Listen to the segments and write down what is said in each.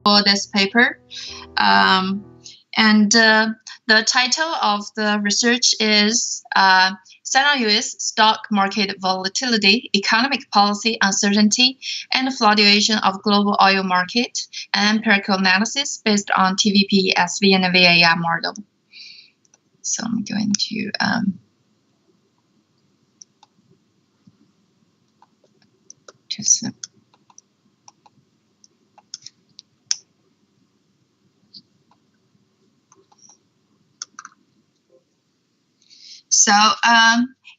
for this paper. The title of the research is Southern U.S. Stock Market Volatility, Economic Policy Uncertainty, and Fluctuation of Global Oil Market, an Empirical Analysis based on TVP, SV, and VAR model. So I'm going to just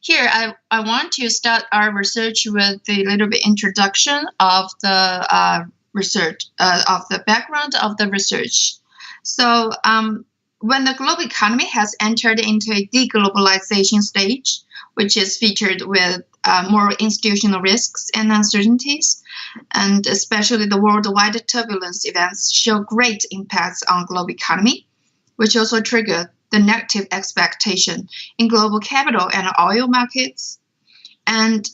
here I want to start our research with a little bit introduction of the research, of the background of the research. So when the global economy has entered into a deglobalization stage, which is featured with more institutional risks and uncertainties, and especially the worldwide turbulence events show great impacts on global economy, which also trigger the negative expectation in global capital and oil markets. And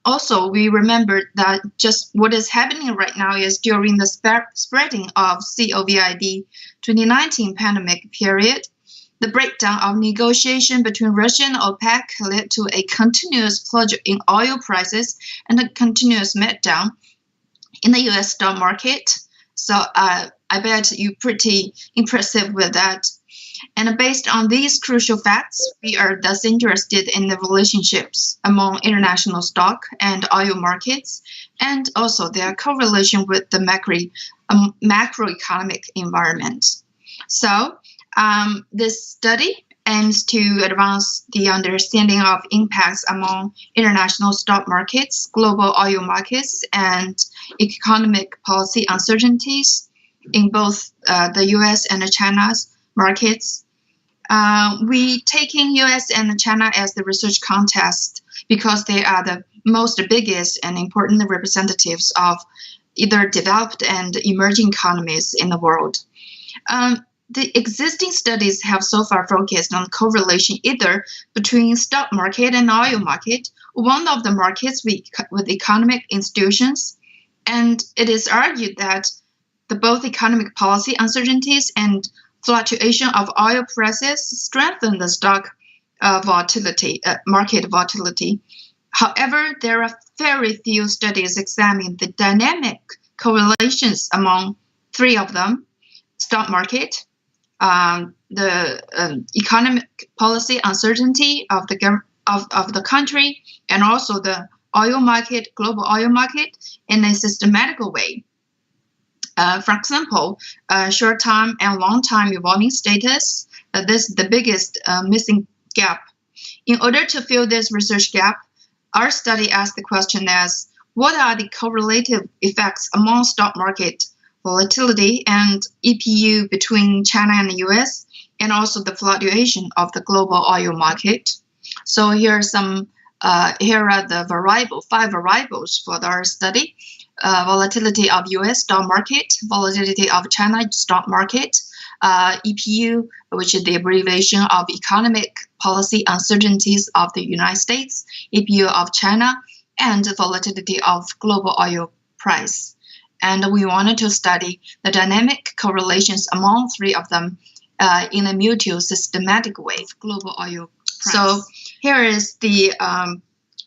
also, we remember that just what is happening right now is during the spreading of COVID 2019 pandemic period, the breakdown of negotiation between Russia and OPEC led to a continuous plunge in oil prices and a continuous meltdown in the U.S. stock market. So I bet you're pretty impressive with that. And based on these crucial facts, we are thus interested in the relationships among international stock and oil markets, and also their correlation with the macroeconomic environment. So this study aims to advance the understanding of impacts among international stock markets, global oil markets, and economic policy uncertainties in both the U.S. and China's markets. We taking U.S. and China as the research context because they are the most biggest and important representatives of either developed and emerging economies in the world. The existing studies have so far focused on correlation either between stock market and oil market, one of the markets with economic institutions, and it is argued that both economic policy uncertainties and fluctuation of oil prices strengthen the stock market volatility. However, there are very few studies examining the dynamic correlations among three of them: stock market, the economic policy uncertainty of the country, and also the oil market, global oil market, in a systematic way. For example, short-term and long-term evolving status, this is the biggest missing gap. In order to fill this research gap, our study asked the question as, what are the correlative effects among stock market volatility and EPU between China and the US, and also the fluctuation of the global oil market? So here are the 5 variables for our study. Volatility of U.S. stock market, volatility of China stock market, EPU, which is the abbreviation of Economic Policy Uncertainties of the United States, EPU of China, and volatility of global oil price. And we wanted to study the dynamic correlations among 3 of them in a mutual systematic way, global oil price. So here is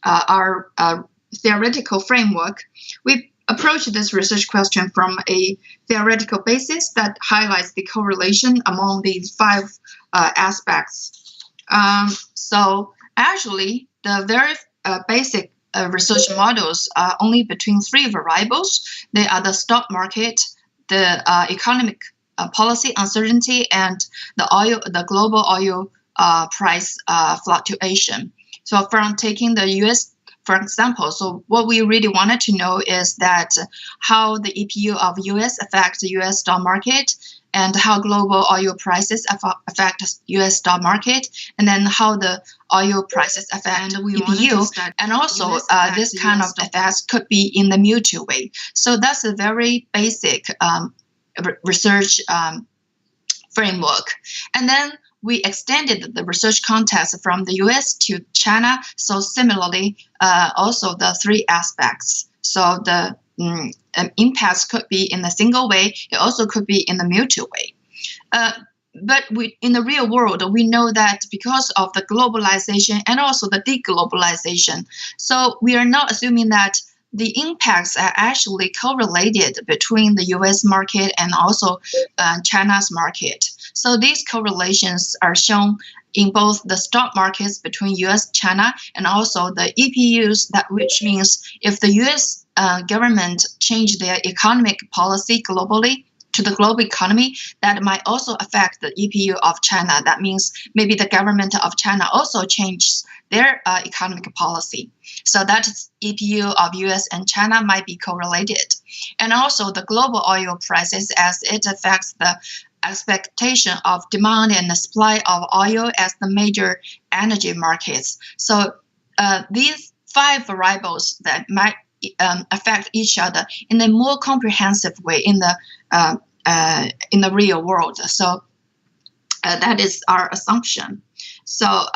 our theoretical framework. We approach this research question from a theoretical basis that highlights the correlation among these 5 aspects. So actually, the very basic research models are only between 3 variables. They are the stock market, the economic policy uncertainty, and the global oil price fluctuation. So from taking the U.S. for example, so what we really wanted to know is that how the EPU of U.S. affects the U.S. stock market, and how global oil prices affect U.S. stock market, and then how the oil prices affect EPU, and also this kind of effects could be in the mutual way. So that's a very basic research framework. And then we extended the research context from the U.S. to China. So similarly, also the 3 aspects. So the impacts could be in a single way. It also could be in a mutual way. But in the real world, we know that because of the globalization and also the deglobalization, so we are not assuming that the impacts are actually correlated between the US market and also China's market. So these correlations are shown in both the stock markets between US, China, and also the EPUs, which means if the US government change their economic policy globally, to the global economy, that might also affect the EPU of China. That means maybe the government of China also changes their economic policy. So that EPU of US and China might be correlated. And also the global oil prices, as it affects the expectation of demand and the supply of oil as the major energy markets. So these 5 variables that might affect each other in a more comprehensive way in the real world. So that is our assumption. So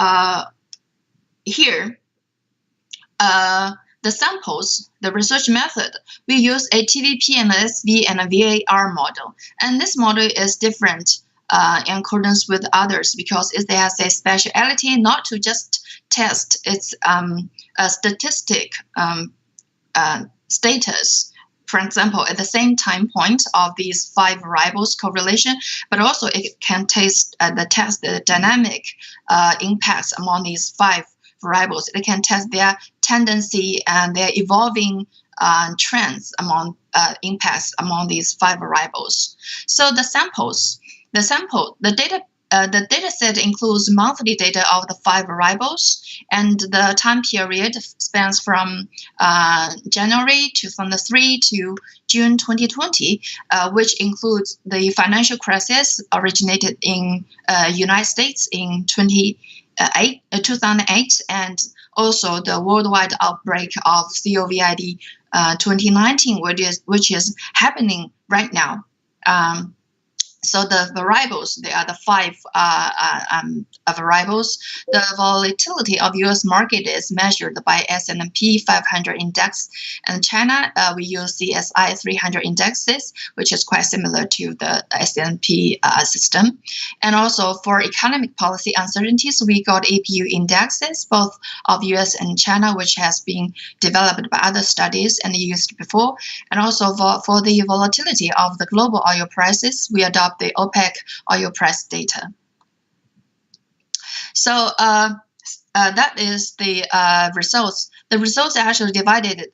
here, the samples, the research method, we use a TVP and a SV and a VAR model. And this model is different in accordance with others because it has a speciality not to just test its statistic status, for example, at the same time point of these 5 variables correlation, but also it can test the dynamic impacts among these 5 variables. It can test their tendency and their evolving trends among impacts among these 5 variables. So the data set includes monthly data of the 5 variables, and the time period spans from January 2003 to June 2020, which includes the financial crisis originated in United States in 2008, and also the worldwide outbreak of COVID 2019, which is happening right now. So the variables, they are the 5 variables. The volatility of U.S. market is measured by S&P 500 index, and China we use CSI 300 indexes, which is quite similar to the S&P system. And also for economic policy uncertainties, we got EPU indexes, both of U.S. and China, which has been developed by other studies and used before. And also for the volatility of the global oil prices, we adopt the OPEC oil price data. So that is the results. The results are actually divided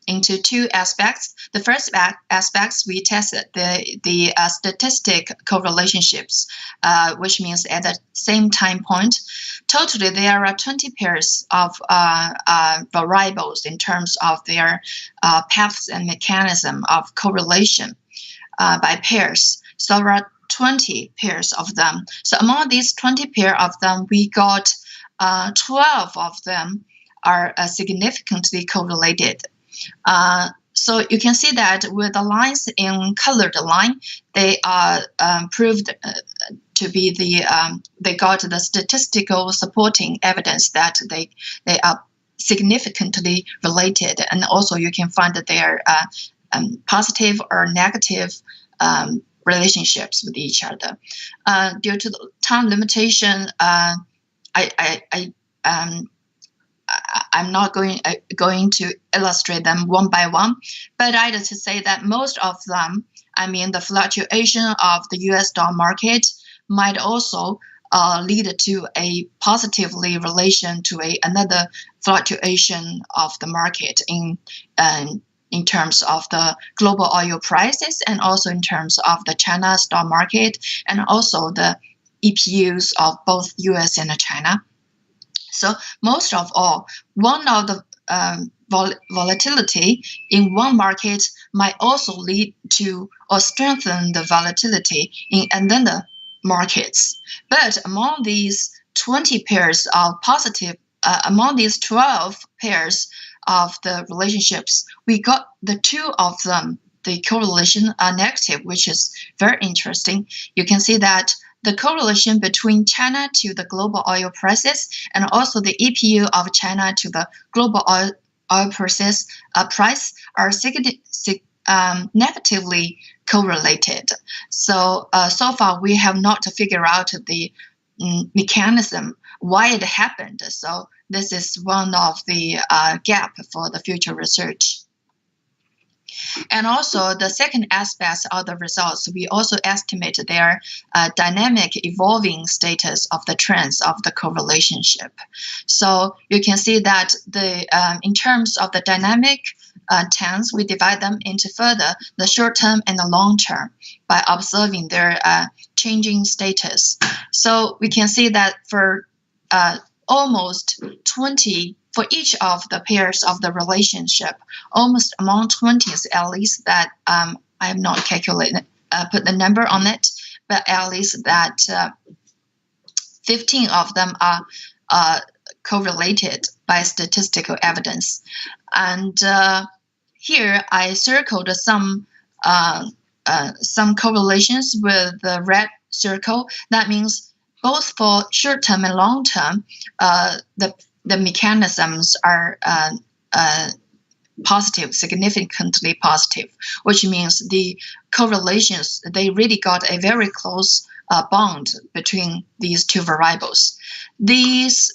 into 2 aspects. The first aspects, we tested the statistic correlationships, which means at the same time point. Totally, there are 20 pairs of variables in terms of their paths and mechanism of correlation by pairs. So there are 20 pairs of them. So among these 20 pair of them, we got 12 of them are significantly correlated. So you can see that with the lines in colored line, they are proved to be they got the statistical supporting evidence that they are significantly related. And also you can find that they are positive or negative relationships with each other. Due to the time limitation, I'm not going to illustrate them one by one, but I had to say that most of them, I mean, the fluctuation of the U.S. stock market might also lead to a positively relation to another fluctuation of the market in terms of the global oil prices, and also in terms of the China stock market, and also the EPUs of both US and China. So most of all, one of the volatility in one market might also lead to or strengthen the volatility in another markets. But among these 20 pairs of positive, among these 12 pairs of the relationships, we got the 2 of them, the correlation are negative, which is very interesting. You can see that the correlation between China to the global oil prices and also the EPU of China to the global oil price are negatively correlated. So so far we have not figured out the mechanism why it happened. So this is one of the gap for the future research. And also the second aspect of the results, we also estimate their dynamic evolving status of the trends of the correlationship. So you can see that in terms of the dynamic trends, we divide them into further the short term and the long term by observing their changing status. So we can see that for almost 20 for each of the pairs of the relationship, almost among 20s at least that I have not calculated, put the number on it, but at least that 15 of them are correlated by statistical evidence. And here I circled some correlations with the red circle. That means both for short term and long term, the mechanisms are positive, significantly positive, which means the correlations, they really got a very close bond between these two variables. These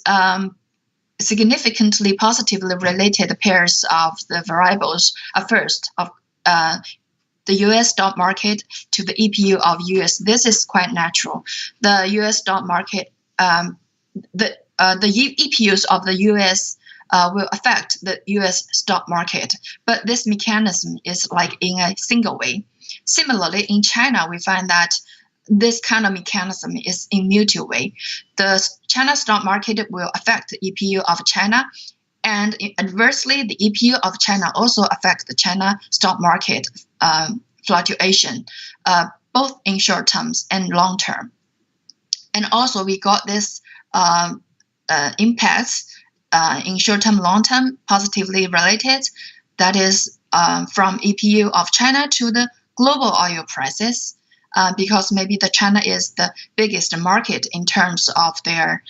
significantly positively related pairs of the variables are first of the U.S. stock market to the EPU of U.S. This is quite natural. The U.S. stock market, the EPUs of the U.S. Will affect the U.S. stock market, but this mechanism is like in a single way. Similarly, in China, we find that this kind of mechanism is in mutual way. The China stock market will affect the EPU of China, and adversely, the EPU of China also affect the China stock market fluctuation, both in short terms and long term. And also, we got this impacts in short term, long term, positively related. That is from EPU of China to the global oil prices, because maybe the China is the biggest market in terms of their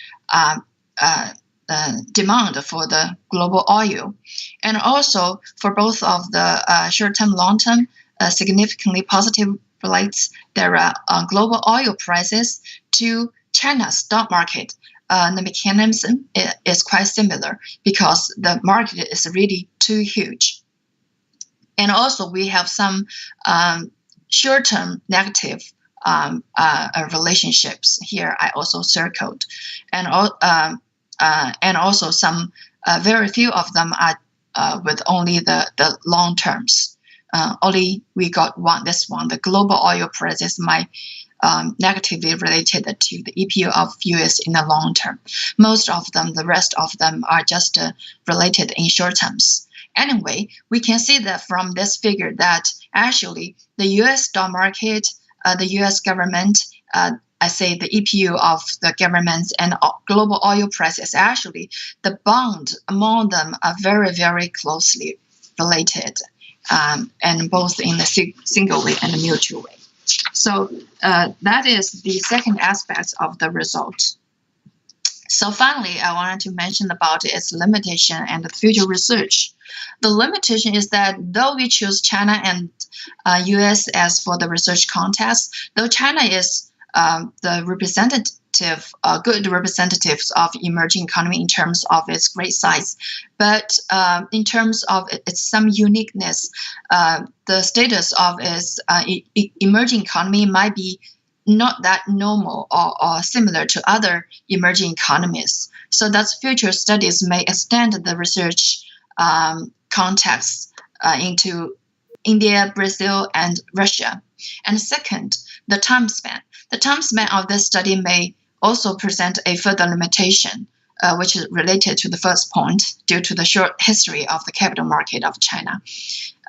demand for the global oil. And also for both of the short term, long term, significantly positive relates their global oil prices to China's stock market. The mechanism is quite similar because the market is really too huge. And also we have some short-term negative relationships here. I also circled, and also some very few of them are with only the long terms. Only we got one. This one, the global oil prices might negatively related to the EPU of US in the long term. Most of them, the rest of them are just related in short terms. Anyway, we can see that from this figure that actually the US stock market, the US government, I say the EPU of the governments and global oil prices, actually the bond among them are very, very closely related, and both in the single way and the mutual way. So that is the second aspect of the result. So finally, I wanted to mention about its limitation and the future research. The limitation is that though we choose China and US as for the research context, though China is the good representatives of emerging economy in terms of its great size, but in terms of its some uniqueness, the status of its emerging economy might be not that normal or similar to other emerging economies. So that future studies may extend the research context into India, Brazil, and Russia. And second, the time span. The time span of this study may also present a further limitation, which is related to the first point due to the short history of the capital market of China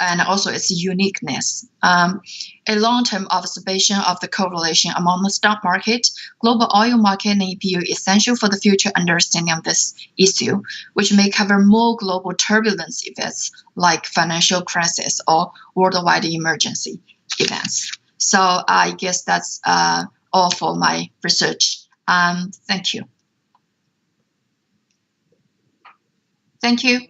and also its uniqueness. A long-term observation of the correlation among the stock market, global oil market, and EPU is essential for the future understanding of this issue, which may cover more global turbulence events like financial crisis or worldwide emergency events. So I guess that's all for my research. Thank you. Thank you.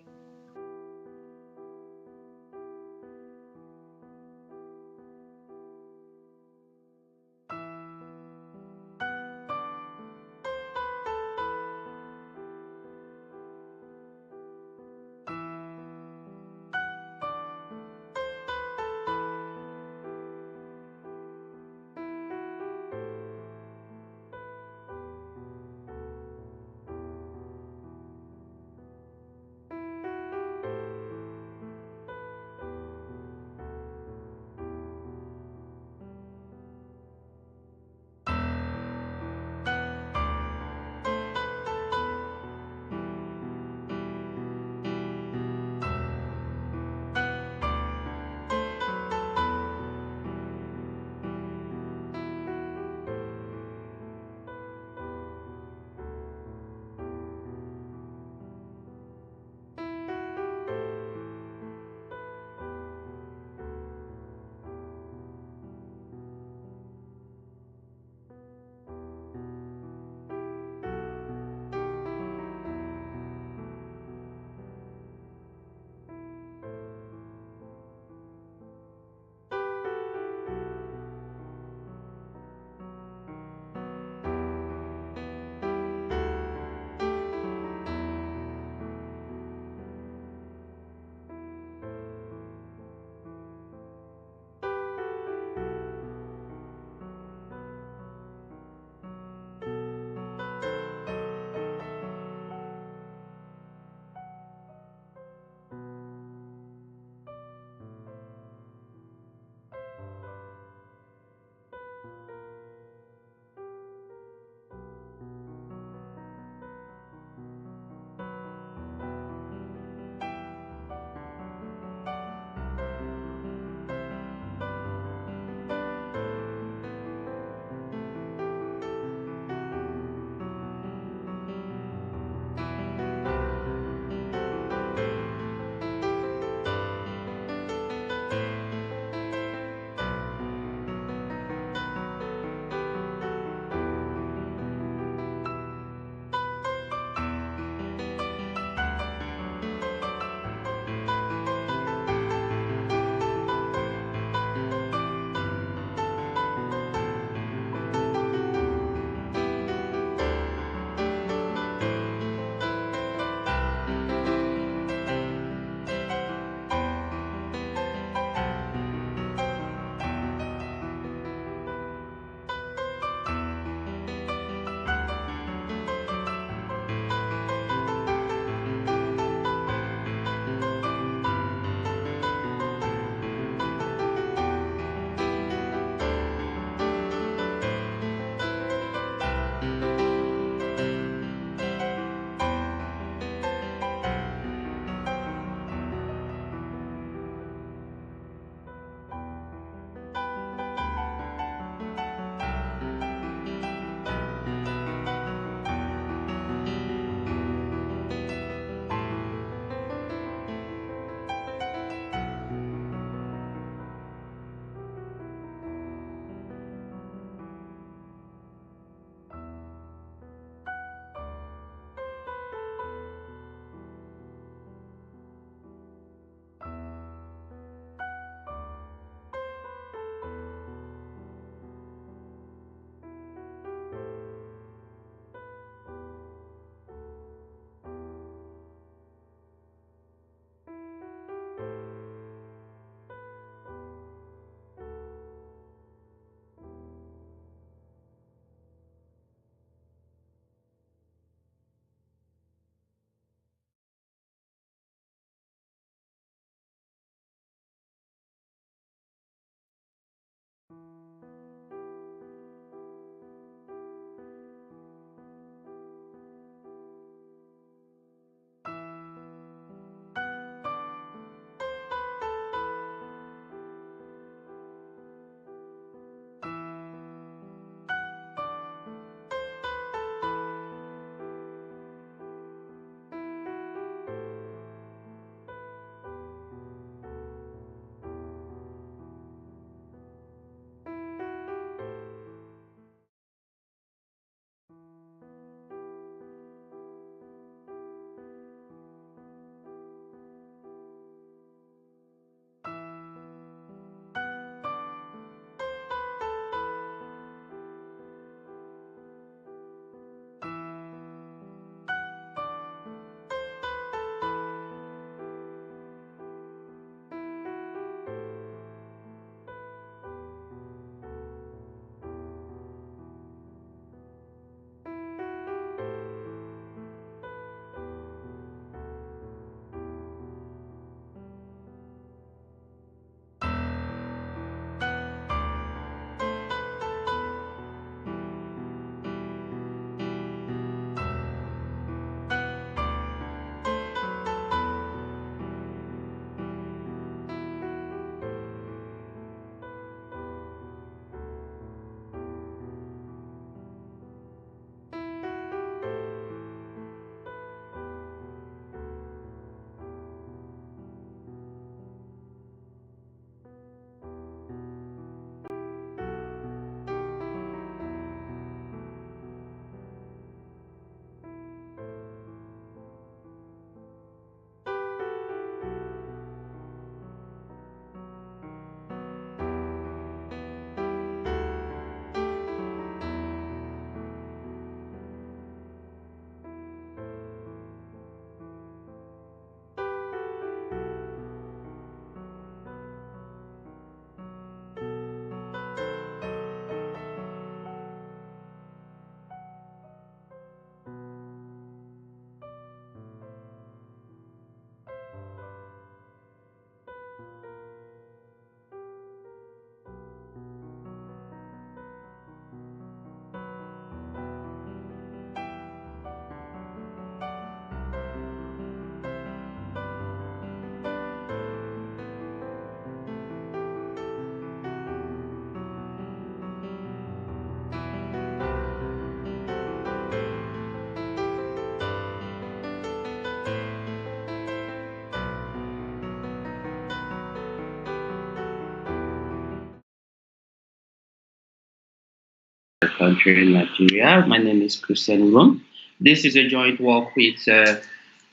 country in Nigeria. My name is Christian Rum. This is a joint work with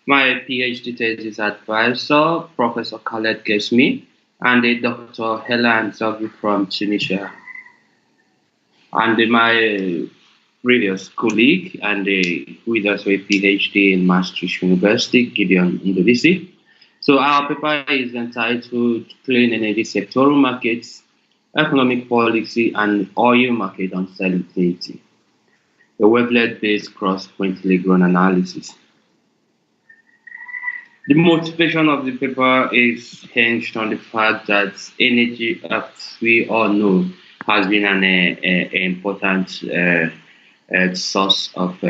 my PhD thesis advisor, Professor Khaled Gesmi, and Dr. Helen Zogby from Tunisia. And my previous colleague, and who is also a PhD in Maastricht University, Gideon Ndovisi. So our paper is entitled Clean Energy Sectoral Markets, Economic Policy, and Oil Market Uncertainty, a wavelet-based cross-pointedly grown analysis. The motivation of the paper is hinged on the fact that energy, as we all know, has been an important source of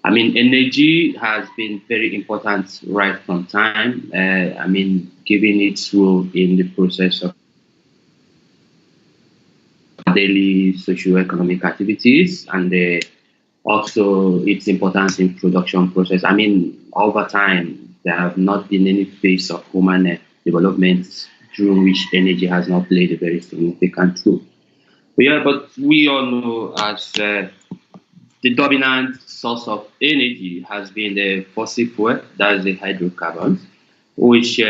energy has been very important right from time. Given its role in the process of daily socio-economic activities and also its importance in production process. Over time, there have not been any phase of human development during which energy has not played a very significant role. But we all know as the dominant source of energy has been the fossil fuel, that is the hydrocarbons, which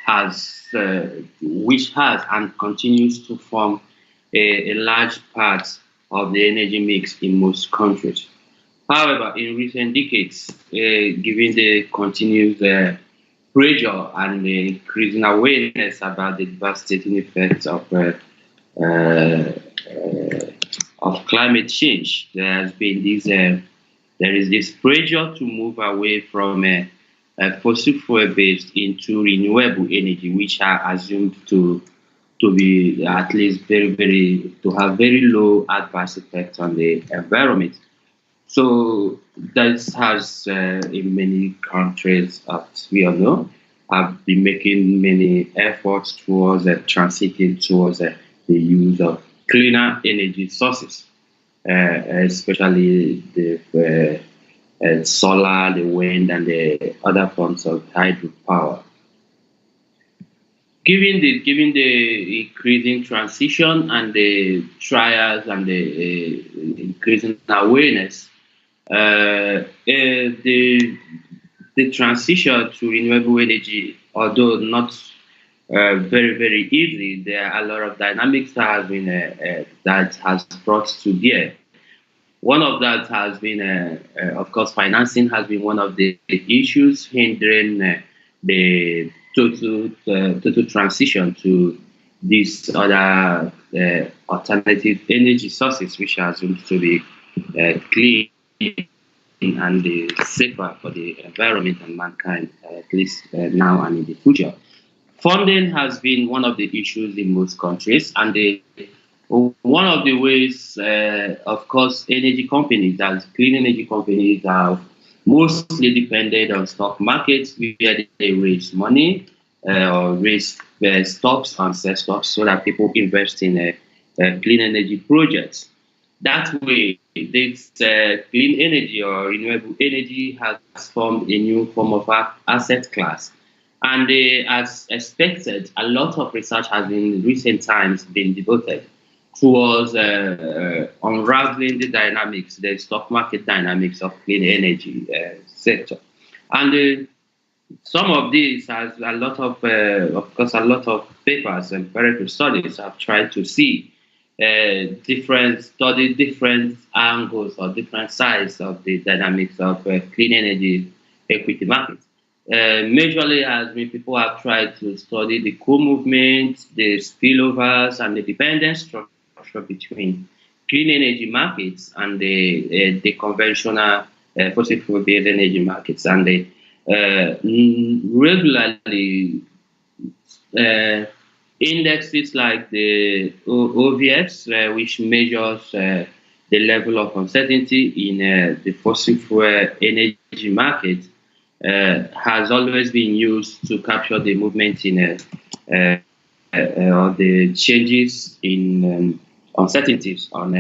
has and continues to form a large part of the energy mix in most countries. However, in recent decades, given the continued pressure and the increasing awareness about the devastating effects uh, of climate change, there is this pressure to move away from fossil fuel based into renewable energy, which are assumed to be at least to have very low adverse effects on the environment. So that has in many countries, as we all know, have been making many efforts towards transiting towards the use of cleaner energy sources, especially the solar, the wind, and the other forms of hydropower. Given the increasing transition and the trials and the increasing awareness, the transition to renewable energy, although not very easy, there are a lot of dynamics that has brought to bear. One of that has been, of course, financing has been one of the issues hindering the total transition to these other alternative energy sources, which are assumed to be clean and safer for the environment and mankind, at least now and in the future. Funding has been one of the issues in most countries, and one of the ways, of course, energy companies, as clean energy companies, are mostly dependent on stock markets where they raise money or raise stocks and sell stocks so that people invest in clean energy projects. That way, this clean energy or renewable energy has formed a new form of asset class. And as expected, a lot of research has in recent times been devoted towards unraveling the stock market dynamics of clean energy sector. And some of these has of course, a lot of papers and empirical studies have tried to see different angles or different sides of the dynamics of clean energy equity market. Majorly, has been people have tried to study the co-movement, the spillovers, and the dependence structure between clean energy markets and the conventional fossil fuel-based energy markets, and they regularly uh, indexes like the OVX, which measures the level of uncertainty in the fossil fuel energy market, has always been used to capture the movement in or the changes in uncertainties on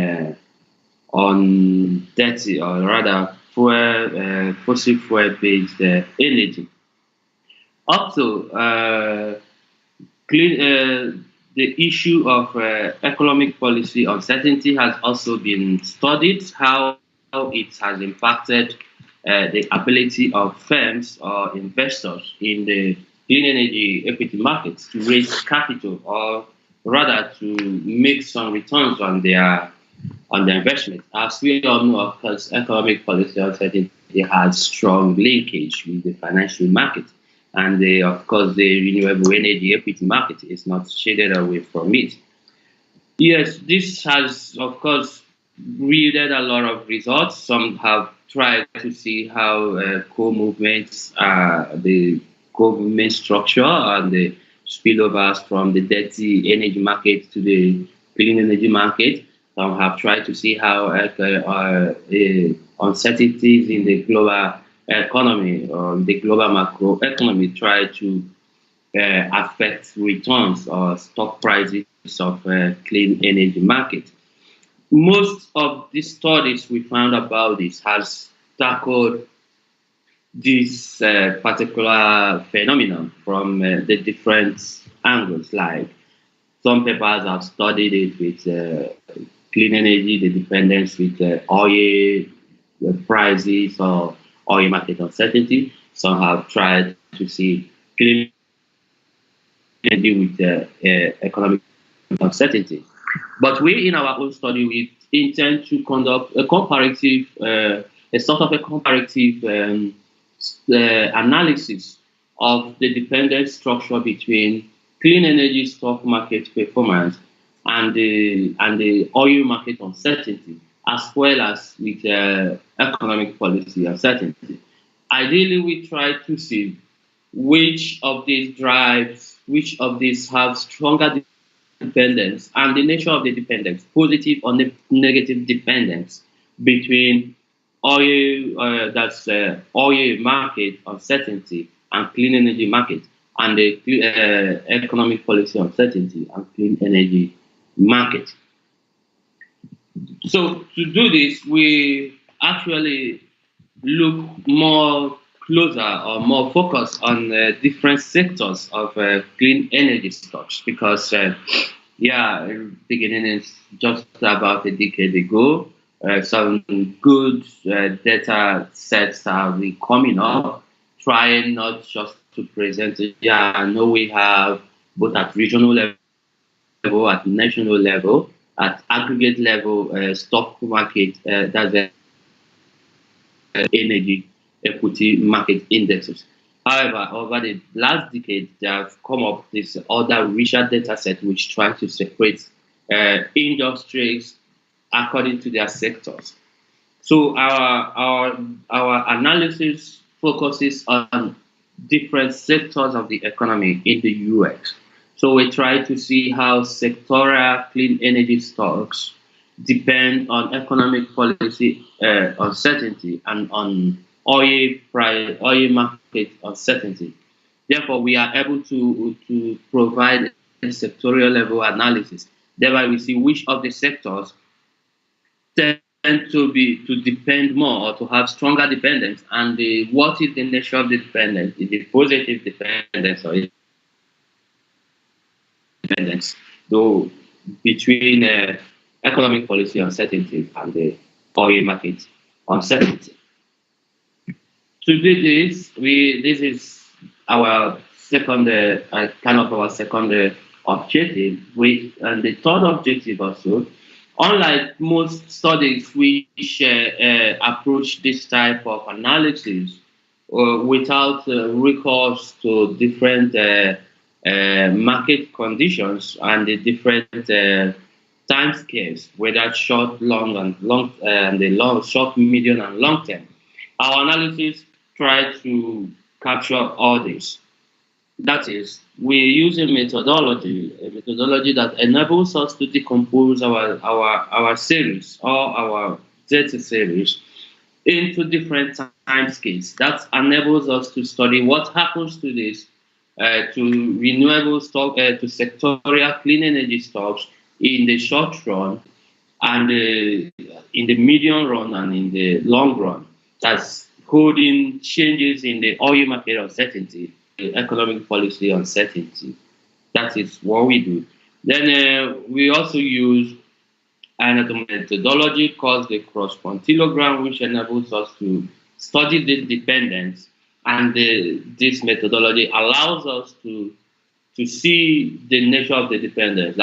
dirty, or rather fossil fuel based energy. Also, clean, the issue of economic policy uncertainty has also been studied, how it has impacted the ability of firms or investors in the clean energy equity markets to raise capital, or rather to make some returns on their investment. As we all know, of course, economic policy uncertainty has strong linkage with the financial market. And of course, the renewable energy equity market is not shaded away from it. Yes, this has, of course, yielded a lot of results. Some have tried to see how co-movements, the government structure and the spillovers from the dirty energy market to the clean energy market. Some have tried to see how uncertainties in the global economy or the global macroeconomy try to affect returns or stock prices of clean energy market. Most of the studies we found about this has tackled this particular phenomenon from the different angles. Like some papers have studied it with clean energy, the dependence with oil prices or oil market uncertainty. Some have tried to see clean energy with economic uncertainty. But we, in our own study, we intend to conduct a comparative, a sort of a comparative analysis of the dependent structure between clean energy stock market performance and the oil market uncertainty, as well as with economic policy uncertainty. Ideally, we try to see which of these drives, which of these have stronger dependence, and the nature of the dependence, positive or negative dependence between oil, oil market uncertainty and clean energy market, and the economic policy uncertainty and clean energy market. So to do this, we actually look more closer or more focused on different sectors of clean energy stocks, because beginning is just about a decade ago, some good data sets have been coming up, trying not just to present it. Yeah, I know we have both at regional level, at national level, at aggregate level, stock market, that's the energy equity market indexes. However, over the last decade, they have come up with this other richer data set which try to separate industries according to their sectors. So our analysis focuses on different sectors of the economy in the US. So we try to see how sectoral clean energy stocks depend on economic policy uncertainty and on oil market uncertainty. Therefore, we are able to provide a sectorial level analysis. Thereby, we see which of the sectors tend to depend more or to have stronger dependence, and what is the nature of the dependence? Is it positive dependence or dependence? Though between economic policy uncertainty and the oil market uncertainty. To do this, this is our second our second objective. And the third objective also, unlike most studies which approach this type of analysis without recourse to different market conditions and the different time scales, whether short, long, and the long, short, medium, and long term. Our analysis tries to capture all this. That is, we use a methodology that enables us to decompose our series or our data series into different time scales. That enables us to study what happens to this, to renewable stock, to sectorial clean energy stocks in the short run, and in the medium run, and in the long run. That's holding changes in the oil market uncertainty, the economic policy uncertainty. That is what we do. Then we also use another methodology called the cross-quantilogram, which enables us to study the dependence. And this methodology allows us to see the nature of the dependence.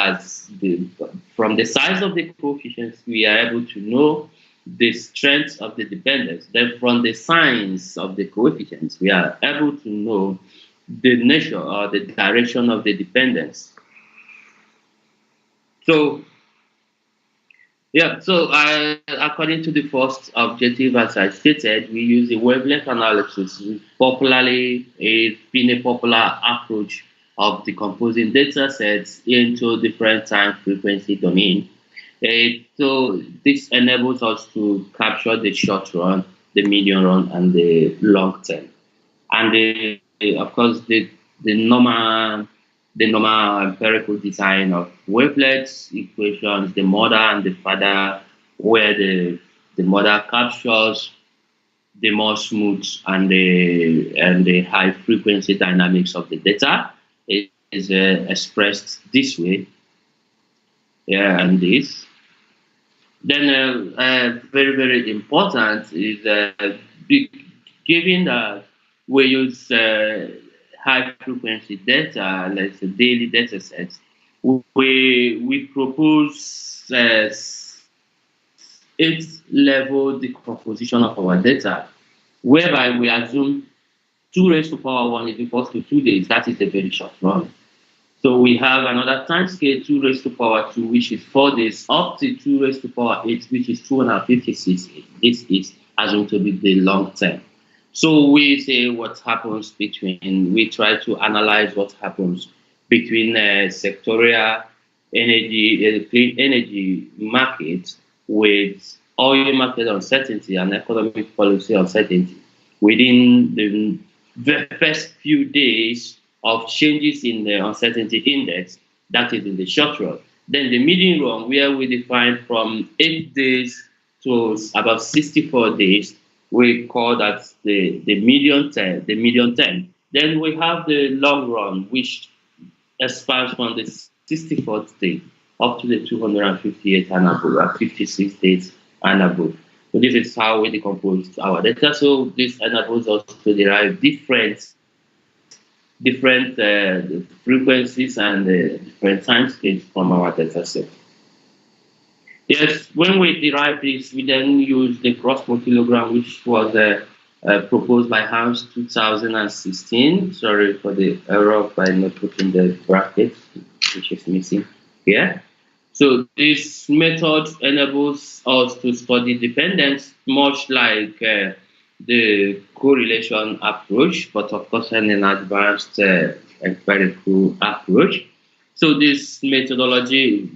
From the size of the coefficients, we are able to know the strength of the dependence. Then from the signs of the coefficients, we are able to know the nature or the direction of the dependence. So according to the first objective, as I stated, we use the wavelength analysis, which popularly has been a popular approach of decomposing data sets into different time frequency domain. So this enables us to capture the short run, the medium run, and the long term. And of course, the normal empirical design of wavelets equations, the mother and the father, where the mother captures the more smooth and the high frequency dynamics of the data. It is expressed this way. Yeah, and this. Then very very important is given that we use high frequency data, like the daily data sets, we propose eight level decomposition of our data, whereby we assume 2 raised to power 1 is equals to 2 days. That is a very short run. So we have another time scale 2 raised to power 2, which is 4 days, up to 2 raised to power 8, which is 256. This is assumed to be the long term. So we say what happens between, we try to analyze what happens between sectorial energy, clean energy markets with oil market uncertainty and economic policy uncertainty within the first few days of changes in the uncertainty index, that is in the short run. Then the medium run, where we define from 8 days to about 64 days, we call that the medium term. Then we have the long run, which expands from the 64th day up to the 258 and above, 56 days and above. So this is how we decompose our data. So this enables us to derive different frequencies and different time scales from our data set. Yes, when we derive this, we then use the cross-quantilogram, which was proposed by Hans 2016. Sorry for the error by not putting the bracket, which is missing here. So this method enables us to study dependence, much like the correlation approach, but of course an advanced empirical approach. So this methodology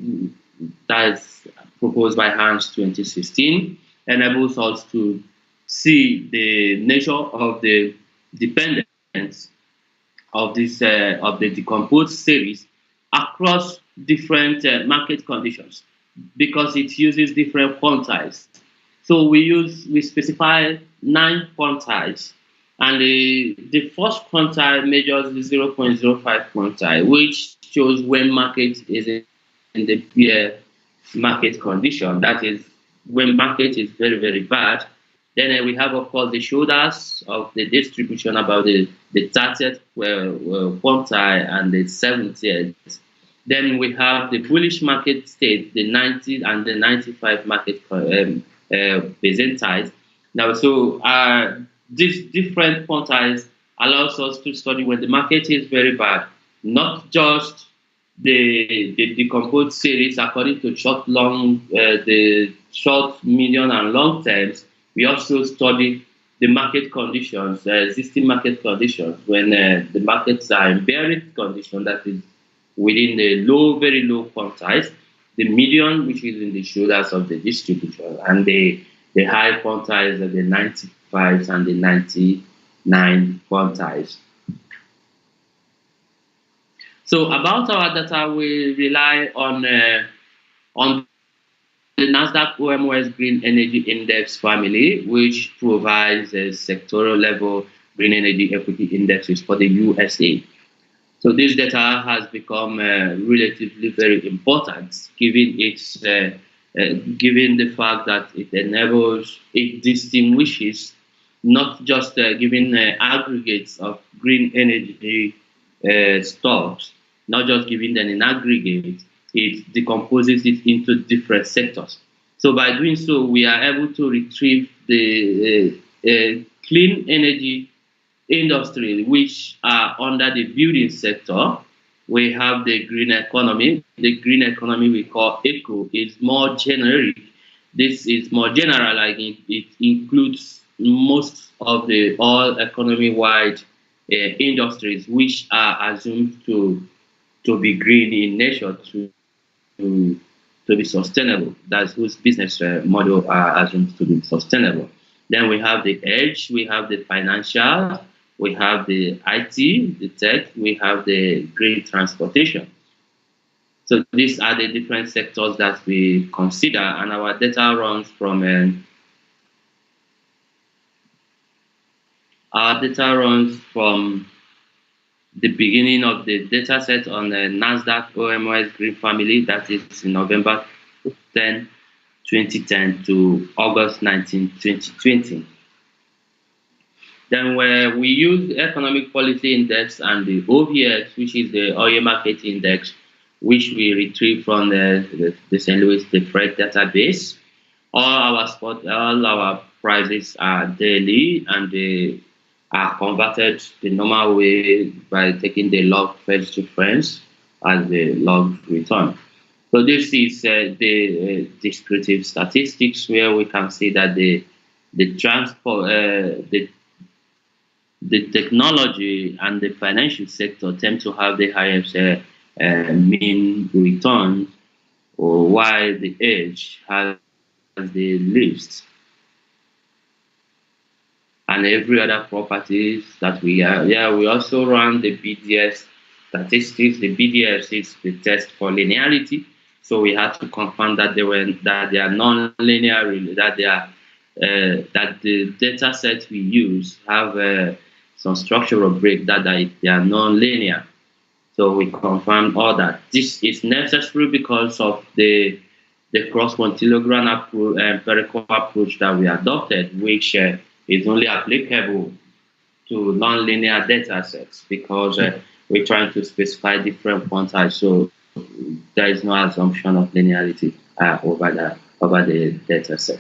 that's proposed by Hans 2016 enables us to see the nature of the dependence of this of the decomposed series across different market conditions, because it uses different quantiles. So we specify 9 quantiles, and the first quantile measures the 0.05 quantile, which shows when market is in the bear market condition. That is when market is very very bad. Then we have, of course, the shoulders of the distribution about the 30th quantile and the 70th. Then we have the bullish market state, the 90 and the 95 market percentiles. Now, so these different quantiles allows us to study when the market is very bad, not just the decomposed series according to short, long, the short, medium, and long terms. We also study the market conditions, existing market conditions, when the markets are in bearish condition, that is within the low, very low quantiles, the median, which is in the shoulders of the distribution, and the high quantiles are the 95s and the 99 quantiles. So about our data, we rely on the Nasdaq OMOS Green Energy Index family, which provides a sectoral level green energy equity indexes for the USA. So this data has become relatively very important, given the fact that it distinguishes not just giving aggregates of green energy stocks, not just giving them in aggregate, it decomposes it into different sectors. So by doing so, we are able to retrieve the clean energy industry which are under the building sector. We have the green economy. The green economy we call eco is more generic. This is more general, like it includes most of the all economy-wide industries which are assumed to be green in nature, to, to be sustainable. That's whose business model are assumed to be sustainable. Then we have the edge, we have the financial, we have the IT, the tech, we have the green transportation. So these are the different sectors that we consider, and our data runs from the beginning of the data set on the NASDAQ OMOS Green Family, that is in November 10, 2010 to August 19, 2020. Then where we use the Economic Policy Index and the OVX, which is the Oil Market Index, which we retrieve from the St. Louis the Freight database. All our prices are daily, and they are converted the normal way by taking the log fetch difference as the log return. So this is the descriptive statistics, where we can see that the transport, the technology and the financial sector tend to have the highest mean return, or while the edge has the least. And every other properties that we have. Yeah, we also run the BDS statistics. The BDS is the test for linearity. So we had to confirm that they are non-linear, that the data sets we use have some structural break, that they are non-linear. So we confirmed all that. This is necessary because of the cross-quantilogram approach, empirical approach that we adopted, which is only applicable to non-linear data sets, because we're trying to specify different quantiles. So there is no assumption of linearity over the data set.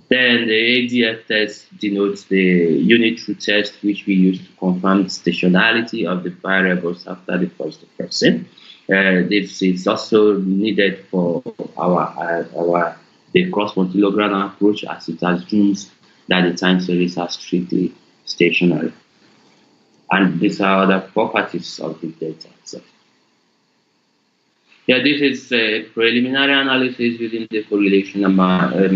Then the ADF test denotes the unit truth test, which we use to confirm the stationality of the variables after the first person. This is also needed for the cross-quantilogram approach, as it assumes that the time series are strictly stationary. And these are other properties of the data set. Yeah, this is a preliminary analysis using the correlation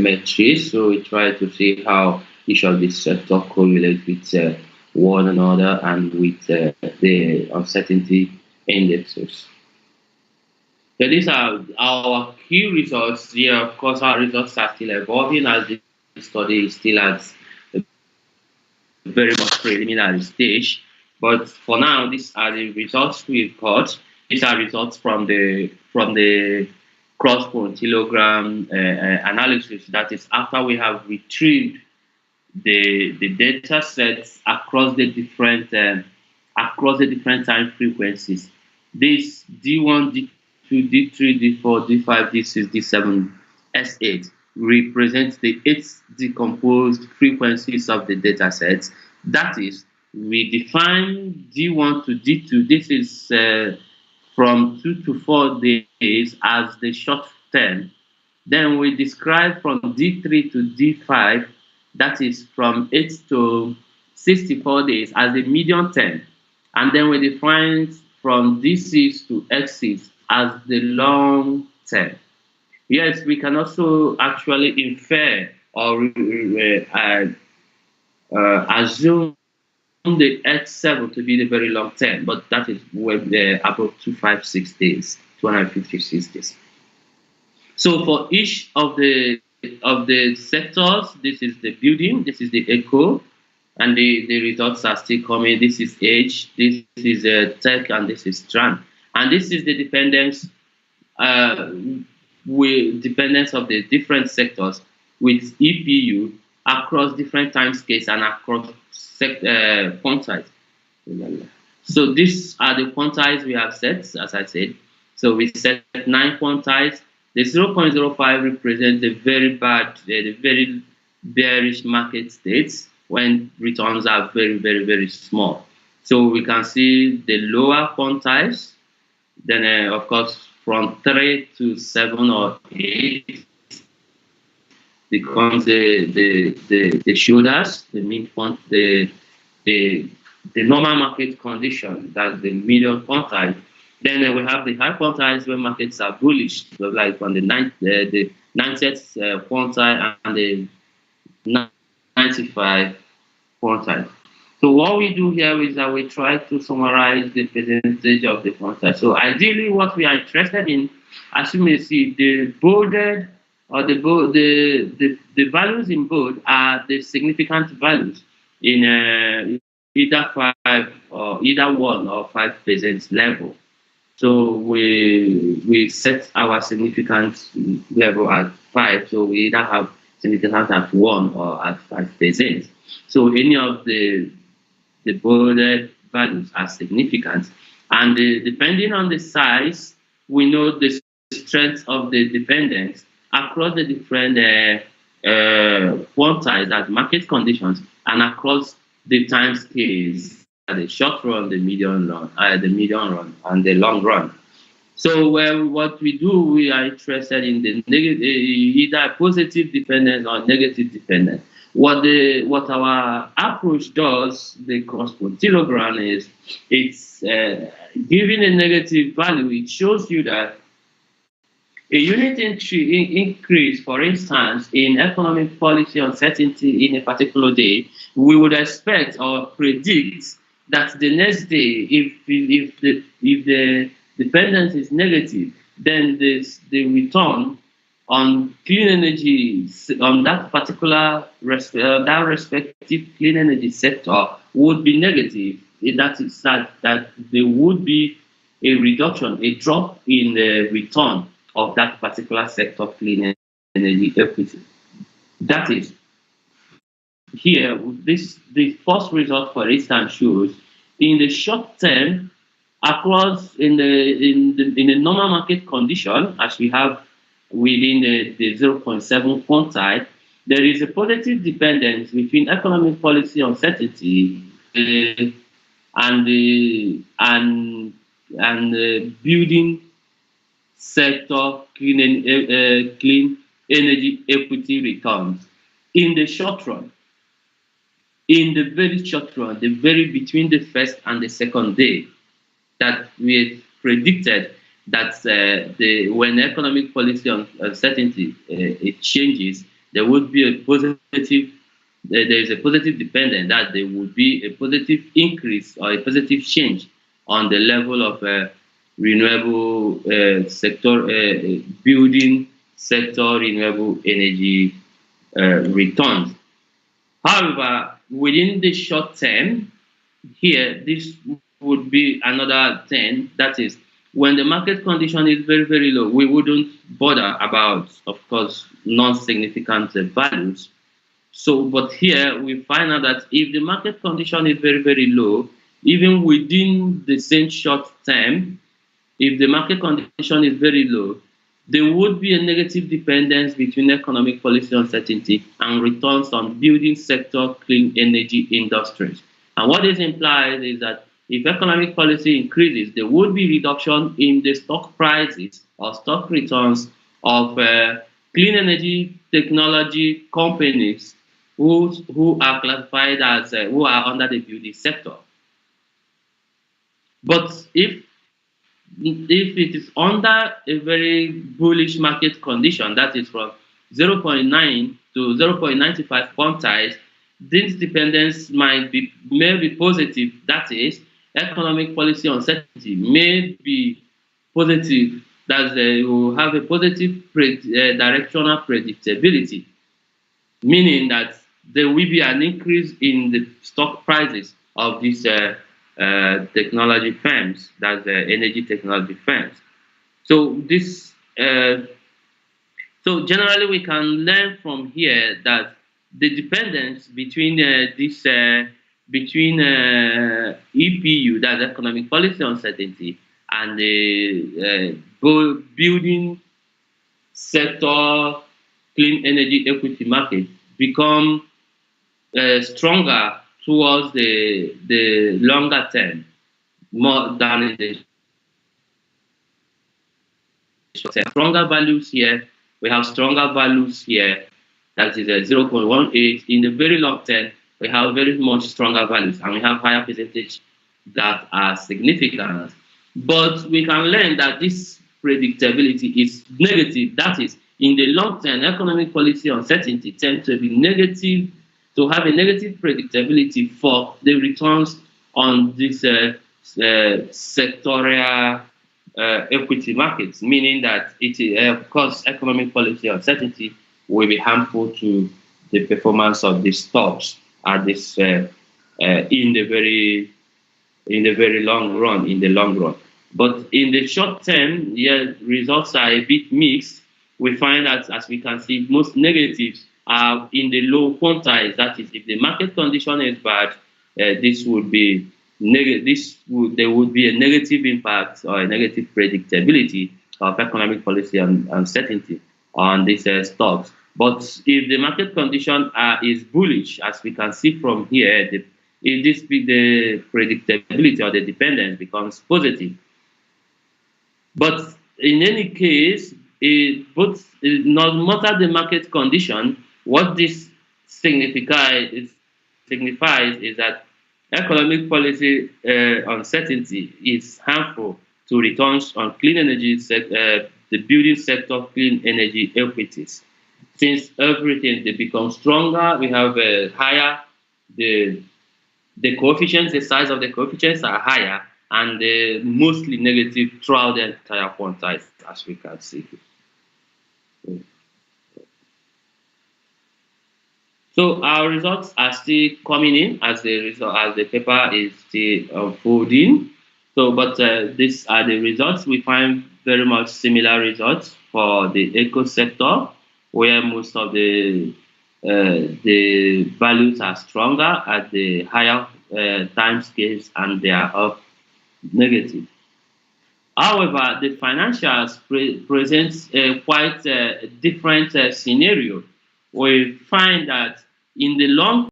matrix. So we try to see how each of these sectors correlate with one another and with the uncertainty indexes. So these are our key results. Yeah, of course, our results are still evolving as the study is still at a very much preliminary stage. But for now, these are the results we've got. These are results from the cross-quantilogram analysis. That is, after we have retrieved the data sets across the different time frequencies. This D1, D2, D3, D4, D5, D6, D7, S8 represents the 8 decomposed frequencies of the data sets. That is, we define D1 to D2. This is from 2 to 4 days as the short term. Then we describe from D3 to D5, that is from 8 to 64 days, as the medium term. And then we define from D6 to X6 as the long term. Yes, we can also actually infer or assume the X7 to be the very long term, but that is above 256 days, 256 days. So for each of the sectors, this is the building, this is the eco, and the results are still coming. This is age, this is tech, and this is trend. And this is the dependence uh, with dependence of the different sectors with EPU across different time scales and across quantiles. So these are the quantiles we have set, as I said. So we set 9 quantiles. The 0.05 represents the very bad, the very bearish market states when returns are very, very, very small. So we can see the lower quantiles, then of course from 3 to 7 or 8 becomes the shoulders, the midpoint, the the normal market condition, that's the median quantile. Then we have the high quantiles where markets are bullish, so like on the 90th quantile and the 95 quantile. So what we do here is that we try to summarize the percentage of the quantile. So ideally, what we are interested in, as you may see, the bolded or the values in bold are the significant values in either 1 or 5% level. So we set our significance level at 5. So we either have significance at 1 or at 5%. So any of the bolded values are significant, and depending on the size, we know the strength of the dependence across the different quantiles as market conditions and across the time scales, the short run, the medium run, and the long run. So what we do, we are interested in the negative, either positive dependence or negative dependence. What our approach does, the cross quantilogram, is it's giving a negative value. It shows you that a unit increase, for instance, in economic policy uncertainty in a particular day, we would expect or predict that the next day, if the dependence is negative, then the return on clean energy on that particular that respective clean energy sector would be negative. That is that there would be a reduction, a drop in the return of that particular sector clean energy equity. That is here. The first result, for instance, shows in the short term across in a normal market condition, as we have within the 0.7 quantile, there is a positive dependence between economic policy uncertainty and the building sector clean energy equity returns in the short run. In the very short run, the very between the first and the second day, that we predicted that when economic policy uncertainty it changes, there would be a positive. There is a positive dependent that there would be a positive increase or a positive change on the level of renewable sector building sector renewable energy returns. However, within the short term, here this would be another 10. That is, when the market condition is very, very low, we wouldn't bother about, of course, non-significant values. So, but here we find out that if the market condition is very, very low, even within the same short term, if the market condition is very low, there would be a negative dependence between economic policy uncertainty and returns on building sector clean energy industries. And what this implies is that if economic policy increases, there would be reduction in the stock prices or stock returns of clean energy technology companies who are classified as who are under the building sector. But if it is under a very bullish market condition, that is from 0.9 to 0.95 quantiles, this dependence may be positive. That is, economic policy uncertainty may be positive, that will have a positive directional predictability, meaning that there will be an increase in the stock prices of these technology firms, that's energy technology firms. So this so generally, we can learn from here that the dependence between EPU, that's economic policy uncertainty, and the building sector clean energy equity market become stronger towards the longer term more than in the short term. Stronger values here, we have stronger values here, that is 0.18. In the very long term, we have very much stronger values, and we have higher percentage that are significant. But we can learn that this predictability is negative. That is, in the long term, economic policy uncertainty tends to be negative, to have a negative predictability for the returns on this sectorial equity markets, meaning that it, of course, economic policy uncertainty will be harmful to the performance of the stocks at this in the very long run. In the long run, but in the short term, yeah, results are a bit mixed. We find that, as we can see, most negatives are in the low quantiles. That is, if the market condition is bad, this would be negative. There would be a negative impact or a negative predictability of economic policy and uncertainty on these stocks. But if the market condition is bullish, as we can see from here, the predictability or the dependence becomes positive. But in any case, no matter the market condition, what this signifies is that economic policy uncertainty is harmful to returns on clean energy, the building sector clean energy equities. Since everything they become stronger, we have higher the coefficients, the size of the coefficients are higher, and mostly negative throughout the entire quantile, as we can see. So our results are still coming in as the paper is still unfolding. So, but these are the results. We find very much similar results for the eco sector, where most of the values are stronger at the higher time scales, and they are up negative. However, the financials presents quite a different scenario. We find that in the long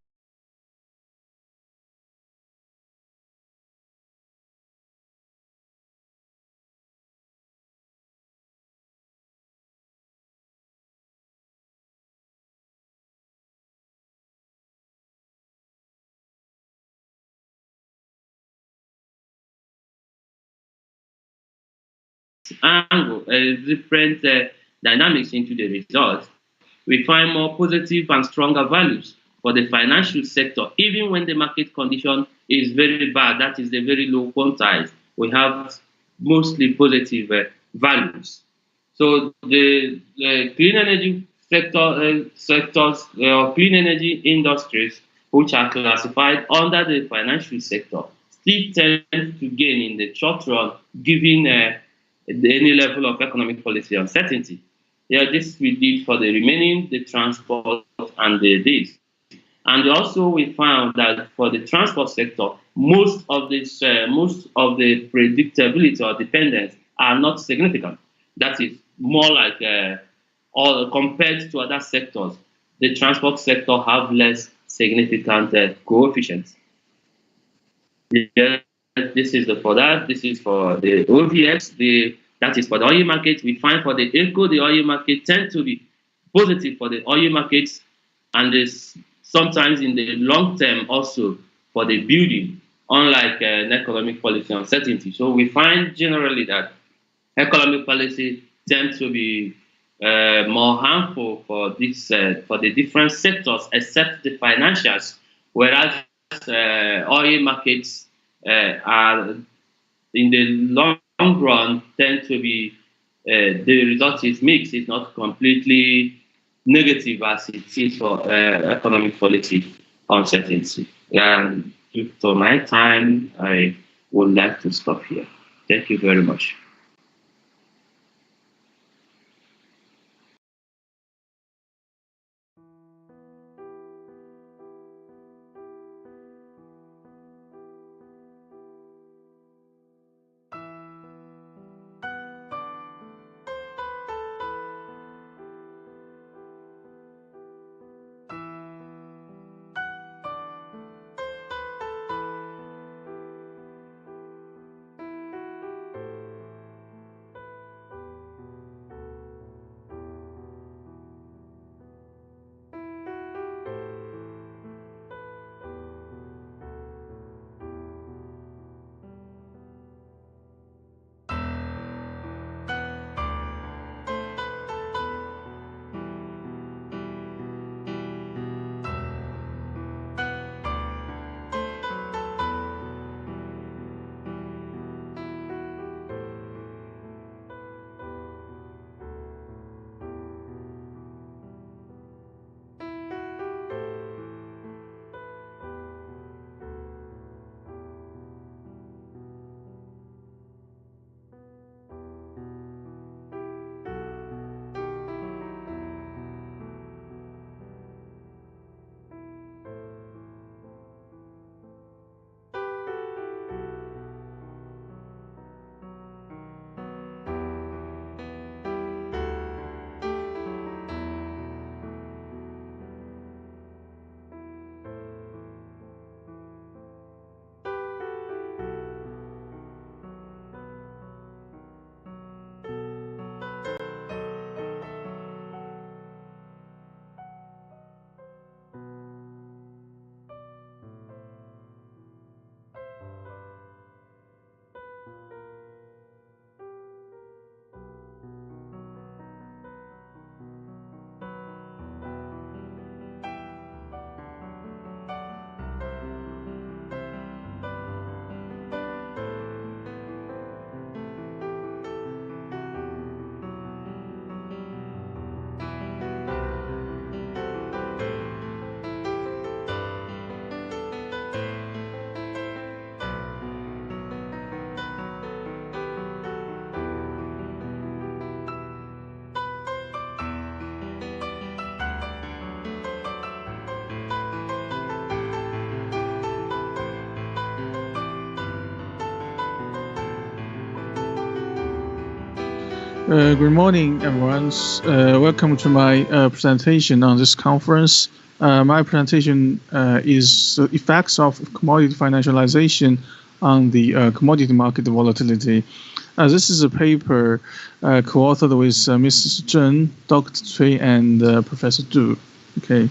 angle, different dynamics into the results, we find more positive and stronger values for the financial sector, even when the market condition is very bad, that is the very low quantiles. We have mostly positive values. So the clean energy sectors or clean energy industries, which are classified under the financial sector, still tend to gain in the short run, given any level of economic policy uncertainty. Yeah, this we did for the remaining, the transport and the this. And also we found that for the transport sector, most of the predictability or dependence are not significant. That is more like all compared to other sectors, the transport sector have less significant coefficients. Yeah, this is for that. This is for the OVX. That is for the oil market. We find for the eco, the oil market tend to be positive for the oil markets, and this sometimes in the long term also for the building, unlike an economic policy uncertainty. So we find generally that economic policy tends to be more harmful for this for the different sectors except the financials, whereas oil markets are in the long run tend to be the result is mixed. It's not completely negative as it is for economic policy uncertainty. And for my time, I would like to stop here. Thank you very much. Good morning, everyone. Welcome to my presentation on this conference. My presentation is the effects of commodity financialization on the commodity market volatility. This is a paper co-authored with Mrs. Zheng, Dr. Cui, and Professor Du. Okay.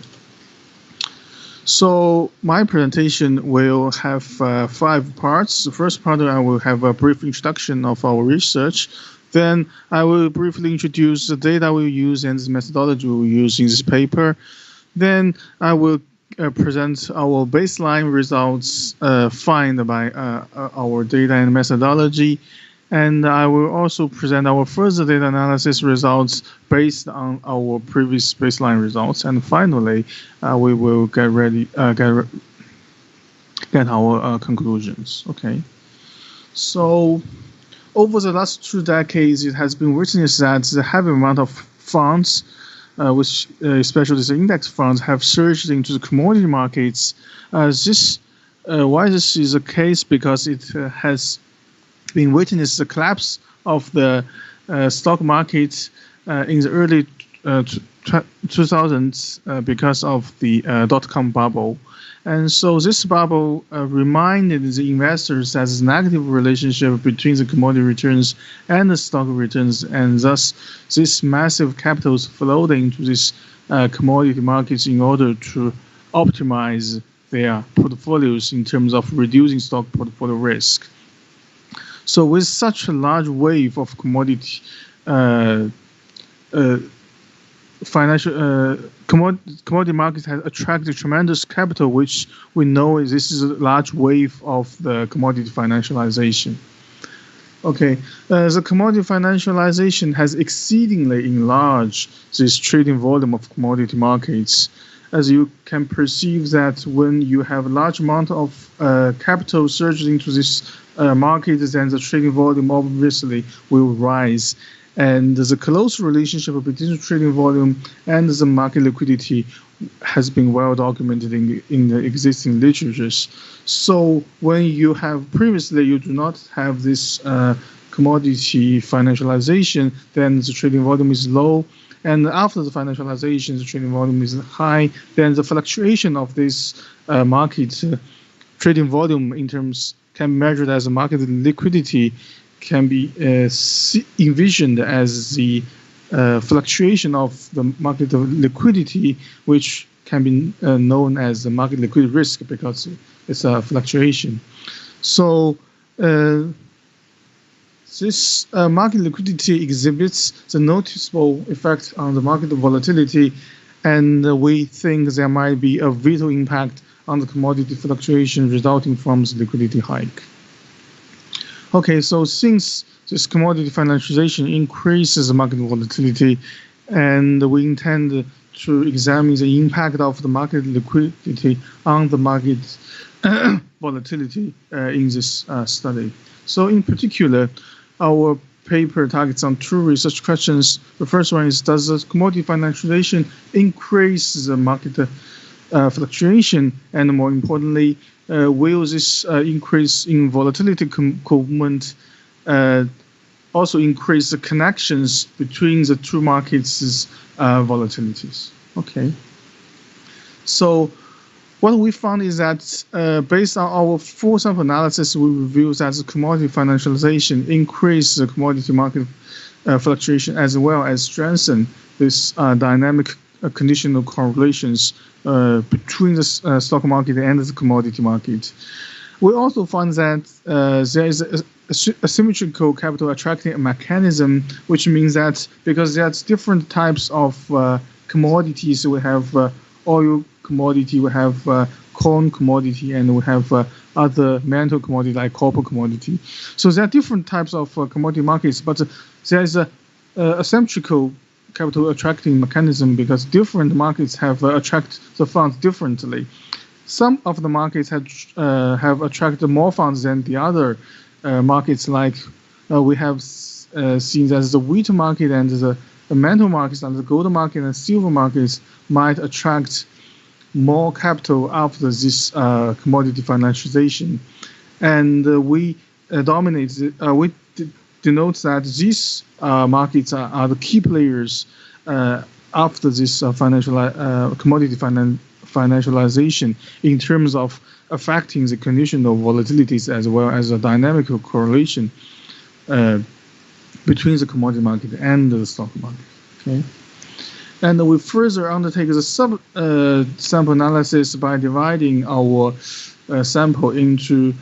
So my presentation will have 5 parts. The first part, I will have a brief introduction of our research. Then I will briefly introduce the data we use and the methodology we use in this paper. Then I will present our baseline results found by our data and methodology. And I will also present our further data analysis results based on our previous baseline results. And finally, we will get our conclusions. Okay. So over the last 2 decades, it has been witnessed that the heavy amount of funds, which especially the index funds, have surged into the commodity markets. Why this is the case? Because it has been witnessed the collapse of the stock market in the early 2000s because of the dot-com bubble. And so this bubble reminded the investors that there's a negative relationship between the commodity returns and the stock returns, and thus this massive capitals flowed into these commodity markets in order to optimize their portfolios in terms of reducing stock portfolio risk. So with such a large wave of commodity commodity markets has attracted tremendous capital, which we know this is a large wave of the commodity financialization. Okay, the commodity financialization has exceedingly enlarged this trading volume of commodity markets. As you can perceive that when you have a large amount of capital surged into this market, then the trading volume obviously will rise. And the close relationship between the trading volume and the market liquidity has been well documented in the existing literatures. So when you have previously you do not have this commodity financialization, then the trading volume is low. And after the financialization, the trading volume is high. Then the fluctuation of this market trading volume in terms can be measured as a market liquidity can be envisioned as the fluctuation of the market liquidity, which can be known as the market liquidity risk because it's a fluctuation. So this market liquidity exhibits the noticeable effect on the market volatility, and we think there might be a vital impact on the commodity fluctuation resulting from the liquidity hike. Okay, so since this commodity financialization increases the market volatility, and we intend to examine the impact of the market liquidity on the market volatility in this study. So in particular, our paper targets on two research questions. The first one is, does the commodity financialization increase the market fluctuation? And more importantly, will this increase in volatility component also increase the connections between the two markets' volatilities? Okay. So what we found is that based on our full sample analysis, we revealed that the commodity financialization increased the commodity market fluctuation as well as strengthen this dynamic conditional correlations between the stock market and the commodity market. We also found that there is a symmetrical capital attracting mechanism, which means that because there's different types of commodities, we have oil commodity, we have corn commodity, and we have other metal commodity like copper commodity. So there are different types of commodity markets, but there is a symmetrical capital attracting mechanism because different markets have attract the funds differently. Some of the markets have attracted more funds than the other markets, like we have seen that the wheat market and the metal markets and the gold market and silver markets might attract more capital after this commodity financialization. And we denote that these markets are the key players after this commodity financialization in terms of affecting the conditional volatilities as well as a dynamic correlation between the commodity market and the stock market. Okay. And we further undertake the sample analysis by dividing our sample into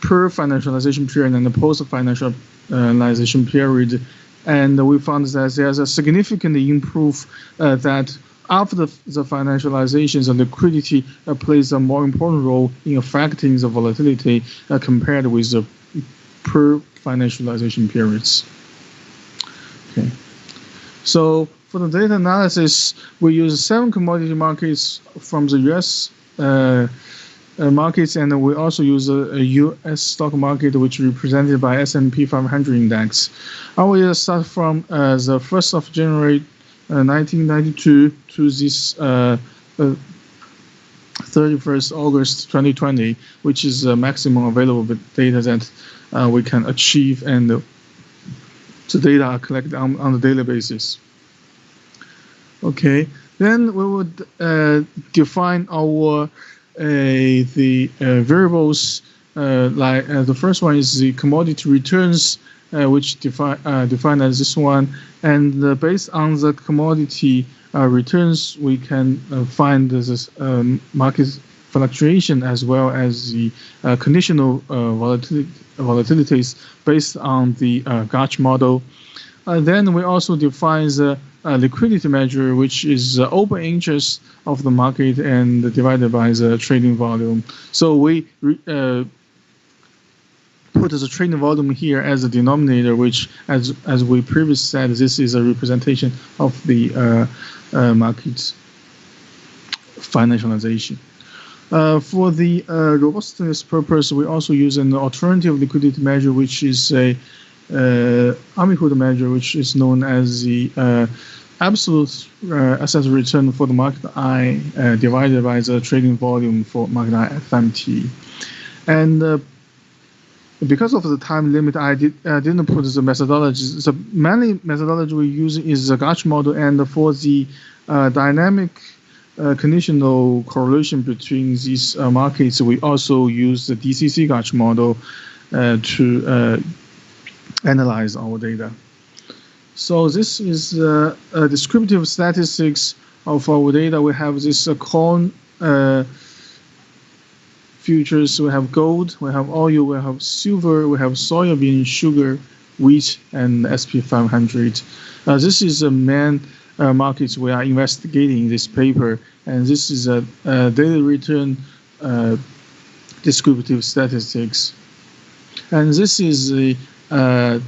pre-financialization period and the post-financialization period. And we found that there's a significantly improved that after the financialization, the liquidity plays a more important role in affecting the volatility compared with the pre-financialization periods. Okay. So for the data analysis, we use 7 commodity markets from the U.S. Markets, and we also use a U.S. stock market, which is represented by S&P 500 index. I will start from the 1st of January 1992 to this 31st August 2020, which is the maximum available data that we can achieve, and the data are collected on a daily basis. Okay, then we would define our the variables. Like the first one is the commodity returns, which defined as this one, and based on the commodity returns, we can find this market fluctuation as well as the conditional volatilities based on the Gauch model. Then we also define the liquidity measure, which is the open interest of the market and divided by the trading volume. So we put the trading volume here as a denominator, which, as we previously said, this is a representation of the market financialization. For the robustness purpose, we also use an alternative liquidity measure, which is a Amihood measure, which is known as the absolute asset return for the market I divided by the trading volume for market I FMT. And because of the time limit, I didn't put the methodology. The mainly methodology we use is the Gauch model, and for the dynamic conditional correlation between these markets, we also use the DCC Gauch model to analyze our data. So this is descriptive statistics of our data. We have this corn futures, we have gold, we have oil, we have silver, we have soybean, sugar, wheat, and SP 500. This is the main markets we are investigating in this paper, and this is a daily return descriptive statistics. And this is the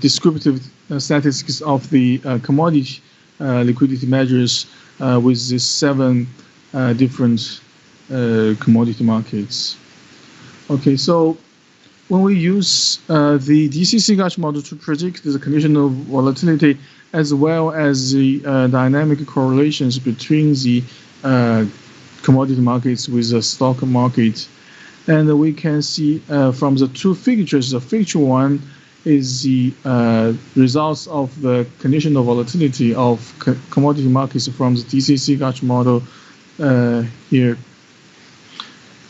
descriptive statistics of the commodity liquidity measures with these 7 different commodity markets. Okay, so when we use the DCC Gauch model to predict the conditional volatility as well as the dynamic correlations between the commodity markets with the stock market, and we can see from the 2 figures, the figure 1 is the results of the conditional volatility of commodity markets from the DCC Gauch model here.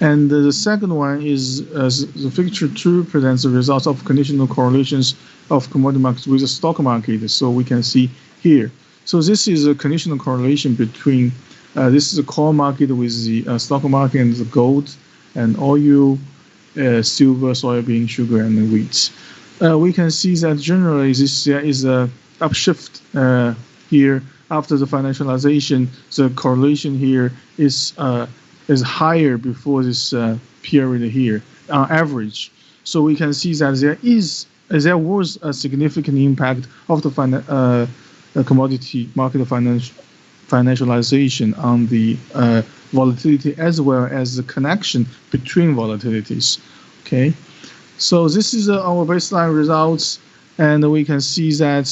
And the second one is the figure 2 presents the results of conditional correlations of commodity markets with the stock market. So we can see here. So this is a conditional correlation between this is the corn market with the stock market and the gold and oil, silver, soybean, sugar, and wheat. We can see that generally there is a upshift here after the financialization. The correlation here is higher before this period here on average. So we can see that there was a significant impact of the commodity market financialization on the volatility as well as the connection between volatilities. Okay, so this is our baseline results, and we can see that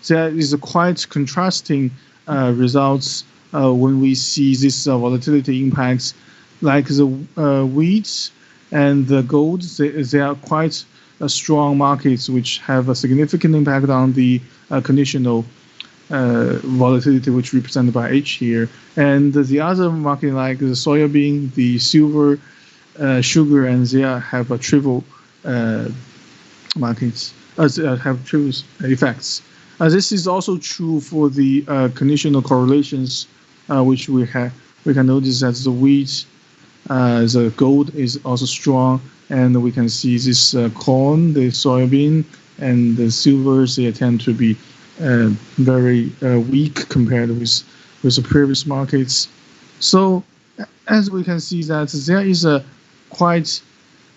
there is a quite contrasting results when we see this volatility impacts, like the wheat and the gold. They are quite strong markets which have a significant impact on the conditional volatility, which represented by H here. And the other market, like the soybean, the silver, sugar, and they have a trivial markets, have trivial effects. This is also true for the conditional correlations, which we can notice that the wheat, the gold is also strong, and we can see this corn, the soybean, and the silver, they tend to be very weak compared with the previous markets. So as we can see that there is a quite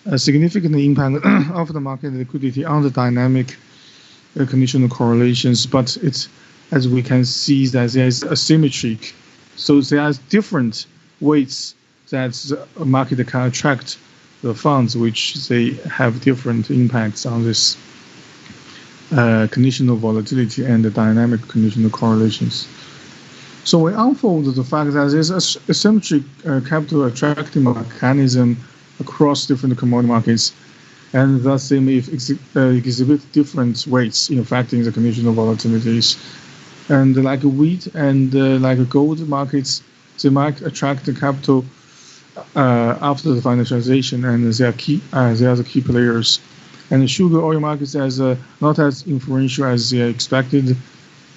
a significant impact of the market liquidity on the dynamic conditional correlations, but it's, as we can see, that there is asymmetric. So there are different weights that the market can attract the funds, which they have different impacts on this conditional volatility and the dynamic conditional correlations. So we unfold the fact that there's a asymmetric capital attracting mechanism across different commodity markets, and thus they may exhibit different weights in affecting the conditional volatilities. And like wheat and like gold markets, they might attract the capital after the financialization, and they are the key players. And the sugar oil markets as not as influential as they are expected,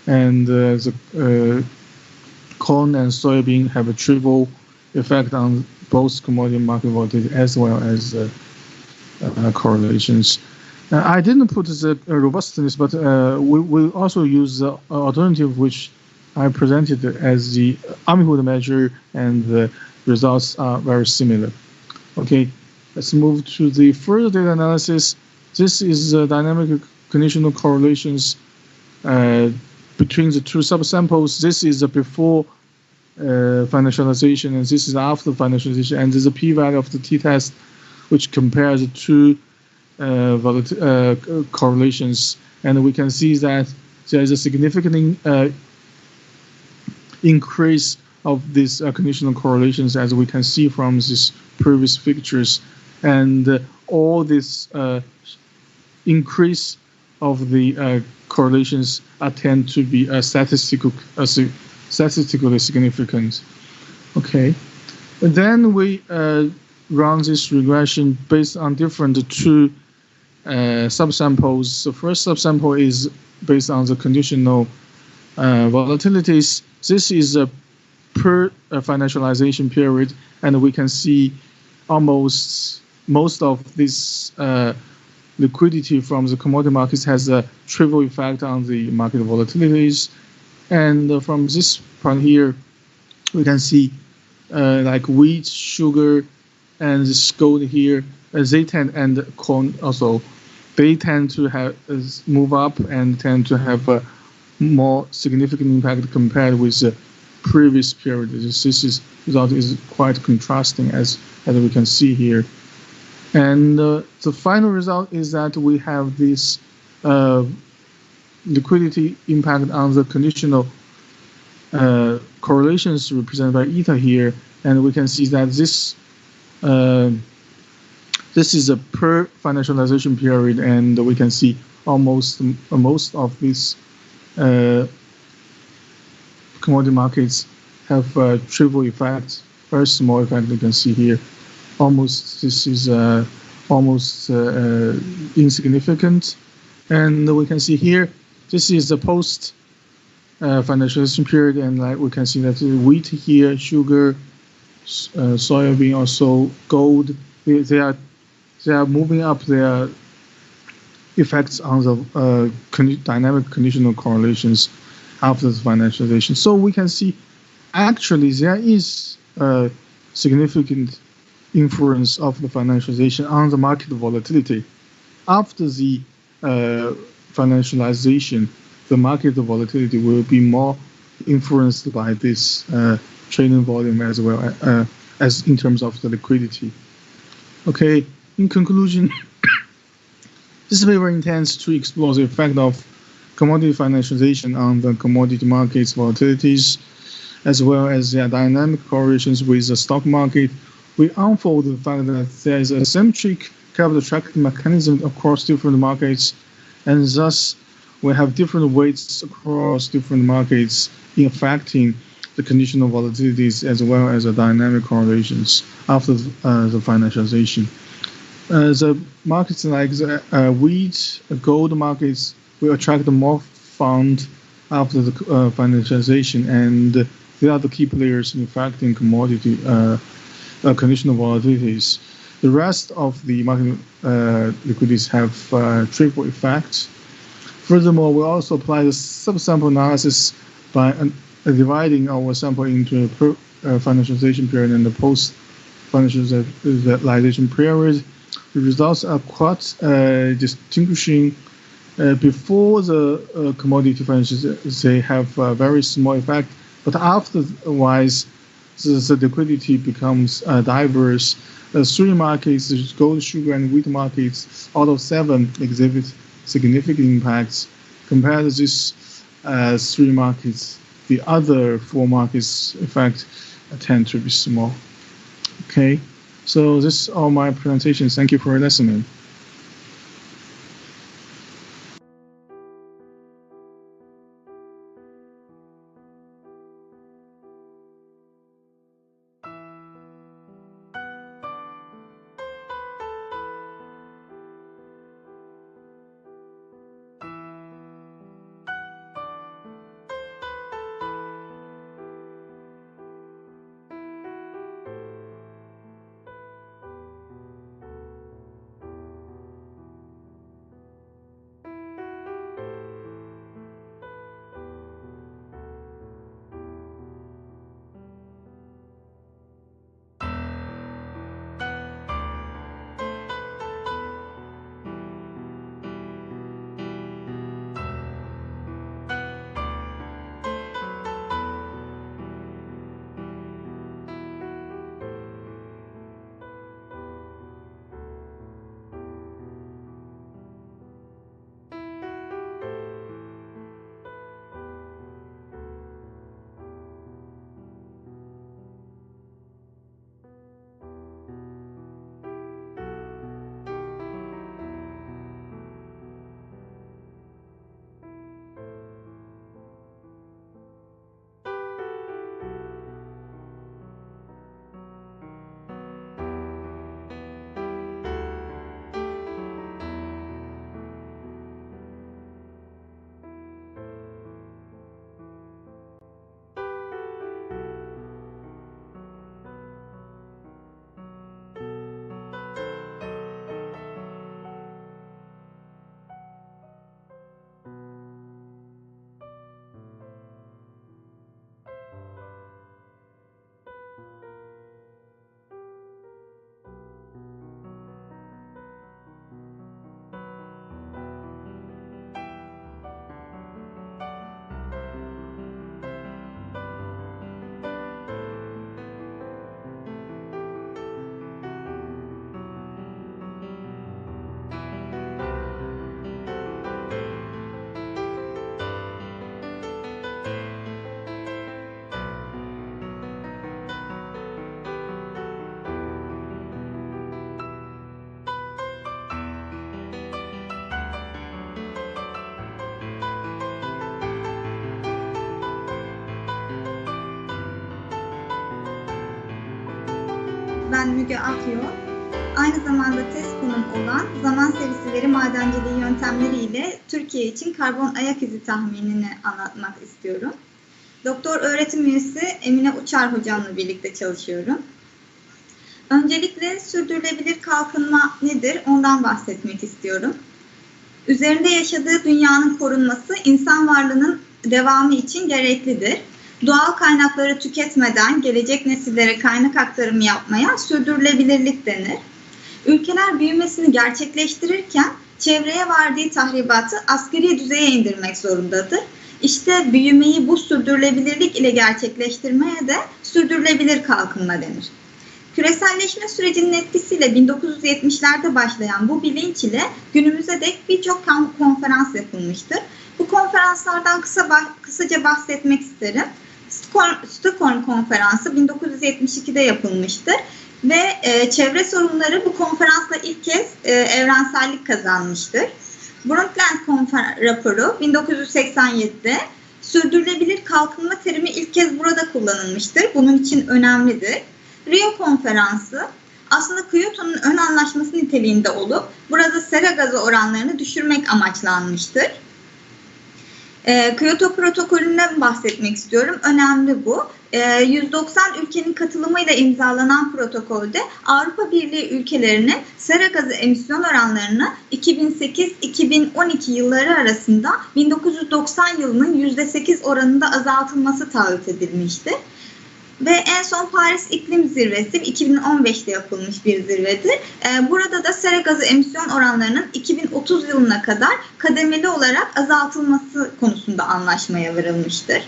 and the corn and soybean have a trivial effect on both commodity market volatility as well as correlations. I didn't put the robustness, but we also use the alternative which I presented as the Amihood measure, and the results are very similar. Okay, let's move to the further data analysis. This is dynamic conditional correlations between the two subsamples. This is before financialization, and this is after financialization. And there's a p-value of the t-test, which compares the two correlations. And we can see that there is a significant increase of these conditional correlations, as we can see from these previous pictures. And all this increase of the correlations tend to be statistically significant. Okay, and then we run this regression based on different two subsamples. The first subsample is based on the conditional volatilities. This is a per financialization period, and we can see almost most of this liquidity from the commodity markets has a trivial effect on the market volatilities. And from this part here, we can see like wheat, sugar, and this gold here, they tend, and corn also, they tend to have move up and tend to have a more significant impact compared with the previous period. This result is quite contrasting, as we can see here. And the final result is that we have this liquidity impact on the conditional correlations represented by eta here, and we can see that this is a per financialization period, and we can see almost most of these commodity markets have trivial effects, very small effect. You can see here, almost this is almost insignificant, and we can see here this is the post financialization period, and like we can see that wheat here, sugar, soybean, also gold, they are moving up their effects on the dynamic conditional correlations after the financialization. So we can see actually there is a significant influence of the financialization on the market volatility. After the financialization, the market volatility will be more influenced by this trading volume as well as in terms of the liquidity. Okay, in conclusion, this paper intends to explore the effect of commodity financialization on the commodity market's volatilities, as well as their dynamic correlations with the stock market. We unfold the fact that there is a symmetric capital tracking mechanism across different markets, and thus we have different weights across different markets in affecting the conditional volatilities as well as the dynamic correlations after the financialization. The markets like the wheat, gold markets will attract more fund after the financialization, and they are the key players in affecting commodity conditional volatilities. The rest of the market liquidities have triple effects. Furthermore, we also apply the subsample analysis by dividing our sample into a financialization period and the post-financialization period. The results are quite distinguishing. Before the commodity financialization, they have a very small effect, but afterwards, the liquidity becomes diverse. Three markets, gold, sugar, and wheat markets, out of 7 exhibit significant impacts. Compared to these 3 markets, the other 4 markets' effect tend to be small. Okay, so this is all my presentations. Thank you for listening. ben Müge Akyol. Aynı zamanda tez konum olan zaman serisi veri madenciliği yöntemleriyle Türkiye için karbon ayak izi tahminini anlatmak istiyorum. Doktor öğretim üyesi Emine Uçar hocamla birlikte çalışıyorum. Öncelikle sürdürülebilir kalkınma nedir ondan bahsetmek istiyorum. Üzerinde yaşadığı dünyanın korunması insan varlığının devamı için gereklidir. Doğal kaynakları tüketmeden gelecek nesillere kaynak aktarımı yapmaya sürdürülebilirlik denir. Ülkeler büyümesini gerçekleştirirken çevreye verdiği tahribatı asgari düzeye indirmek zorundadır. İşte büyümeyi bu sürdürülebilirlik ile gerçekleştirmeye de sürdürülebilir kalkınma denir. Küreselleşme sürecinin etkisiyle 1970'lerde başlayan bu bilinç ile günümüze dek birçok konferans yapılmıştır. Bu konferanslardan kısaca bahsetmek isterim. Stockholm Konferansı 1972'de yapılmıştır ve çevre sorunları bu konferansla ilk kez evrensellik kazanmıştır. Brundtland raporu 1987'de sürdürülebilir kalkınma terimi ilk kez burada kullanılmıştır. Bunun için önemlidir. Rio Konferansı aslında Kyoto'nun ön anlaşması niteliğinde olup burada sera gazı oranlarını düşürmek amaçlanmıştır. Kyoto protokolünden bahsetmek istiyorum. Önemli bu. 190 ülkenin katılımıyla imzalanan protokolde Avrupa Birliği ülkelerinin sera gazı emisyon oranlarını 2008-2012 yılları arasında 1990 yılının %8 oranında azaltılması taahhüt edilmiştir. Ve en son Paris İklim Zirvesi 2015'te yapılmış bir zirvedir. Burada da sera gazı emisyon oranlarının 2030 yılına kadar kademeli olarak azaltılması konusunda anlaşmaya varılmıştır.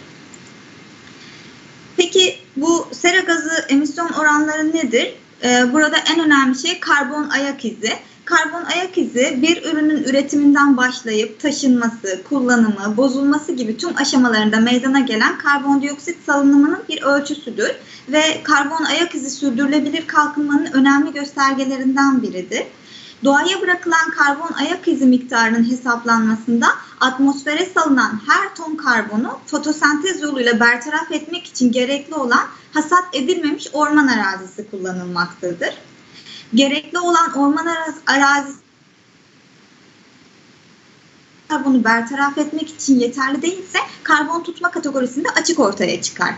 Peki bu sera gazı emisyon oranları nedir? Burada en önemli şey karbon ayak izi. Karbon ayak izi bir ürünün üretiminden başlayıp taşınması, kullanımı, bozulması gibi tüm aşamalarında meydana gelen karbondioksit salınımının bir ölçüsüdür ve karbon ayak izi sürdürülebilir kalkınmanın önemli göstergelerinden biridir. Doğaya bırakılan karbon ayak izi miktarının hesaplanmasında atmosfere salınan her ton karbonu fotosentez yoluyla bertaraf etmek için gerekli olan hasat edilmemiş orman arazisi kullanılmaktadır. Gerekli olan orman arazisi karbonu bertaraf etmek için yeterli değilse karbon tutma kategorisinde açık ortaya çıkar.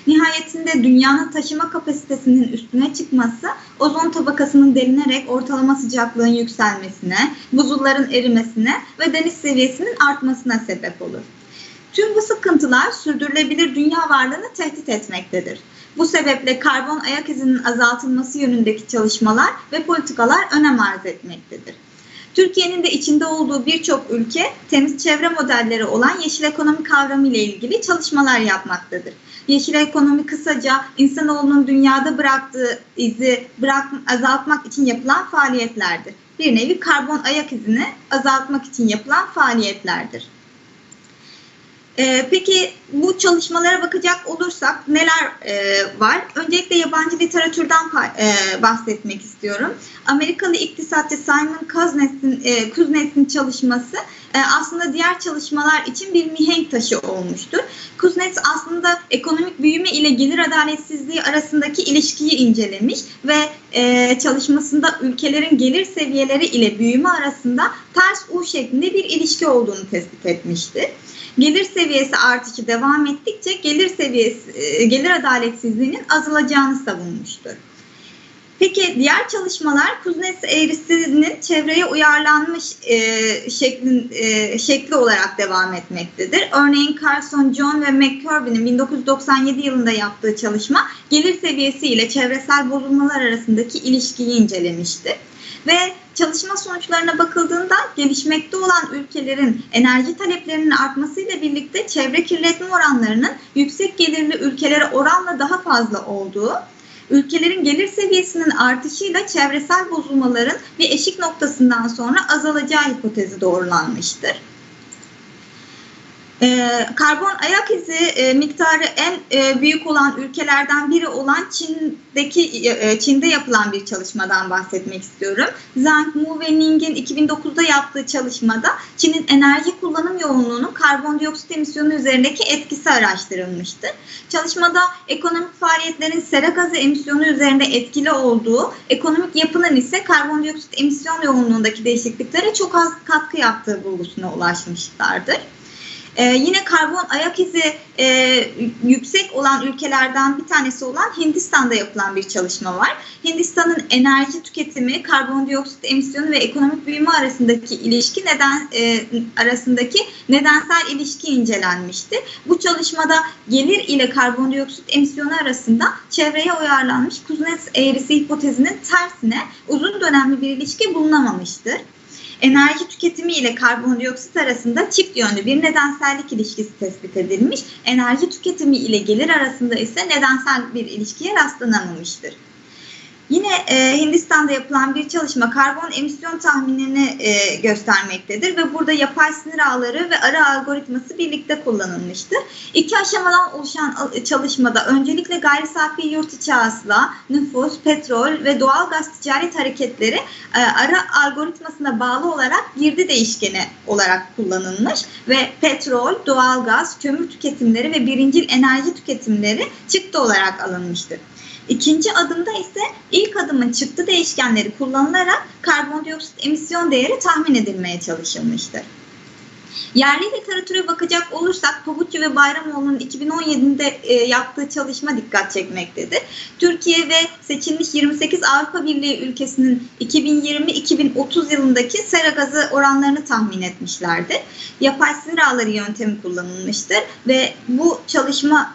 Nihayetinde dünyanın taşıma kapasitesinin üstüne çıkması ozon tabakasının delinerek ortalama sıcaklığın yükselmesine, buzulların erimesine ve deniz seviyesinin artmasına sebep olur. Tüm bu sıkıntılar sürdürülebilir dünya varlığını tehdit etmektedir. Bu sebeple karbon ayak izinin azaltılması yönündeki çalışmalar ve politikalar önem arz etmektedir. Türkiye'nin de içinde olduğu birçok ülke temiz çevre modelleri olan yeşil ekonomi kavramı ile ilgili çalışmalar yapmaktadır. Yeşil ekonomi kısaca insanoğlunun dünyada bıraktığı izi azaltmak için yapılan faaliyetlerdir. Bir nevi karbon ayak izini azaltmak için yapılan faaliyetlerdir. Peki bu çalışmalara bakacak olursak neler var? Öncelikle yabancı literatürden bahsetmek istiyorum. Amerikalı iktisatçı Simon Kuznets'in çalışması aslında diğer çalışmalar için bir mihenk taşı olmuştur. Kuznets aslında ekonomik büyüme ile gelir adaletsizliği arasındaki ilişkiyi incelemiş ve çalışmasında ülkelerin gelir seviyeleri ile büyüme arasında ters U şeklinde bir ilişki olduğunu tespit etmiştir. Gelir seviyesi artışı devam ettikçe gelir adaletsizliğinin azalacağını savunmuştur. Peki diğer çalışmalar Kuznets eğrisinin çevreye uyarlanmış şekli olarak devam etmektedir. Örneğin Carson, John ve McCurby'nin 1997 yılında yaptığı çalışma gelir seviyesi ile çevresel bozulmalar arasındaki ilişkiyi incelemiştir. Ve çalışma sonuçlarına bakıldığında gelişmekte olan ülkelerin enerji taleplerinin artmasıyla birlikte çevre kirletme oranlarının yüksek gelirli ülkelere oranla daha fazla olduğu, ülkelerin gelir seviyesinin artışıyla çevresel bozulmaların bir eşik noktasından sonra azalacağı hipotezi doğrulanmıştır. Karbon ayak izi miktarı en büyük olan ülkelerden biri olan Çin'de yapılan bir çalışmadan bahsetmek istiyorum. Zhang, Mu ve Ning'in 2009'da yaptığı çalışmada Çin'in enerji kullanım yoğunluğunun karbondioksit emisyonu üzerindeki etkisi araştırılmıştır. Çalışmada ekonomik faaliyetlerin sera gazı emisyonu üzerinde etkili olduğu, ekonomik yapının ise karbondioksit emisyon yoğunluğundaki değişikliklere çok az katkı yaptığı bulgusuna ulaşmışlardır. Yine karbon ayak izi yüksek olan ülkelerden bir tanesi olan Hindistan'da yapılan bir çalışma var. Hindistan'ın enerji tüketimi, karbondioksit emisyonu ve ekonomik büyüme arasındaki ilişki arasındaki nedensel ilişki incelenmişti. Bu çalışmada gelir ile karbondioksit emisyonu arasında çevreye uyarlanmış Kuznets eğrisi hipotezinin tersine uzun dönemli bir ilişki bulunamamıştır. Enerji tüketimi ile karbondioksit arasında çift yönlü bir nedensellik ilişkisi tespit edilmiş. Enerji tüketimi ile gelir arasında ise nedensel bir ilişkiye rastlanamamıştır. Yine Hindistan'da yapılan bir çalışma karbon emisyon tahminini göstermektedir ve burada yapay sinir ağları ve arı algoritması birlikte kullanılmıştır. İki aşamadan oluşan çalışmada öncelikle gayri safi yurt içi hasıla, nüfus, petrol ve doğal gaz ticaret hareketleri arı algoritmasına bağlı olarak girdi değişkeni olarak kullanılmış ve petrol, doğal gaz, kömür tüketimleri ve birincil enerji tüketimleri çıktı olarak alınmıştır. İkinci adımda ise ilk adımın çıktı değişkenleri kullanılarak karbondioksit emisyon değeri tahmin edilmeye çalışılmıştır. Yerli literatüre bakacak olursak Pabuççu ve Bayramoğlu'nun 2017'de yaptığı çalışma dikkat çekmektedir. Türkiye ve seçilmiş 28 Avrupa Birliği ülkesinin 2020-2030 yılındaki sera gazı oranlarını tahmin etmişlerdir. Yapay sinir ağları yöntemi kullanılmıştır ve bu çalışma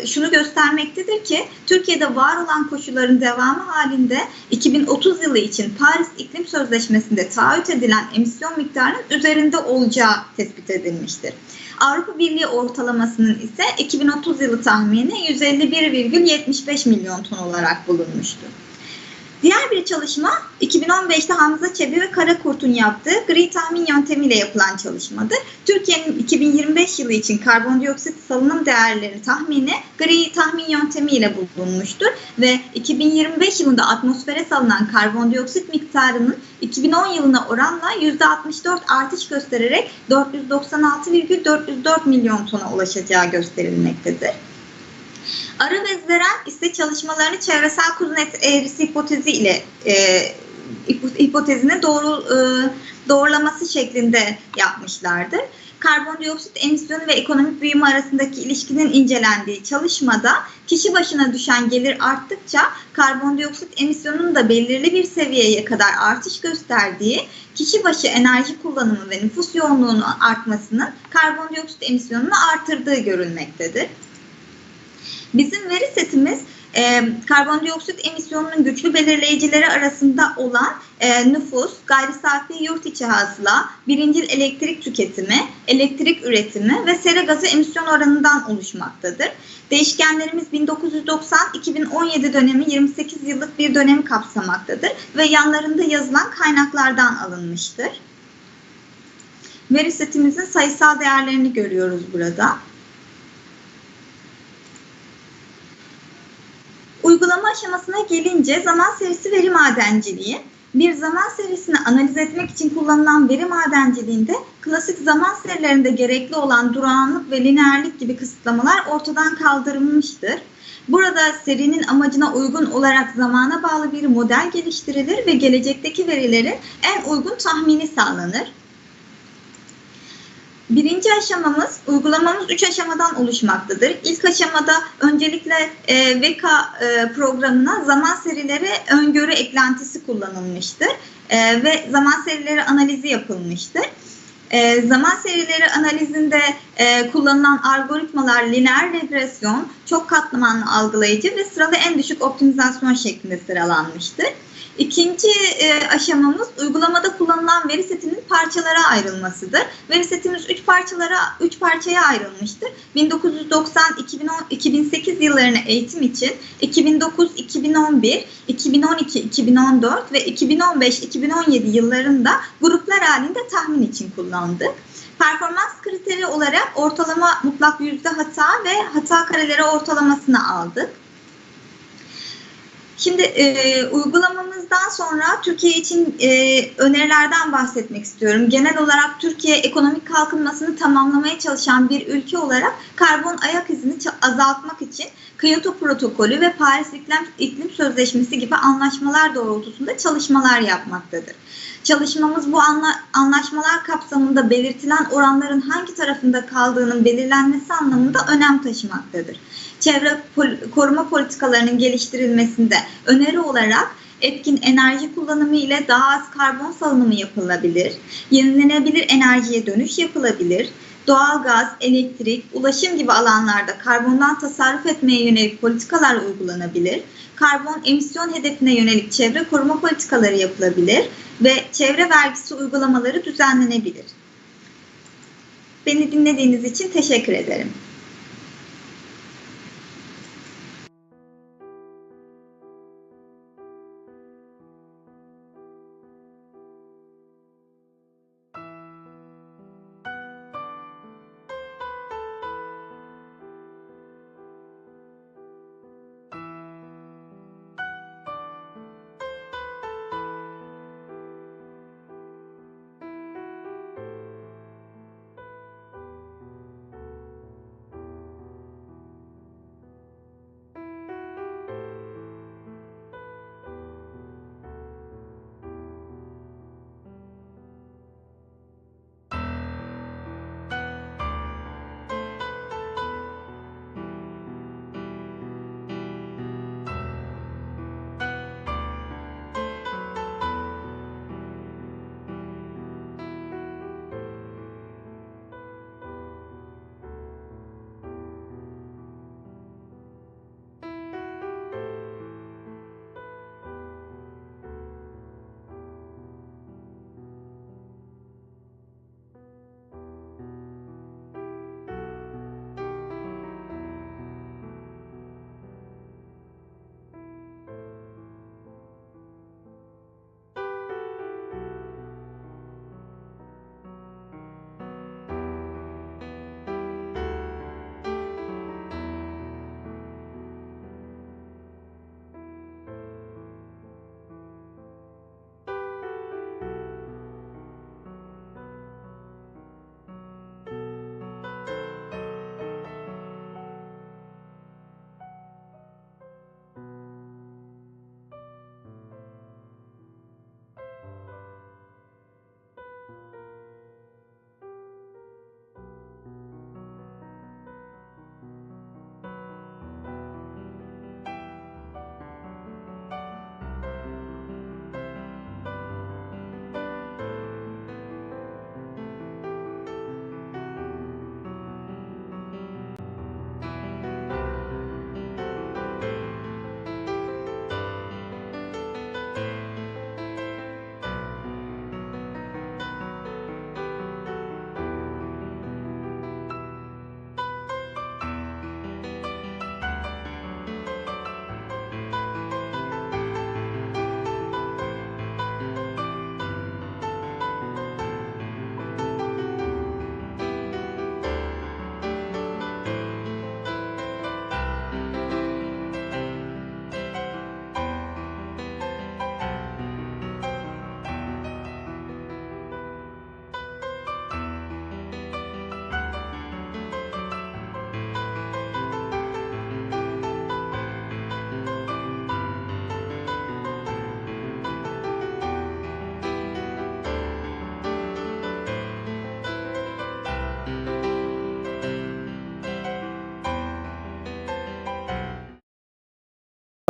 şunu göstermektedir ki Türkiye'de var olan koşulların devamı halinde 2030 yılı için Paris İklim Sözleşmesi'nde taahhüt edilen emisyon miktarının üzerinde olacağı tespit edilmiştir. Avrupa Birliği ortalamasının ise 2030 yılı tahmini 151,75 milyon ton olarak bulunmuştu. Diğer bir çalışma 2015'te Hamza Çebi ve Karakurt'un yaptığı gri tahmin yöntemiyle yapılan çalışmadır. Türkiye'nin 2025 yılı için karbondioksit salınım değerleri tahmini gri tahmin yöntemiyle bulunmuştur ve 2025 yılında atmosfere salınan karbondioksit miktarının 2010 yılına oranla %64 artış göstererek 496,404 milyon tona ulaşacağı gösterilmektedir. Arı ve Zeren ise çalışmalarını çevresel Kuznets eğrisi hipotezine doğrulaması şeklinde yapmışlardır. Karbondioksit emisyonu ve ekonomik büyüme arasındaki ilişkinin incelendiği çalışmada kişi başına düşen gelir arttıkça karbondioksit emisyonunun da belirli bir seviyeye kadar artış gösterdiği, kişi başı enerji kullanımı ve nüfus yoğunluğunun artmasının karbondioksit emisyonunu artırdığı görülmektedir. Bizim veri setimiz karbondioksit emisyonunun güçlü belirleyicileri arasında olan nüfus, gayri safi yurt içi hasıla, birincil elektrik tüketimi, elektrik üretimi ve sera gazı emisyon oranından oluşmaktadır. Değişkenlerimiz 1990-2017 dönemi 28 yıllık bir dönemi kapsamaktadır ve yanlarında yazılan kaynaklardan alınmıştır. Veri setimizin sayısal değerlerini görüyoruz burada. Uygulama aşamasına gelince zaman serisi veri madenciliği. Bir zaman serisini analiz etmek için kullanılan veri madenciliğinde klasik zaman serilerinde gerekli olan durağanlık ve lineerlik gibi kısıtlamalar ortadan kaldırılmıştır. Burada serinin amacına uygun olarak zamana bağlı bir model geliştirilir ve gelecekteki verilerin en uygun tahmini sağlanır. Birinci aşamamız, uygulamamız 3 aşamadan oluşmaktadır. İlk aşamada öncelikle VK programına zaman serileri öngörü eklentisi kullanılmıştır ve zaman serileri analizi yapılmıştır. Zaman serileri analizinde kullanılan algoritmalar lineer regresyon, çok katmanlı algılayıcı ve sıralı en düşük optimizasyon şeklinde sıralanmıştır. İkinci aşamamız uygulamada kullanılan veri setinin parçalara ayrılmasıdır. Veri setimiz 3 parçaya ayrılmıştır. 1990-2008 yıllarına eğitim için 2009-2011, 2012-2014 ve 2015-2017 yıllarında gruplar halinde tahmin için kullandık. Performans kriteri olarak ortalama mutlak yüzde hata ve hata kareleri ortalamasını aldık. Şimdi uygulamamızdan sonra Türkiye için önerilerden bahsetmek istiyorum. Genel olarak Türkiye ekonomik kalkınmasını tamamlamaya çalışan bir ülke olarak karbon ayak izini azaltmak için Kyoto Protokolü ve Paris İklim Sözleşmesi gibi anlaşmalar doğrultusunda çalışmalar yapmaktadır. Çalışmamız bu anlaşmalar kapsamında belirtilen oranların hangi tarafında kaldığının belirlenmesi anlamında önem taşımaktadır. Çevre koruma politikalarının geliştirilmesinde öneri olarak etkin enerji kullanımı ile daha az karbon salınımı yapılabilir, yenilenebilir enerjiye dönüş yapılabilir, doğalgaz, elektrik, ulaşım gibi alanlarda karbondan tasarruf etmeye yönelik politikalar uygulanabilir, karbon emisyon hedefine yönelik çevre koruma politikaları yapılabilir ve çevre vergisi uygulamaları düzenlenebilir. Beni dinlediğiniz için teşekkür ederim.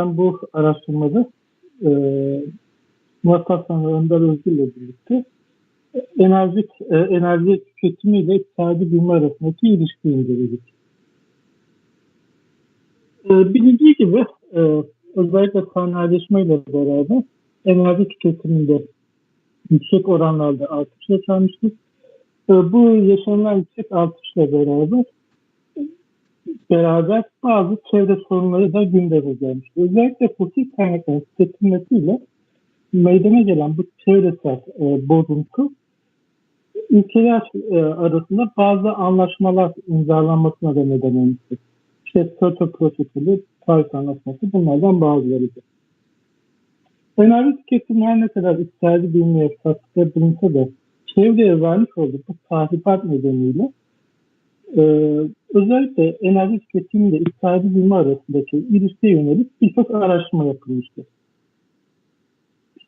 Ben bu araştırmada Murat Aslan ve Önder Özgür ile birlikte enerji tüketimi ile iktisadi büyüme arasındaki ilişkiyi inceledik. Bilindiği gibi özellikle sanayileşme ile beraber enerji tüketiminde yüksek oranlarda artış yaşanmıştır. Bu yaşanan yüksek artışla beraber bazı çevre sorunları da gündeme gelmiştir. Özellikle fosil kaynakların tüketilmesiyle meydana gelen bu çevresel bozuntu ülkeler arasında bazı anlaşmalar imzalanmasına da neden olmuştur. İşte Kyoto Protokolü, Paris Anlaşması bunlardan bazılarıdır. Enerji tüketimi her ne kadar iktisadi bilmeye katkıda bulunsa da çevreye vermiş olduğu bu tahribat nedeniyle özellikle enerji tüketimi ile iktisadi bilme arasındaki ilişkiye yönelik birçok araştırma yapılmıştır.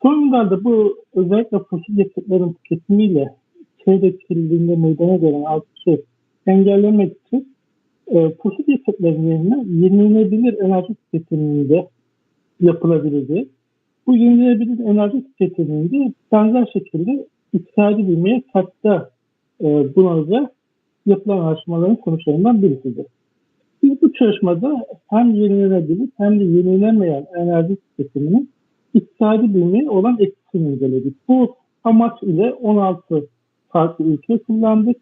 Son yıllarda bu özellikle fosil yakıtların tüketimiyle çevre kirliliğinde meydana gelen artışı engellemek için fosil yakıtların yerine yenilenebilir enerji tüketiminde yapılabileceği, bu yenilenebilir enerji tüketiminde benzer şekilde iktisadi bilmeye katkıda bulunacak yapılan araştırmaların sonuçlarından birisidir. Biz bu çalışmada hem yenilenebilir hem de yenilenemeyen enerji tüketiminin iktisadi bilmeye olan etkisini inceledik. Bu amaç ile 16 farklı ülke kullandık.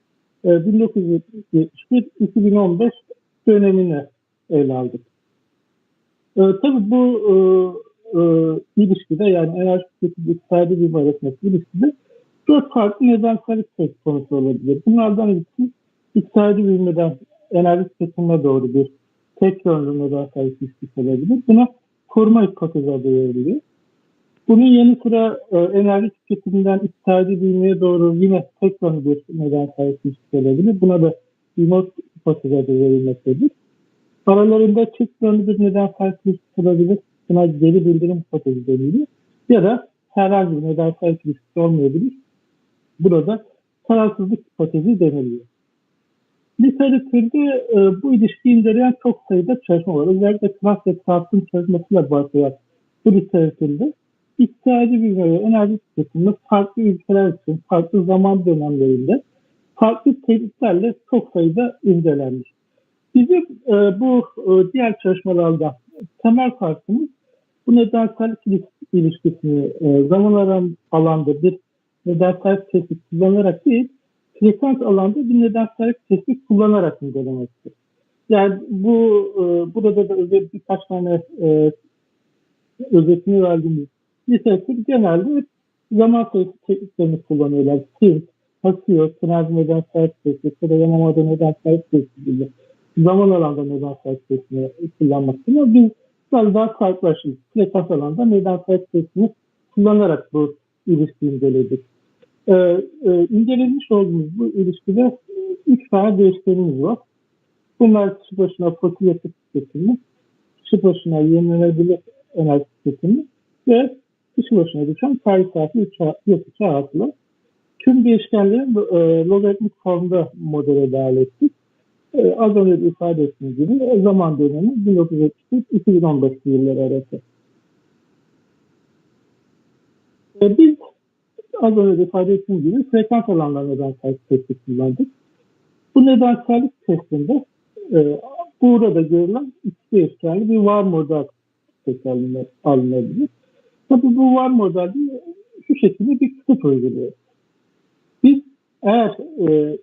1971-2015 dönemini ele aldık. Tabii bu ilişkide, yani enerji tüketimi iktisadi bilme arasındaki ilişkide 4 farklı nedensellik söz konusu olabilir. Bunlardan ilgisi iktisadi bilmeden enerji tüketimine doğru bir tek yönlü nedensellik ilişkisi olabilir. Buna koruma hipotezi adı veriliyor. Bunun yanı sıra enerji tüketiminden iktisadi bilmeye doğru yine tek yönlü bir nedensellik ilişkisi olabilir. Buna da remote hipotezi adı verilmektedir. Aralarında çift yönlü bir nedensellik ilişkisi olabilir. Buna geri bildirim hipotezi deniliyor. Ya da herhangi bir nedensellik ilişkisi olmayabilir. Burada kararsızlık hipotezi deniliyor. Literatürde bu ilişkiyi inceleyen çok sayıda çalışma var. Özellikle Clark ve Clark'ın çalışmasıyla başlayan bu literatürde iktisadi bilme ve enerji tüketimi farklı ülkeler için farklı zaman dönemlerinde farklı tehditlerle çok sayıda incelenmiş. Bizim bu diğer çalışmalarda temel farkımız bu nedensellik ilişkisini zaman alanda bir nedensellik tespit kullanarak değil, frekans alanda bir nedensellik tespit kullanarak incelemektir. Yani burada da birkaç tane özetini verdiğimiz literatür genelde zaman sayısı tekniklerini kullanıyorlar. Silt, Hasio, Sınavcı nedensellik tespit ya da Yamamoto nedensellik tespit gibi zaman alanda nedensellik tespitini kullanmaktadır. Ama biz biraz daha farklılaştık. Frekans alanda nedensellik tespitini kullanarak bu ilişkiyi inceledik. İncelemiş olduğumuz bu ilişkide 3 tane değişkenimiz var. Bunlar kişi başına fosil yakıt tüketimi, kişi başına yenilenebilir enerji tüketimi ve kişi başına düşen tarih saati yakıt hasılı. Tüm değişkenleri logaritmik formda modele dahil ettik. Az önce de ifade ettiğim gibi zaman dönemi 1973-2015 yılları arası. Biz az önce de ifade ettiğim gibi frekans alanlar nedensellik testi kullandık. Bu nedensellik testinde burada görülen iki değişkenli bir var model alınabilir. Tabii bu var modelde şu şekilde bir kısıt uyguluyor. Biz eğer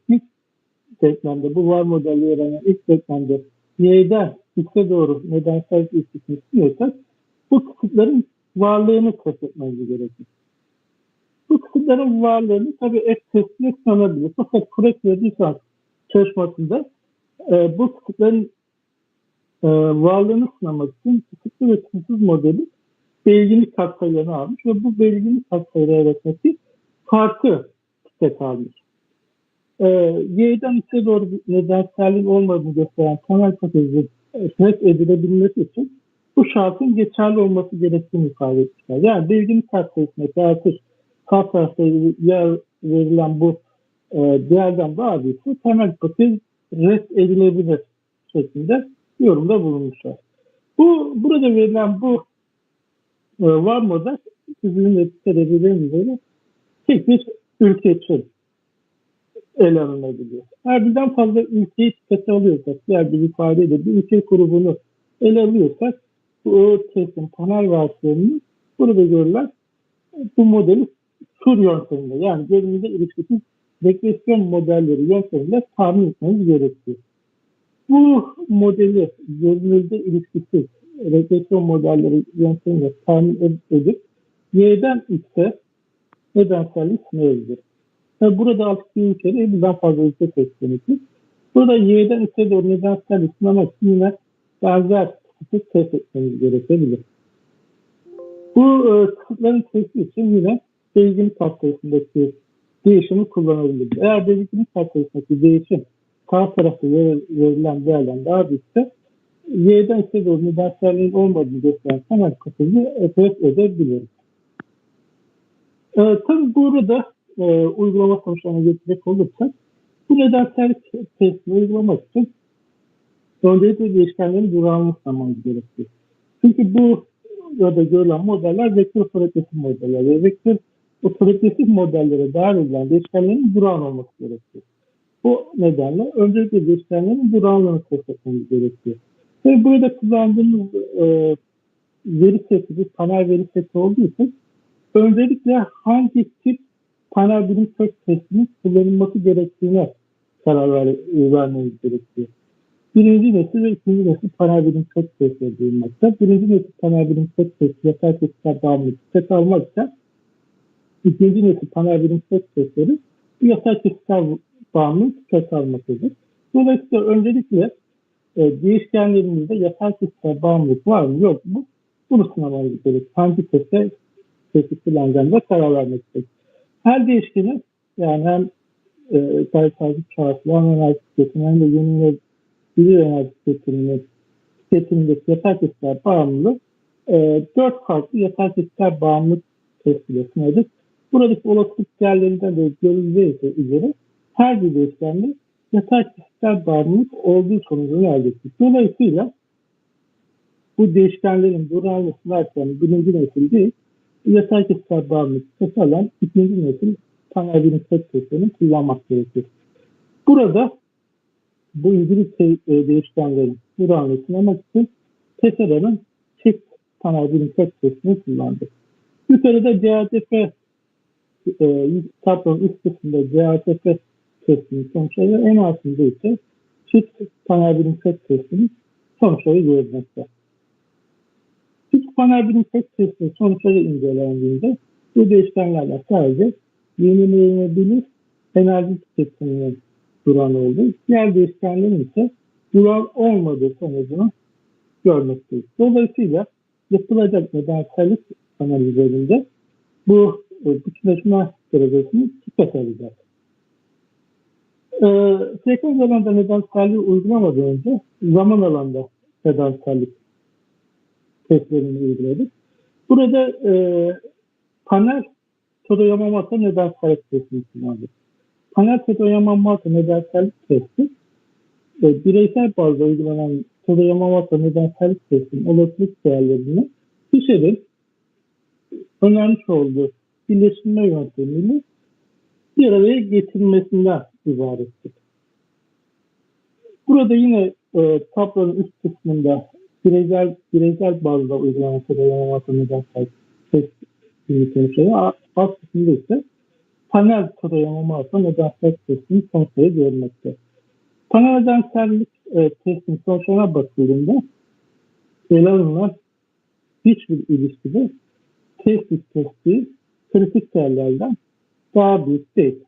ilk denklemde bu var modeli öğrenen ilk denklemde y'den x'e doğru nedensellik ilişkisini istiyorsak bu kısıtların varlığını test etmemiz gerekir. Bu kısıtların varlığını tabii f testiyle sınanabilir. Fakat Kurek ve Dissens çalışmasında bu kısıtların varlığını sınamak için kısıtlı ve kısıtsız modeli belirginlik katsayılarını almış ve bu belirginlik katsayıları arasındaki farkı test almış. Y'den X'e doğru nedenselliğin olmadığını gösteren temel hipotezi test edilebilmesi için bu şartın geçerli olması gerektiğini ifade etmişler. Yani belirginlik katsayısındaki artış sağ tarafta yer verilen bu değerden daha büyükse temel hipotez rest edilebilir şeklinde yorumda bulunmuşlar. Burada verilen bu var model sizin de dikkat edeceğiniz üzere tek bir ülke için ele alınabiliyor. Eğer birden fazla ülkeyi dikkate alıyorsak, diğer bir ifadeyle bir ülke grubunu ele alıyorsak bu testin panel versiyonunu burada görülen bu modeli tur yöntemiyle, yani görünümde ilişkisiz regresyon modelleri yöntemiyle tahmin etmemiz gerekiyor. Bu modeli görünümde ilişkisiz regresyon modelleri yöntemiyle tahmin edip y'den x'e nedensellik sınırlıdır. Ve burada artık bir ülkede 50'den fazla ülke söz konusu. Burada Y'den X'e doğru nedensellik sınamak için yine benzer kısıt test etmemiz gerekebilir. Bu kısıtların testi için yine belirginlik katsayısındaki değişimi kullanabiliriz. Eğer belirginlik katsayısındaki değişim sağ tarafta verilen değerden daha büyükse Y'den X'e doğru nedenselliğin olmadığını gösteren temel kısmını test edebiliriz. Tabii burada uygulama sonuçlarına getirecek olursak bu nedensellik testini uygulamak için öncelikle değişkenlerin durağını sınamamız gerekiyor. Çünkü bu burada görülen modeller vektör progresif modeller ve vektör progresif modellere dahil edilen değişkenlerin durağan olması gerekiyor. Bu nedenle öncelikle değişkenlerin durağanlığını test etmemiz gerekiyor. Ve burada kullandığımız veri seti bir panel veri seti olduğu için öncelikle hangi tip panel birim kök testinin kullanılması gerektiğine karar vermemiz gerekiyor. Birinci nesil ve ikinci nesil panel birim kök testleri bulunmakta. Birinci nesil panel birim kök testi yatay kesitler bağımlılık set almakta. İkinci nesil panel birim kök testleri yatay kesitler bağımlılık set almaktadır. Dolayısıyla öncelikle değişkenlerimizde yatay kesitler bağımlılık var mı yok mu? Bunu sınamamız gerekiyor. Hangi teste kullanacağımıza karar vermek gerekiyor. Her değişkeni yani hem sayısal çarpı, enerji tüketimi hem de yenilenebilir enerji tüketimindeki yatay kesitler bağımlılığı 4 farklı yatay kesitler bağımlılık testiyle sınadık. Buradaki olasılık değerlerinden de görüleceği üzere her bir değişkende yatay kesitler bağımlılık olduğu sonucunu elde ettik. Dolayısıyla bu değişkenlerin durağını sınarken birinci nesil değil, yatay kesitler bağımlılık testi alan ikinci nesil panel birim kök testlerini kullanmak gerekir. Burada bu ilgili değişkenlerin durağını sınamak için TESERA'nın çift panel birim kök testini kullandık. Yukarıda CATF tablonun üst kısmında CATF testinin sonuçları, en altında ise çift panel birim kök testinin sonuçları görülmekte. Çift panel birim kök testinin sonuçları incelendiğinde bu değişkenlerle sadece yenilenebilir enerji tüketiminin duran oldu. Diğer değişkenlerin ise duran olmadığı sonucunu görmekteyiz. Dolayısıyla yapılacak nedensellik analizlerinde bu bütünleşme derecesini dikkat alacak. Sekans alanda nedenselliği uygulamadan önce zaman alanda nedensellik testlerini uyguladık. Burada panel Todo Yamamoto nedensellik testini kullandık. Panel Todo Yamamoto nedensellik testi bireysel bazda uygulanan Todo Yamamoto nedensellik testinin olasılık değerlerini kişinin önermiş olduğu birleştirme yöntemiyle bir araya getirmesinden ibarettir. Burada yine tablonun üst kısmında bireysel bazda uygulanan Todo Yamamoto nedensellik testinin sonuçları, alt kısmında ise panel Todo Yamamoto nedensellik testinin sonuçları görülmekte. Panel nedensellik testinin sonuçlarına bakıldığında ele alınan hiçbir ilişkide testi kritik değerlerden daha büyük değil.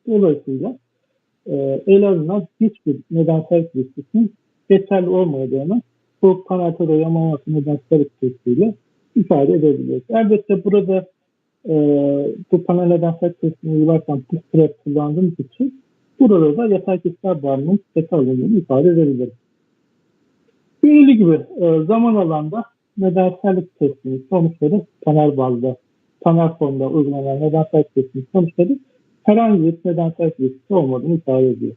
Dolayısıyla ele alınan hiçbir nedensellik ilişkisinin yeterli olmadığını bu panel Todo Yamamoto nedensellik testiyle ifade edebiliriz. Elbette burada bu panel nedensellik testini uygularken bootstrap kullandığımız için burada da yatay kesitler bağımlılığının seti alındığını ifade edebiliriz. Görüldüğü gibi zaman alanda nedensellik testinin sonuçları panel bazda, panel formda uygulanan nedensellik testinin sonuçları herhangi bir nedensellik ilişkisi olmadığını ifade ediyor.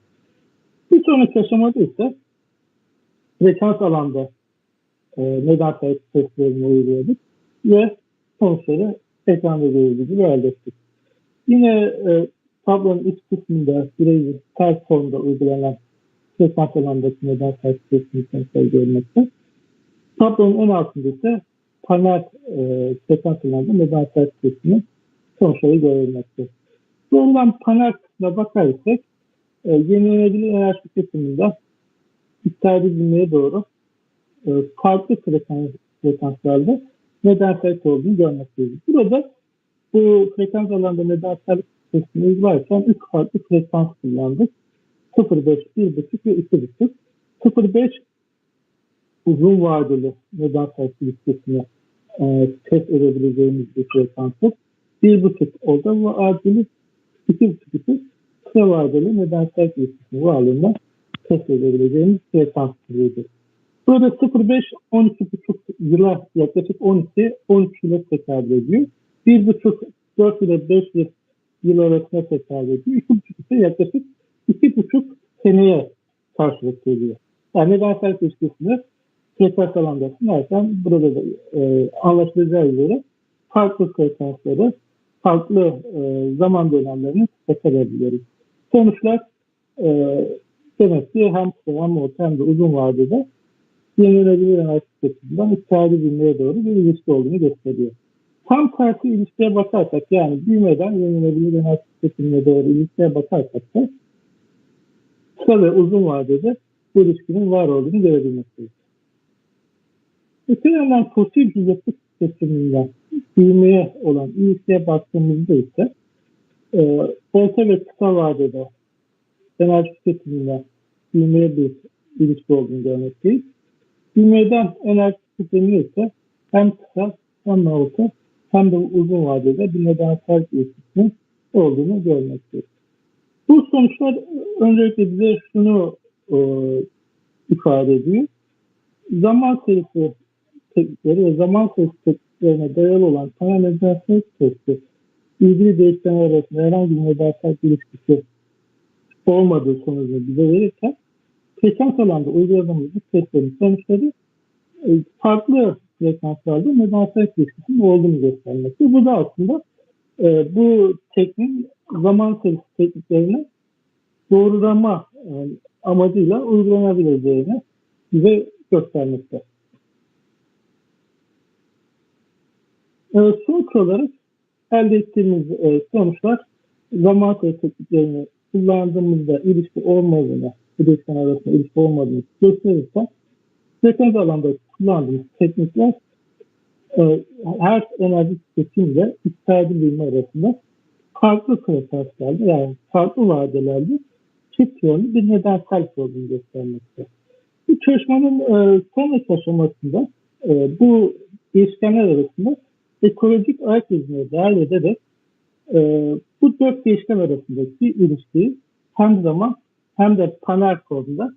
Bir sonraki aşamada ise frekans alanda nedensellik testlerini uyguladık ve sonuçları ekranda görüldüğü gibi elde ettik. Yine tablonun üst kısmında bireysel ters formda uygulanan frekans alandaki nedensellik testinin sonuçları görülmekte. Tablonun en altında ise panel frekans alanda nedensellik testinin sonuçları görülmekte. Doğrudan panel kısmına bakarsak yenilenebilir enerji tüketiminde iddia edilmeye doğru farklı frekanslarda nedensellik olduğunu görmekteyiz. Burada bu frekans alanda nedensellik testini uygularken 3 farklı frekans kullandık. 0,5, 1,5 ve 2,5. 0,5 uzun vadeli nedensel ilişkisini test edebileceğimiz bir frekansı. 1,5 orta vadeli, 2,5 ise kısa vadeli nedensel ilişkisinin varlığında test edebileceğimiz frekans türüydü. Burada 0,5 12,5 yıla yaklaşık 12-13 yıla tekabül ediyor. 1,5 4 ile 5 yıl arasında tekabül ediyor. 2,5 ise yaklaşık 2,5 seneye karşılık geliyor. Yani nedensel ilişkisini frekans alanda sunarken burada da anlaşılacağı üzere farklı frekansları, farklı zaman dönemlerini seçebiliyoruz. Sonuçlar demek ki hem kısa hem orta hem de uzun vadede yenilenebilir enerji tüketiminden iktisadi büyümeye doğru bir ilişki olduğunu gösteriyor. Tam tersi ilişkiye bakarsak, yani büyümeden yenilenebilir enerji tüketimine doğru ilişkiye bakarsak da kısa ve uzun vadede bu ilişkinin var olduğunu görebilmekteyiz. Öte yandan fosil yakıt tüketiminden büyümeye olan ilişkiye baktığımızda ise orta ve kısa vadede enerji tüketiminden büyümeye bir ilişki olduğunu görmekteyiz. Büyümeden enerji tüketimi ise hem kısa hem orta hem de uzun vadede bir nedensel ilişkisinin olduğunu görmekteyiz. Bu sonuçlar öncelikle bize şunu ifade ediyor. Zaman serisi teknikleri ve zaman serisi tekniklerine dayalı olan temel nedensel testi ilgili değişkenler arasında herhangi bir nedensel ilişkisi olmadığı sonucunu bize verirken frekans alanda uyguladığımız bu testlerin sonuçları farklı frekanslarda nedensel ilişkisinin olduğunu göstermekte. Bu da aslında bu teknik zaman serisi tekniklerini doğrulama amacıyla uygulanabileceğini bize göstermekte. Sonuç olarak elde ettiğimiz sonuçlar zaman serisi tekniklerini kullandığımızda ilişki olmadığını, bu değişken arasında ilişki olmadığını gösterirken frekans alanda kullandığımız teknikler her enerji tüketimiyle iktisadi büyüme arasında farklı frekanslarda, yani farklı vadelerde çift yönlü bir nedensel olduğunu göstermekte. Bu çalışmanın sonraki aşamasında bu değişkenler arasında ekolojik ayak izine dahil ederek bu 4 değişken arasındaki ilişkiyi hem zaman hem de panel kodunda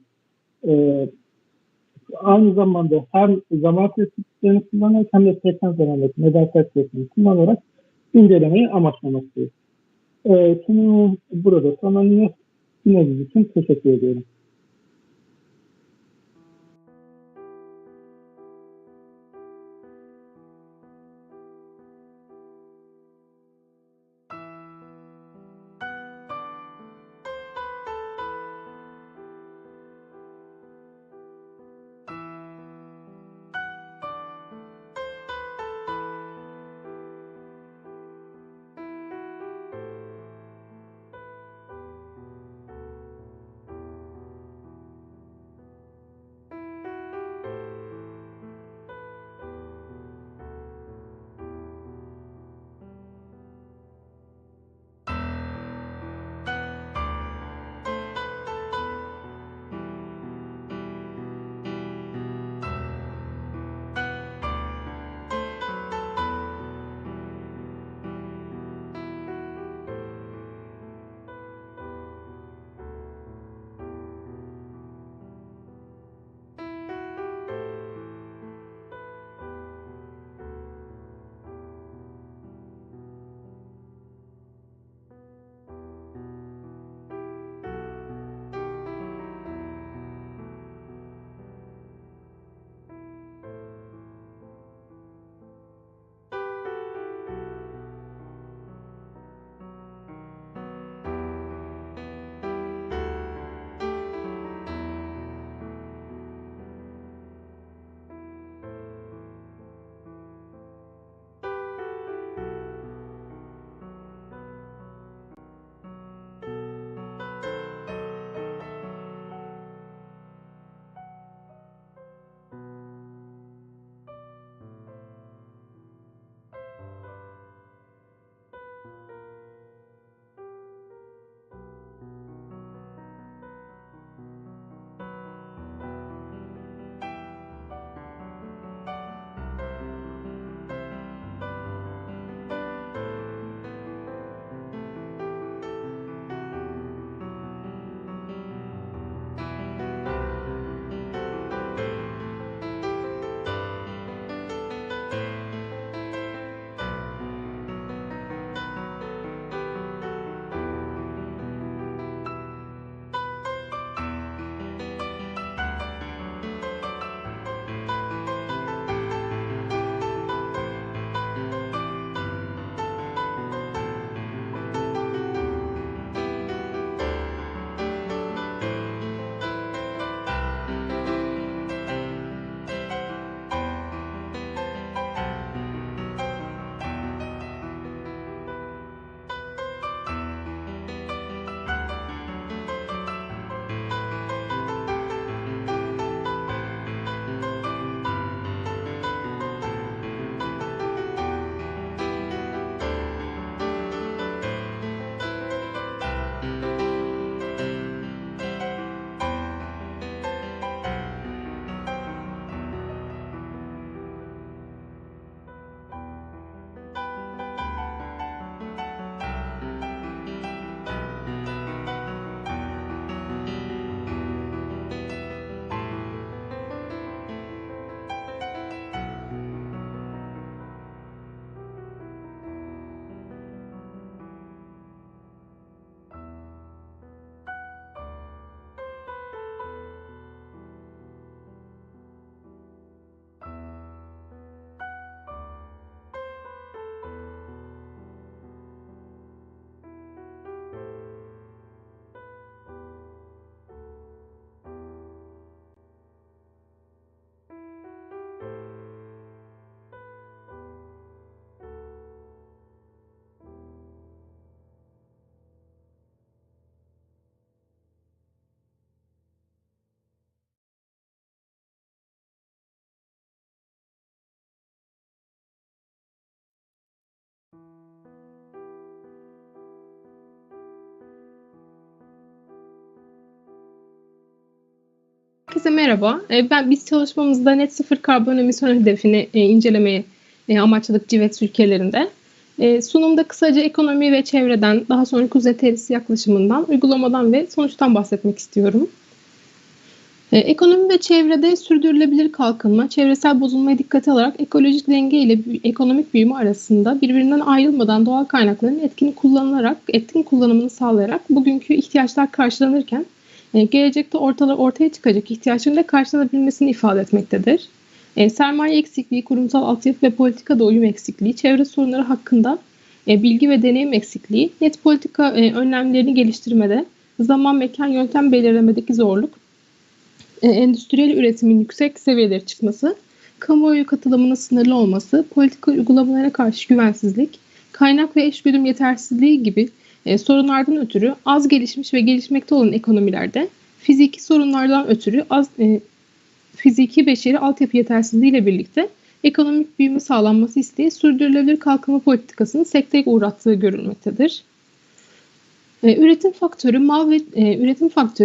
aynı zamanda hem zaman tespitlerini kullanarak hem de frekans alanındaki nedensel tespitlerini kullanarak incelemeyi amaçlamaktayız. Şimdi burada sonlanıyor. Dinlediğiniz için teşekkür ediyorum. Herkese merhaba. Biz çalışmamızda net sıfır karbon emisyon hedefini incelemeyi amaçladık CİVET ülkelerinde. Sunumda kısaca ekonomi ve çevreden, daha sonra kuzey terisi yaklaşımından, uygulamadan ve sonuçtan bahsetmek istiyorum. Ekonomi ve çevrede sürdürülebilir kalkınma, çevresel bozulmaya dikkate alarak ekolojik denge ile ekonomik büyüme arasında birbirinden ayrılmadan doğal kaynakların etkin kullanımını sağlayarak bugünkü ihtiyaçlar karşılanırken gelecekte ortaya çıkacak ihtiyaçların da karşılanabilmesini ifade etmektedir. Sermaye eksikliği, kurumsal altyapı ve politikada uyum eksikliği, çevre sorunları hakkında bilgi ve deneyim eksikliği, net politika önlemlerini geliştirmede, zaman, mekan, yöntem belirlemedeki zorluk, endüstriyel üretimin yüksek seviyelere çıkması, kamuoyu katılımının sınırlı olması, politika uygulamalarına karşı güvensizlik, kaynak ve eşgüdüm yetersizliği gibi sorunlardan ötürü az gelişmiş ve gelişmekte olan ekonomilerde fiziki sorunlardan ötürü fiziki beşeri altyapı yetersizliği ile birlikte ekonomik büyüme sağlanması isteği sürdürülebilir kalkınma politikasının sekteye uğrattığı görülmektedir. Üretim faktörü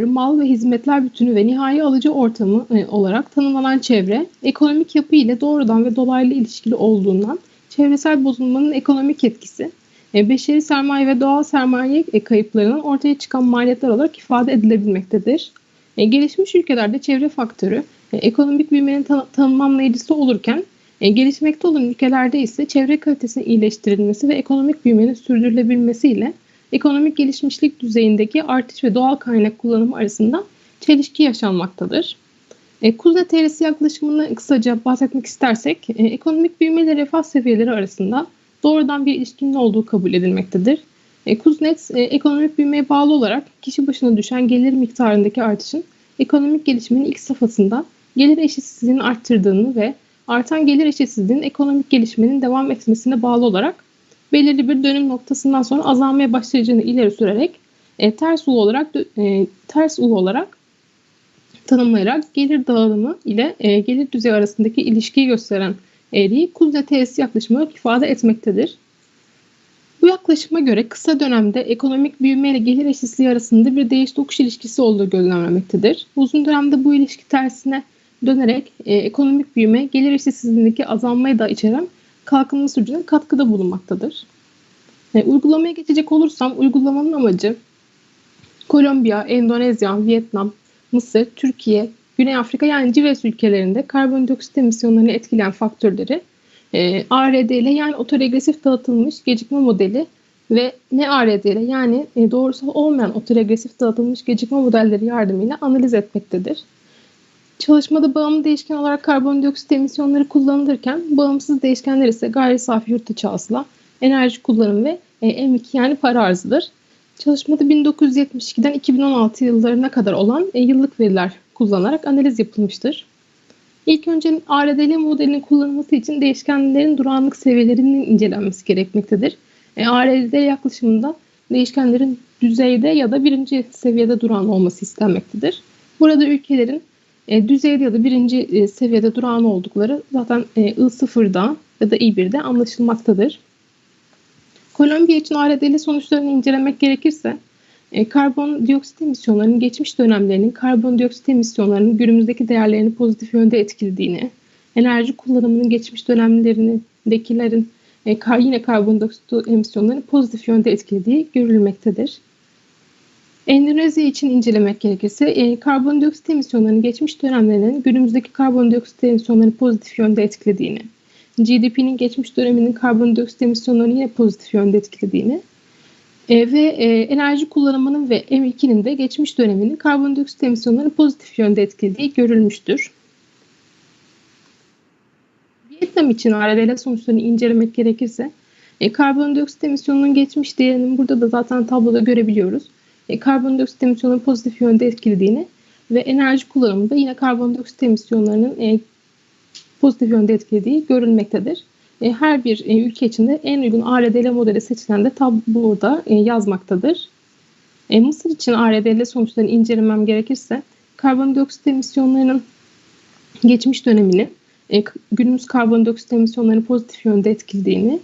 mal ve hizmetler bütünü ve nihai alıcı ortamı olarak tanımlanan çevre, ekonomik yapı ile doğrudan ve dolaylı ilişkili olduğundan çevresel bozulmanın ekonomik etkisi, beşeri sermaye ve doğal sermaye kayıplarının ortaya çıkan maliyetler olarak ifade edilebilmektedir. Gelişmiş ülkelerde çevre faktörü ekonomik büyümenin tanımlayıcısı olurken, gelişmekte olan ülkelerde ise çevre kalitesinin iyileştirilmesi ve ekonomik büyümenin sürdürülebilmesiyle ekonomik gelişmişlik düzeyindeki artış ve doğal kaynak kullanımı arasında çelişki yaşanmaktadır. Kuzey terisi yaklaşımını kısaca bahsetmek istersek, ekonomik büyüme ile refah seviyeleri arasında doğrudan bir ilişkinin olduğu kabul edilmektedir. Kuznets, ekonomik büyümeye bağlı olarak kişi başına düşen gelir miktarındaki artışın ekonomik gelişimin ilk safhasında gelir eşitsizliğini arttırdığını ve artan gelir eşitsizliğinin ekonomik gelişmenin devam etmesine bağlı olarak belirli bir dönüm noktasından sonra azalmaya başlayacağını ileri sürerek ters U olarak tanımlayarak gelir dağılımı ile gelir düzeyi arasındaki ilişkiyi gösteren eğriyi Kuzey terisi yaklaşımı ifade etmektedir. Bu yaklaşıma göre kısa dönemde ekonomik büyüme ile gelir eşitsizliği arasında bir değiş-tokuş ilişkisi olduğu gözlemlenmektedir. Uzun dönemde bu ilişki tersine dönerek ekonomik büyüme gelir eşitsizliğindeki azalmayı da içeren kalkınma sürecine katkıda bulunmaktadır. Uygulamaya geçecek olursam uygulamanın amacı Kolombiya, Endonezya, Vietnam, Mısır, Türkiye, Güney Afrika yani CİVET ülkelerinde karbondioksit emisyonlarını etkileyen faktörleri ARDL yani otoregresif dağıtılmış gecikme modeli ve NARDL yani doğrusal olmayan otoregresif dağıtılmış gecikme modelleri yardımıyla analiz etmektedir. Çalışmada bağımlı değişken olarak karbondioksit emisyonları kullanılırken bağımsız değişkenler ise gayri safi yurtdışı hasıla, enerji kullanımı ve M2 yani para arzıdır. Çalışmada 1972'den 2016 yıllarına kadar olan yıllık veriler kullanarak analiz yapılmıştır. İlk önce ARDL modelinin kullanılması için değişkenlerin durağanlık seviyelerinin incelenmesi gerekmektedir. ARDL yaklaşımında değişkenlerin düzeyde ya da birinci seviyede durağan olması istenmektedir. Burada ülkelerin düzeyde ya da birinci seviyede durağan oldukları zaten I0'da ya da I1'de anlaşılmaktadır. Kolombiya için ARDL sonuçlarını incelemek gerekirse, karbondioksit emisyonlarının geçmiş dönemlerinin karbondioksit emisyonlarının günümüzdeki değerlerini pozitif yönde etkilediğini, enerji kullanımının geçmiş dönemlerindekilerin yine karbondioksit emisyonlarını pozitif yönde etkilediği görülmektedir. Endonezya için incelemek gerekirse, karbondioksit emisyonlarının geçmiş dönemlerinin günümüzdeki karbondioksit emisyonlarını pozitif yönde etkilediğini, GDP'nin geçmiş döneminin karbondioksit emisyonlarını yine pozitif yönde etkilediğini ve enerji kullanımının ve M2'nin de geçmiş döneminin karbondioksit emisyonlarını pozitif yönde etkilediği görülmüştür. Vietnam için ARDL sonuçlarını incelemek gerekirse, karbondioksit emisyonunun geçmiş değerinin burada da zaten tabloda görebiliyoruz. Karbondioksit emisyonlarını pozitif yönde etkilediğini ve enerji kullanımında yine karbondioksit emisyonlarının pozitif yönde etkilediği görülmektedir. Her bir ülke için de en uygun ARDL modeli seçilen de burada yazmaktadır. Mısır için ARDL sonuçlarını incelemem gerekirse, karbondioksit emisyonlarının geçmiş dönemini, günümüz karbondioksit emisyonlarını pozitif yönde etkilediğini,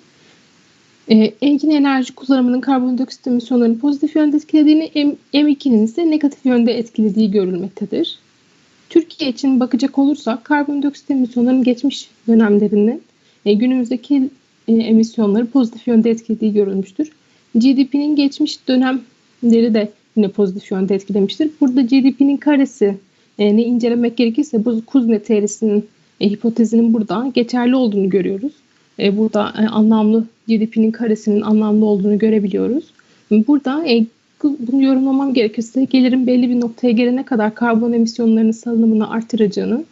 engin enerji kullanımının karbondioksit emisyonlarını pozitif yönde etkilediğini, M2'nin ise negatif yönde etkilediği görülmektedir. Türkiye için bakacak olursak karbondioksit emisyonlarının geçmiş dönemlerinin günümüzdeki emisyonları pozitif yönde etkilediği görülmüştür. GDP'nin geçmiş dönemleri de yine pozitif yönde etkilemiştir. Burada GDP'nin karesi ne incelemek gerekirse bu Kuznets teorisinin hipotezinin burada geçerli olduğunu görüyoruz. Burada anlamlı GDP'nin karesinin anlamlı olduğunu görebiliyoruz. Burada bunu yorumlamam gerekirse gelirin belli bir noktaya gelene kadar karbon emisyonlarının salınımını artıracağını,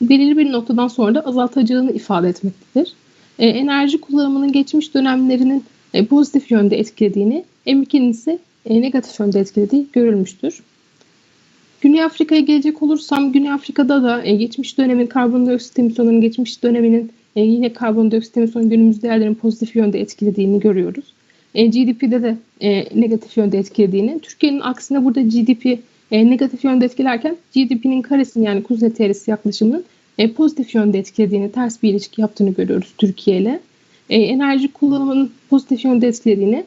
belirli bir noktadan sonra da azaltacağını ifade etmektedir. Enerji kullanımının geçmiş dönemlerinin pozitif yönde etkilediğini, M2'nin ise negatif yönde etkilediği görülmüştür. Güney Afrika'ya gelecek olursam, Güney Afrika'da da geçmiş dönemin karbondioksit emisyonlarının geçmiş döneminin yine karbondioksit emisyonu günümüz değerlerinin pozitif yönde etkilediğini görüyoruz. GDP'de de negatif yönde etkilediğini, Türkiye'nin aksine burada GDP negatif yönde etkilerken GDP'nin karesini yani Kuznets teorisi yaklaşımının pozitif yönde etkilediğini, ters bir ilişki yaptığını görüyoruz Türkiye ile. Enerji kullanımının pozitif yönde etkilediğini,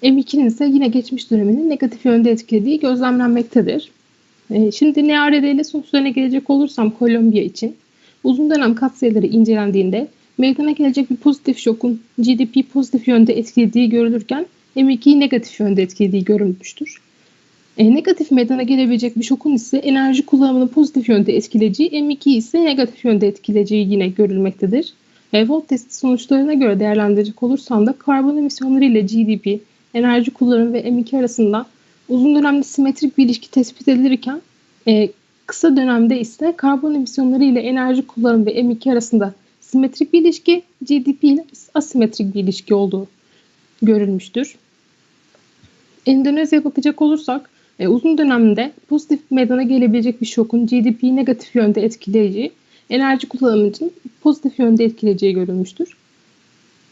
M2'nin ise yine geçmiş döneminin negatif yönde etkilediği gözlemlenmektedir. Şimdi NARDL sonuçlarına gelecek olursam Kolombiya için uzun dönem katsayıları incelendiğinde meydana gelecek bir pozitif şokun GDP pozitif yönde etkilediği görülürken M2'yi negatif yönde etkilediği görülmüştür. Negatif meydana gelebilecek bir şokun ise enerji kullanımını pozitif yönde etkileyeceği, M2'yi ise negatif yönde etkileyeceği yine görülmektedir. Volt testi sonuçlarına göre değerlendirecek olursam da karbon emisyonları ile GDP, enerji kullanımı ve M2 arasında uzun dönemde simetrik bir ilişki tespit edilirken kısa dönemde ise karbon emisyonları ile enerji kullanımı ve M2 arasında simetrik bir ilişki, GDP ile asimetrik bir ilişki olduğu görülmüştür. Endonezya'ya bakacak olursak uzun dönemde pozitif meydana gelebilecek bir şokun GDP'yi negatif yönde etkileyeceği, enerji kullanımının pozitif yönde etkileyeceği görülmüştür.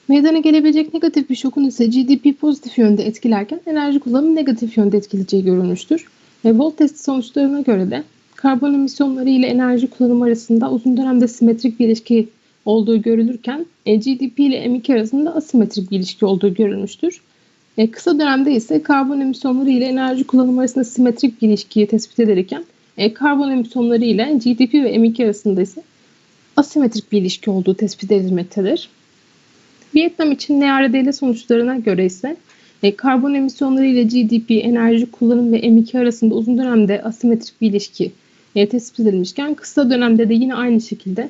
Meydana gelebilecek negatif bir şokun ise GDP pozitif yönde etkilerken enerji kullanımı negatif yönde etkileyeceği görülmüştür. Volt testi sonuçlarına göre de karbon emisyonları ile enerji kullanımı arasında uzun dönemde simetrik bir ilişki olduğu görülürken GDP ile M2 arasında asimetrik bir ilişki olduğu görülmüştür. Kısa dönemde ise karbon emisyonları ile enerji kullanımı arasında simetrik bir ilişkiyi tespit ederken karbon emisyonları ile GDP ve M2 arasında ise asimetrik bir ilişki olduğu tespit edilmektedir. Vietnam için NARDL sonuçlarına göre ise karbon emisyonları ile GDP, enerji kullanımı ve M2 arasında uzun dönemde asimetrik bir ilişki tespit edilmişken kısa dönemde de yine aynı şekilde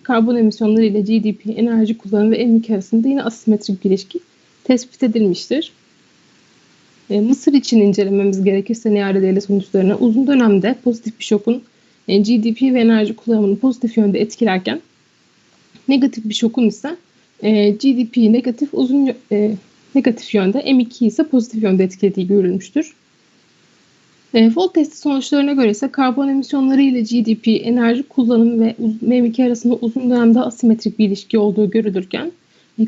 karbon emisyonları ile GDP, enerji kullanımı ve M2 arasında yine asimetrik bir ilişki tespit edilmiştir. Mısır için incelememiz gerekirse NARDL sonuçlarına uzun dönemde pozitif bir şokun GDP ve enerji kullanımını pozitif yönde etkilerken negatif bir şokun ise GDP negatif yönde, M2 ise pozitif yönde etkilediği görülmüştür. Volt testi sonuçlarına göre ise karbon emisyonları ile GDP, enerji kullanımı ve M2 arasında uzun dönemde asimetrik bir ilişki olduğu görülürken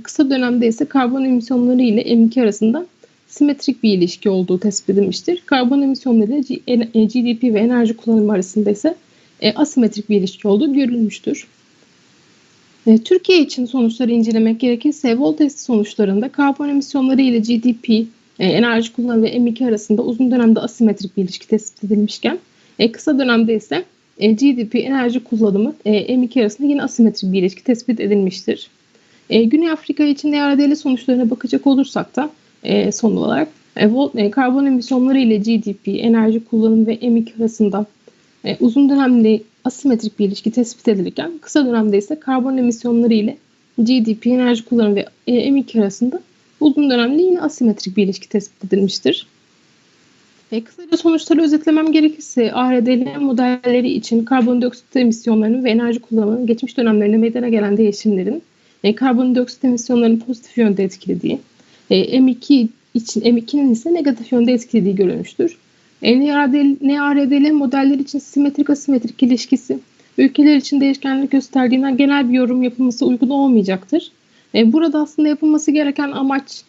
kısa dönemde ise karbon emisyonları ile M2 arasında simetrik bir ilişki olduğu tespit edilmiştir. Karbon emisyonları ile GDP ve enerji kullanımı arasında ise asimetrik bir ilişki olduğu görülmüştür. Türkiye için sonuçları incelemek gerekirse Volt testi sonuçlarında karbon emisyonları ile GDP, enerji kullanımı ve M2 arasında uzun dönemde asimetrik bir ilişki tespit edilmişken kısa dönemde ise GDP, enerji kullanımı M2 arasında yine asimetrik bir ilişki tespit edilmiştir. Güney Afrika için NARDL sonuçlarına bakacak olursak da son olarak karbon emisyonları ile GDP, enerji kullanımı ve M2 arasında uzun dönemli asimetrik bir ilişki tespit edilirken kısa dönemde ise karbon emisyonları ile GDP, enerji kullanımı ve M2 arasında uzun dönemli yine asimetrik bir ilişki tespit edilmiştir. Kısaca sonuçları özetlemem gerekirse ARDL modelleri için karbondioksit emisyonlarının ve enerji kullanımının geçmiş dönemlerinde meydana gelen değişimlerin karbondioksit emisyonlarının pozitif yönde etkilediği, M2'nin ise negatif yönde etkilediği görülmüştür. NARDL modeller için simetrik asimetrik ilişkisi ülkeler için değişkenlik gösterdiğinden genel bir yorum yapılması uygun olmayacaktır. Burada aslında yapılması gereken amaç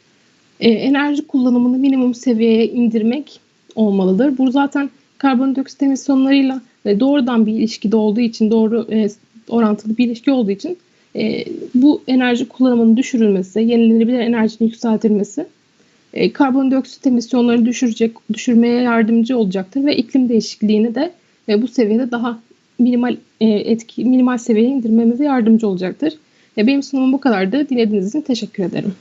enerji kullanımını minimum seviyeye indirmek olmalıdır. Bu zaten karbondioksit emisyonlarıyla doğrudan bir ilişkide olduğu için, doğru orantılı bir ilişki olduğu için bu enerji kullanımının düşürülmesi, yenilenebilir enerjinin yükseltilmesi karbondioksit emisyonlarını düşürmeye yardımcı olacaktır ve iklim değişikliğini de bu seviyede daha minimal seviyeye indirmemize yardımcı olacaktır. Benim sunumum bu kadardı. Dinlediğiniz için teşekkür ederim.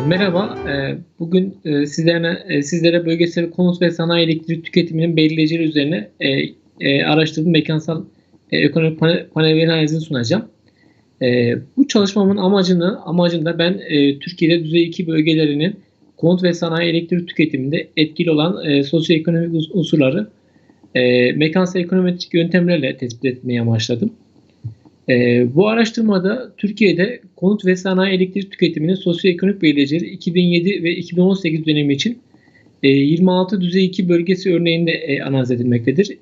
Merhaba, bugün sizlere bölgesel konut ve sanayi elektrik tüketiminin belirleyicileri üzerine araştırdığım mekansal ekonomik panel analizini sunacağım. Bu çalışmamın amacında ben Türkiye'de düzey 2 bölgelerinin konut ve sanayi elektrik tüketiminde etkili olan sosyoekonomik unsurları mekansal ekonometrik yöntemlerle tespit etmeye amaçladım. Bu araştırmada Türkiye'de konut ve sanayi elektrik tüketiminin sosyoekonomik belirleyicileri 2007 ve 2018 dönemi için 26 düzey 2 bölgesi örneğinde analiz edilmektedir.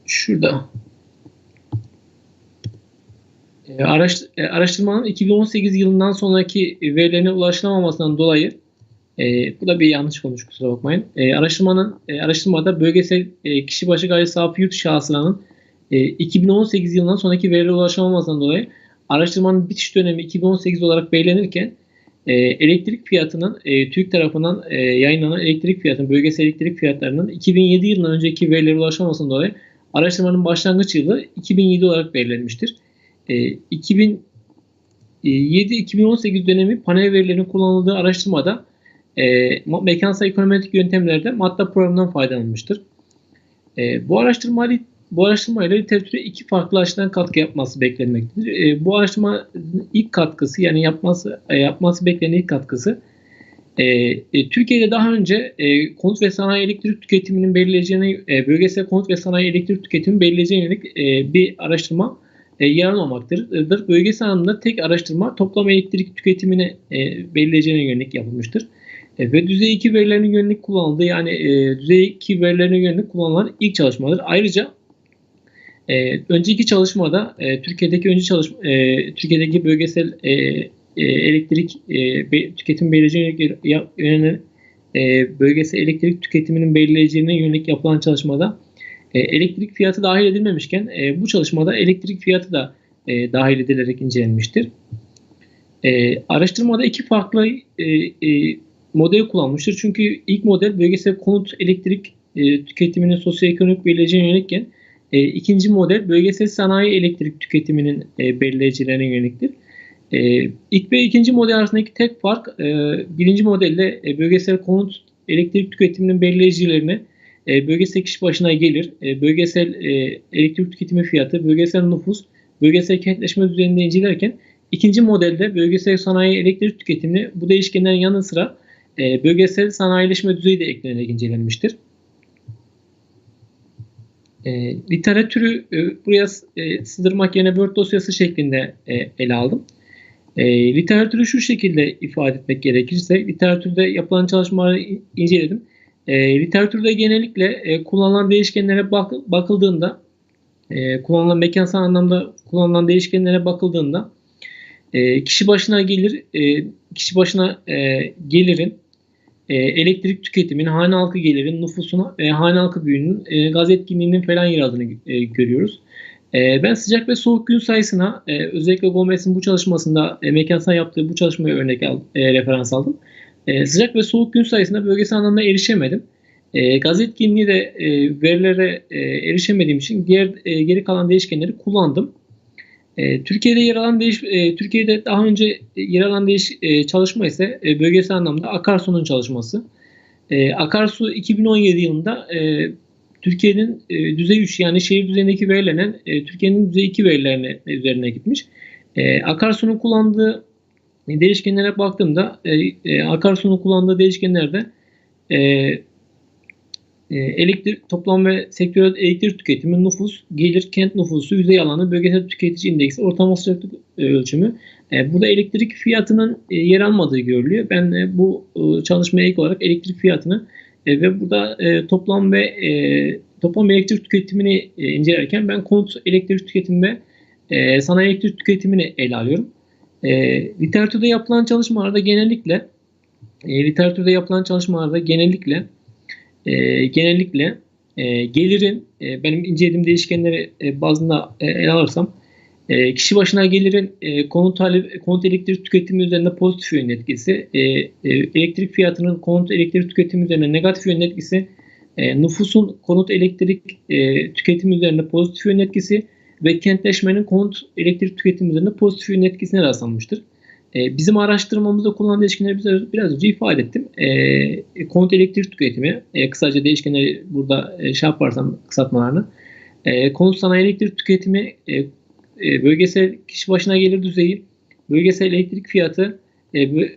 Şurada araştırmanın 2018 yılından sonraki verilerine ulaşılamamasından dolayı bu da bir yanlış olmuş, kusura bakmayın. Araştırmada bölgesel kişi başı gayri safi yurt dışı hasılanın 2018 yılından sonraki verilere ulaşamamasından dolayı araştırmanın bitiş dönemi 2018 olarak belirlenirken elektrik fiyatının TÜİK tarafından yayınlanan elektrik fiyatının, bölgesel elektrik fiyatlarının 2007 yılından önceki verilere ulaşamamasından dolayı araştırmanın başlangıç yılı 2007 olarak belirlenmiştir. 2007-2018 dönemi panel verilerinin kullanıldığı araştırmada mekansal ekonometrik yöntemlerde madde programından faydalanılmıştır. Bu araştırmayla literatüre iki farklı açıdan katkı yapması beklenmektedir. Bu araştırmanın ilk katkısı, yani yapması beklenen ilk katkısı, Türkiye'de daha önce konut ve sanayi elektrik tüketiminin belirleyeceğine, bölgesel konut ve sanayi elektrik tüketiminin belirleyeceğine yönelik bir araştırma yer almamaktadır. Bölgesel anlamda tek araştırma toplam elektrik tüketimini belirleyeceğine yönelik yapılmıştır. Ve düzey 2 verilerinin yönelik kullanıldığı, yani düzey 2 verilerine yönelik kullanılan ilk çalışmadır. Ayrıca önceki çalışmada Türkiye'deki bölgesel elektrik tüketim belirleyeceğine yönelik bölgesel elektrik tüketiminin belirleyeceğine yönelik yapılan çalışmada Elektrik fiyatı dahil edilmemişken bu çalışmada elektrik fiyatı da dahil edilerek incelenmiştir. Araştırmada iki farklı model kullanmıştır. Çünkü ilk model bölgesel konut elektrik tüketiminin sosyoekonomik belirleyicilerine yönelikken ikinci model bölgesel sanayi elektrik tüketiminin belirleyicilerine yöneliktir. İlk ve ikinci model arasındaki tek fark birinci modelde bölgesel konut elektrik tüketiminin belirleyicilerine bölgesel kişi başına gelir, bölgesel elektrik tüketimi fiyatı, bölgesel nüfus, bölgesel kentleşme düzeninde incelerken ikinci modelde bölgesel sanayi elektrik tüketimini bu değişkenlerin yanı sıra bölgesel sanayileşme düzeyi de eklenerek incelenmiştir. Literatürü buraya sığdırmak yerine Word dosyası şeklinde ele aldım. Literatürü şu şekilde ifade etmek gerekirse, literatürde yapılan çalışmaları inceledim. Literatürde genellikle kullanılan değişkenlere bakıldığında, kullanılan mekansal anlamda kullanılan değişkenlere bakıldığında kişi başına gelirin, elektrik tüketiminin, hane halkı gelirin, nüfusun, hane halkı büyüğünün, gaz etkinliğinin falan yer aldığını görüyoruz. Ben sıcak ve soğuk gün sayısına özellikle Gomez'in bu çalışmasında mekansal yaptığı bu çalışmaya referans aldım. Sıcak ve soğuk gün sayısına bölgesel anlamda erişemedim. Gaz etkinliği de verilere erişemediğim için geri kalan değişkenleri kullandım. Türkiye'de daha önce yer alan çalışma ise bölgesel anlamda Akarsu'nun çalışması. Akarsu 2017 yılında Türkiye'nin düzey 3 yani şehir düzeyindeki verilenen Türkiye'nin düzey 2 verilerine üzerine gitmiş. Akarsu'nun kullandığı değişkenlere baktığımda Akarsu'nun kullandığı değişkenlerde elektrik toplam ve sektörel elektrik tüketimi, nüfus, gelir, kent nüfusu, yüzey alanı, bölgesel tüketici indeksi, ortalama sıcaklık ölçümü. Burada elektrik fiyatının yer almadığı görülüyor. Ben bu çalışmaya ilk olarak elektrik fiyatını ve burada toplam elektrik tüketimini incelerken ben konut elektrik tüketimi ve sanayi elektrik tüketimini ele alıyorum. Literatürde yapılan çalışmalarda genellikle gelirin benim incelediğim değişkenleri bazında ele alırsam kişi başına gelirin konut elektrik tüketimi üzerinde pozitif yönlü etkisi, elektrik fiyatının konut elektrik tüketimi üzerinde negatif yönlü etkisi, nüfusun konut elektrik tüketimi üzerinde pozitif yönlü etkisi ve kentleşmenin konut elektrik tüketimi üzerinde pozitif yönlü etkisine rastlanmıştır. Bizim araştırmamızda kullanılan değişkenleri biraz önce ifade ettim. Konut elektrik tüketimi, kısaca değişkenleri burada yaparsam kısaltmalarını. Konut sanayi elektrik tüketimi, bölgesel kişi başına gelir düzeyi, bölgesel elektrik fiyatı,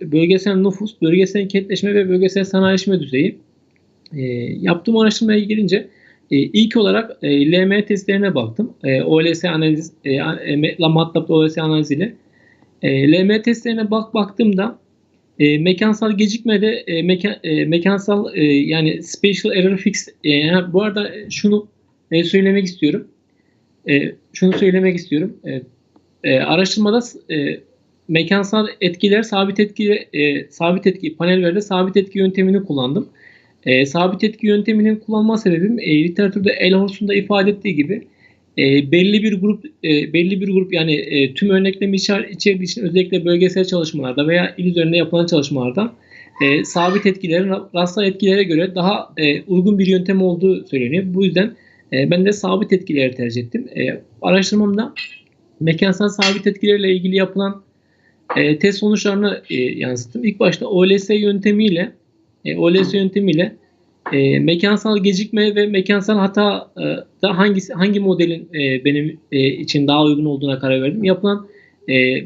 bölgesel nüfus, bölgesel kentleşme ve bölgesel sanayileşme düzeyi. Yaptığım araştırmaya gelince ilk olarak LM testlerine baktım. OLS analiz, MATLAB OLS analiziyle. LM testlerine baktığımda mekansal gecikmede mekansal yani spatial error fix bu arada şunu söylemek istiyorum. Araştırmada mekansal etkiler sabit etki panel veride sabit etki yöntemini kullandım. Sabit etki yönteminin kullanma sebebim literatürde Elhors'un da ifade ettiği gibi belli bir grup yani tüm örneklemi içerdiği için özellikle bölgesel çalışmalarda veya il üzerinde yapılan çalışmalarda sabit etkilerin rastsal etkilere göre daha uygun bir yöntem olduğu söyleniyor. Bu yüzden ben de sabit etkileri tercih ettim. Araştırmamda mekansal sabit etkilerle ilgili yapılan test sonuçlarını yansıttım. İlk başta OLS yöntemiyle mekansal gecikme ve mekansal hata da hangi modelin benim için daha uygun olduğuna karar verdim. Yapılan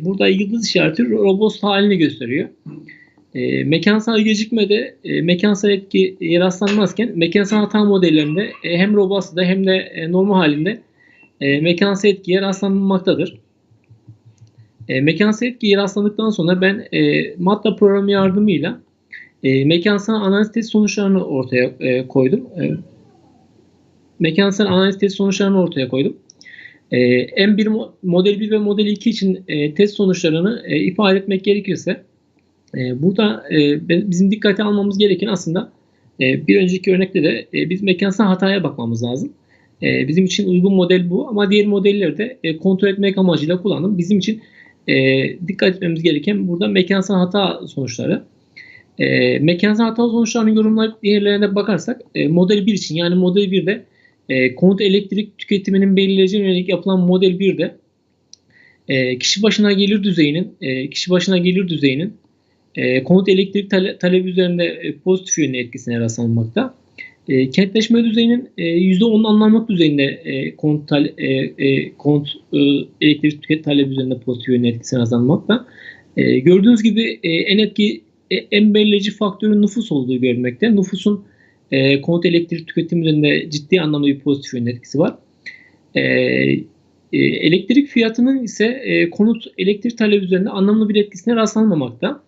burada yıldız işareti robust halini gösteriyor. Mekansal gecikmede mekansal etki rastlanmazken mekansal hata modellerinde hem robust hem de normal halinde mekansal etkiye rastlanmaktadır. Mekansal etkiye rastlandıktan sonra ben MATLAB programı yardımıyla mekansal analiz test sonuçlarını ortaya koydum. M1 model 1 ve model 2 için test sonuçlarını ifade etmek gerekirse burada bizim dikkate almamız gereken aslında bir önceki örnekte de biz mekansal hataya bakmamız lazım. Bizim için uygun model bu ama diğer modelleri de kontrol etmek amacıyla kullandım. Bizim için dikkat etmemiz gereken burada mekansal hata sonuçları. Mekansal hata sonuçlarının yorumlayıp diğerlerine bakarsak model 1 için yani model 1'de konut elektrik tüketiminin belirleyeceğine yönelik yapılan model 1'de kişi başına gelir düzeyinin konut elektrik talebi üzerinde pozitif yönlü etkisine rastlanmakta. Kentleşme düzeyinin %10 anlamlık düzeyinde konut elektrik tüketim talebi üzerinde pozitif yönlü etkisine rastlanmakta. Gördüğünüz gibi en belirleyici faktörün nüfus olduğu görülmekte. Nüfusun konut elektrik tüketimi üzerinde ciddi anlamda bir pozitif yönlü etkisi var. Elektrik fiyatının ise konut elektrik talebi üzerinde anlamlı bir etkisine rastlanmamakta.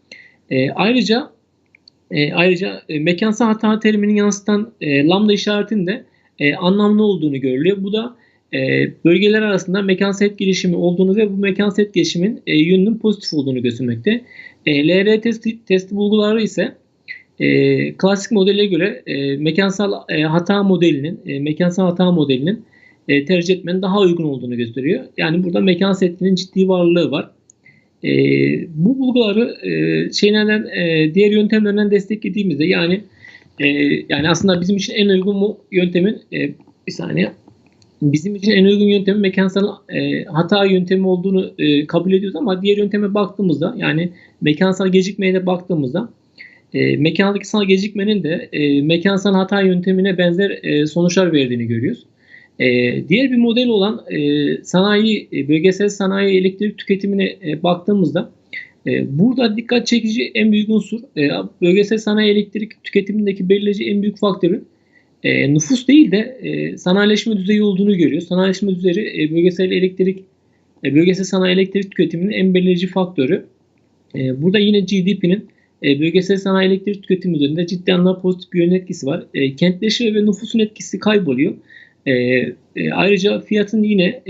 Ayrıca mekansal hata teriminin yansıtan lambda işaretinin de anlamlı olduğunu görülüyor. Bu da bölgeler arasında mekansal etkileşimi olduğunu ve bu mekansal etkileşimin yönünün pozitif olduğunu göstermekte. LR testi bulguları ise klasik modele göre mekansal hata modelinin tercih etmenin daha uygun olduğunu gösteriyor. Yani burada mekansal etkinin ciddi varlığı var. Bu bulguları diğer yöntemlerden desteklediğimizde yani aslında bizim için en uygun yöntemin bizim için en uygun yöntemin mekansal hata yöntemi olduğunu kabul ediyoruz ama diğer yönteme baktığımızda yani mekansal gecikmeye de baktığımızda mekansal gecikmenin de mekansal hata yöntemine benzer sonuçlar verdiğini görüyoruz. Diğer bir model olan bölgesel sanayi elektrik tüketimine baktığımızda burada dikkat çekici en büyük unsur bölgesel sanayi elektrik tüketimindeki belirleyici en büyük faktörün nüfus değil de sanayileşme düzeyi olduğunu görüyoruz. Sanayileşme düzeyi bölgesel sanayi elektrik tüketiminin en belirleyici faktörü. Burada yine GDP'nin bölgesel sanayi elektrik tüketimi üzerinde ciddi anlamda pozitif bir yön etkisi var. Kentleşme ve nüfusun etkisi kayboluyor. Ayrıca fiyatın yine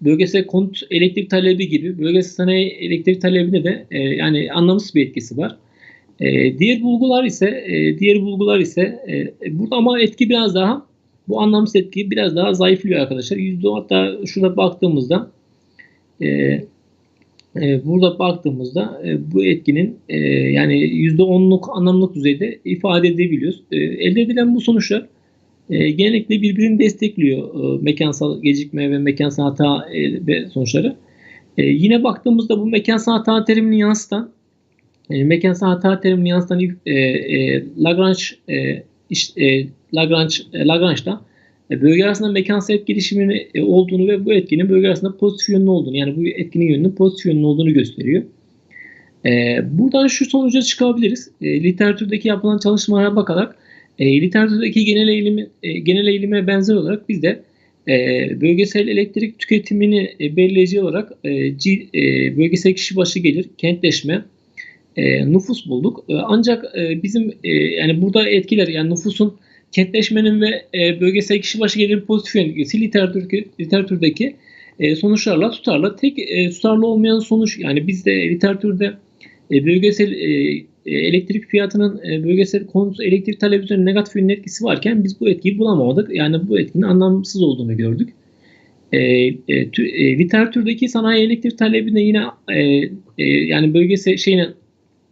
bölgesel konut elektrik talebi gibi bölgesel sanayi elektrik talebinde de yani anlamsız bir etkisi var. Diğer bulgular ise burada ama etki biraz daha bu anlamsız etki biraz daha zayıflıyor arkadaşlar. Hatta şurada baktığımızda bu etkinin yani %10'luk anlamlık düzeyde ifade edebiliyoruz. Elde edilen bu sonuçlar genellikle birbirini destekliyor mekansal gecikme ve mekansal hata ve sonuçları. Yine baktığımızda bu mekansal hata terimini yansıtan Lagrange'da bölge arasında mekansal etkileşimin olduğunu ve bu etkinin bölge arasında pozitif yönlü olduğunu yani bu etkinin yönünün pozitif yönlü olduğunu gösteriyor. Buradan şu sonuca çıkabiliriz. Literatürdeki yapılan çalışmalara bakarak literatürdeki genel eğilime benzer olarak biz de bölgesel elektrik tüketimini belirleyici olarak bölgesel kişi başı gelir, kentleşme, nüfus bulduk. Ancak bizim yani burada etkiler yani nüfusun kentleşmenin ve bölgesel kişi başı gelirin pozitif yönlüsü literatürdeki sonuçlarla tutarlı. Tek tutarlı olmayan sonuç yani bizde literatürde bölgesel elektrik fiyatının bölgesel konut elektrik talebi üzerine negatif yönlü etkisi varken biz bu etkiyi bulamadık. Yani bu etkinin anlamsız olduğunu gördük. Literatürdeki sanayi elektrik talebine yine yani bölgesel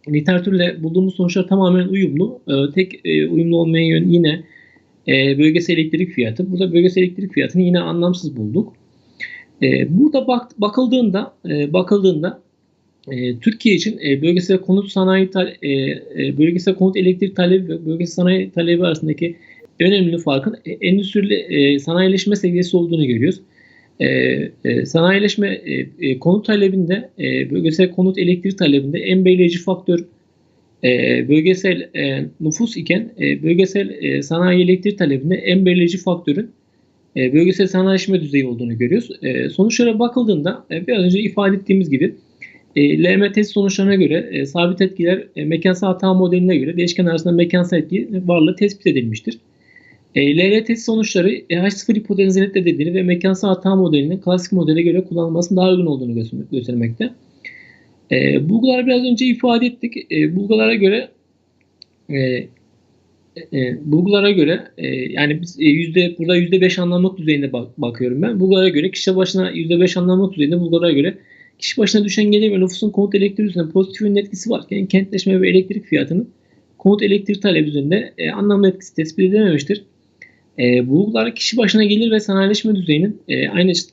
literatürle bulduğumuz sonuçlar tamamen uyumlu. Tek uyumlu olmayan yön yine bölgesel elektrik fiyatı. Burada bölgesel elektrik fiyatını yine anlamsız bulduk. Burada bakıldığında Türkiye için bölgesel konut elektrik talebi ve bölgesel sanayi talebi arasındaki önemli farkın endüstrili sanayileşme seviyesi olduğunu görüyoruz. Sanayileşme konut talebinde bölgesel konut elektrik talebinde en belirleyici faktör bölgesel nüfus iken bölgesel sanayi elektrik talebinde en belirleyici faktörün bölgesel sanayileşme düzeyi olduğunu görüyoruz. Sonuçlara bakıldığında biraz önce ifade ettiğimiz gibi LM test sonuçlarına göre sabit etkiler mekansal hata modeline göre değişken arasında mekansal etki varlığı tespit edilmiştir. LR test sonuçları H0 hipotezinin reddedildiğini ve mekansal hata modelinin klasik modele göre kullanılmasının daha uygun olduğunu göstermekte. Bulguları biraz önce ifade ettik. Bulgulara göre bulgulara göre yani biz burada %5 anlamlık düzeyinde bakıyorum ben. Bulgulara göre kişi başına %5 anlamlık düzeyinde bulgulara göre kişi başına düşen gelir ve nüfusun konut elektriği üzerinde pozitif yönlü etkisi varken kentleşme ve elektrik fiyatının konut elektrik talebi üzerinde anlamlı etkisi tespit edilememiştir. Bulgular kişi başına gelir ve sanayileşme düzeyinin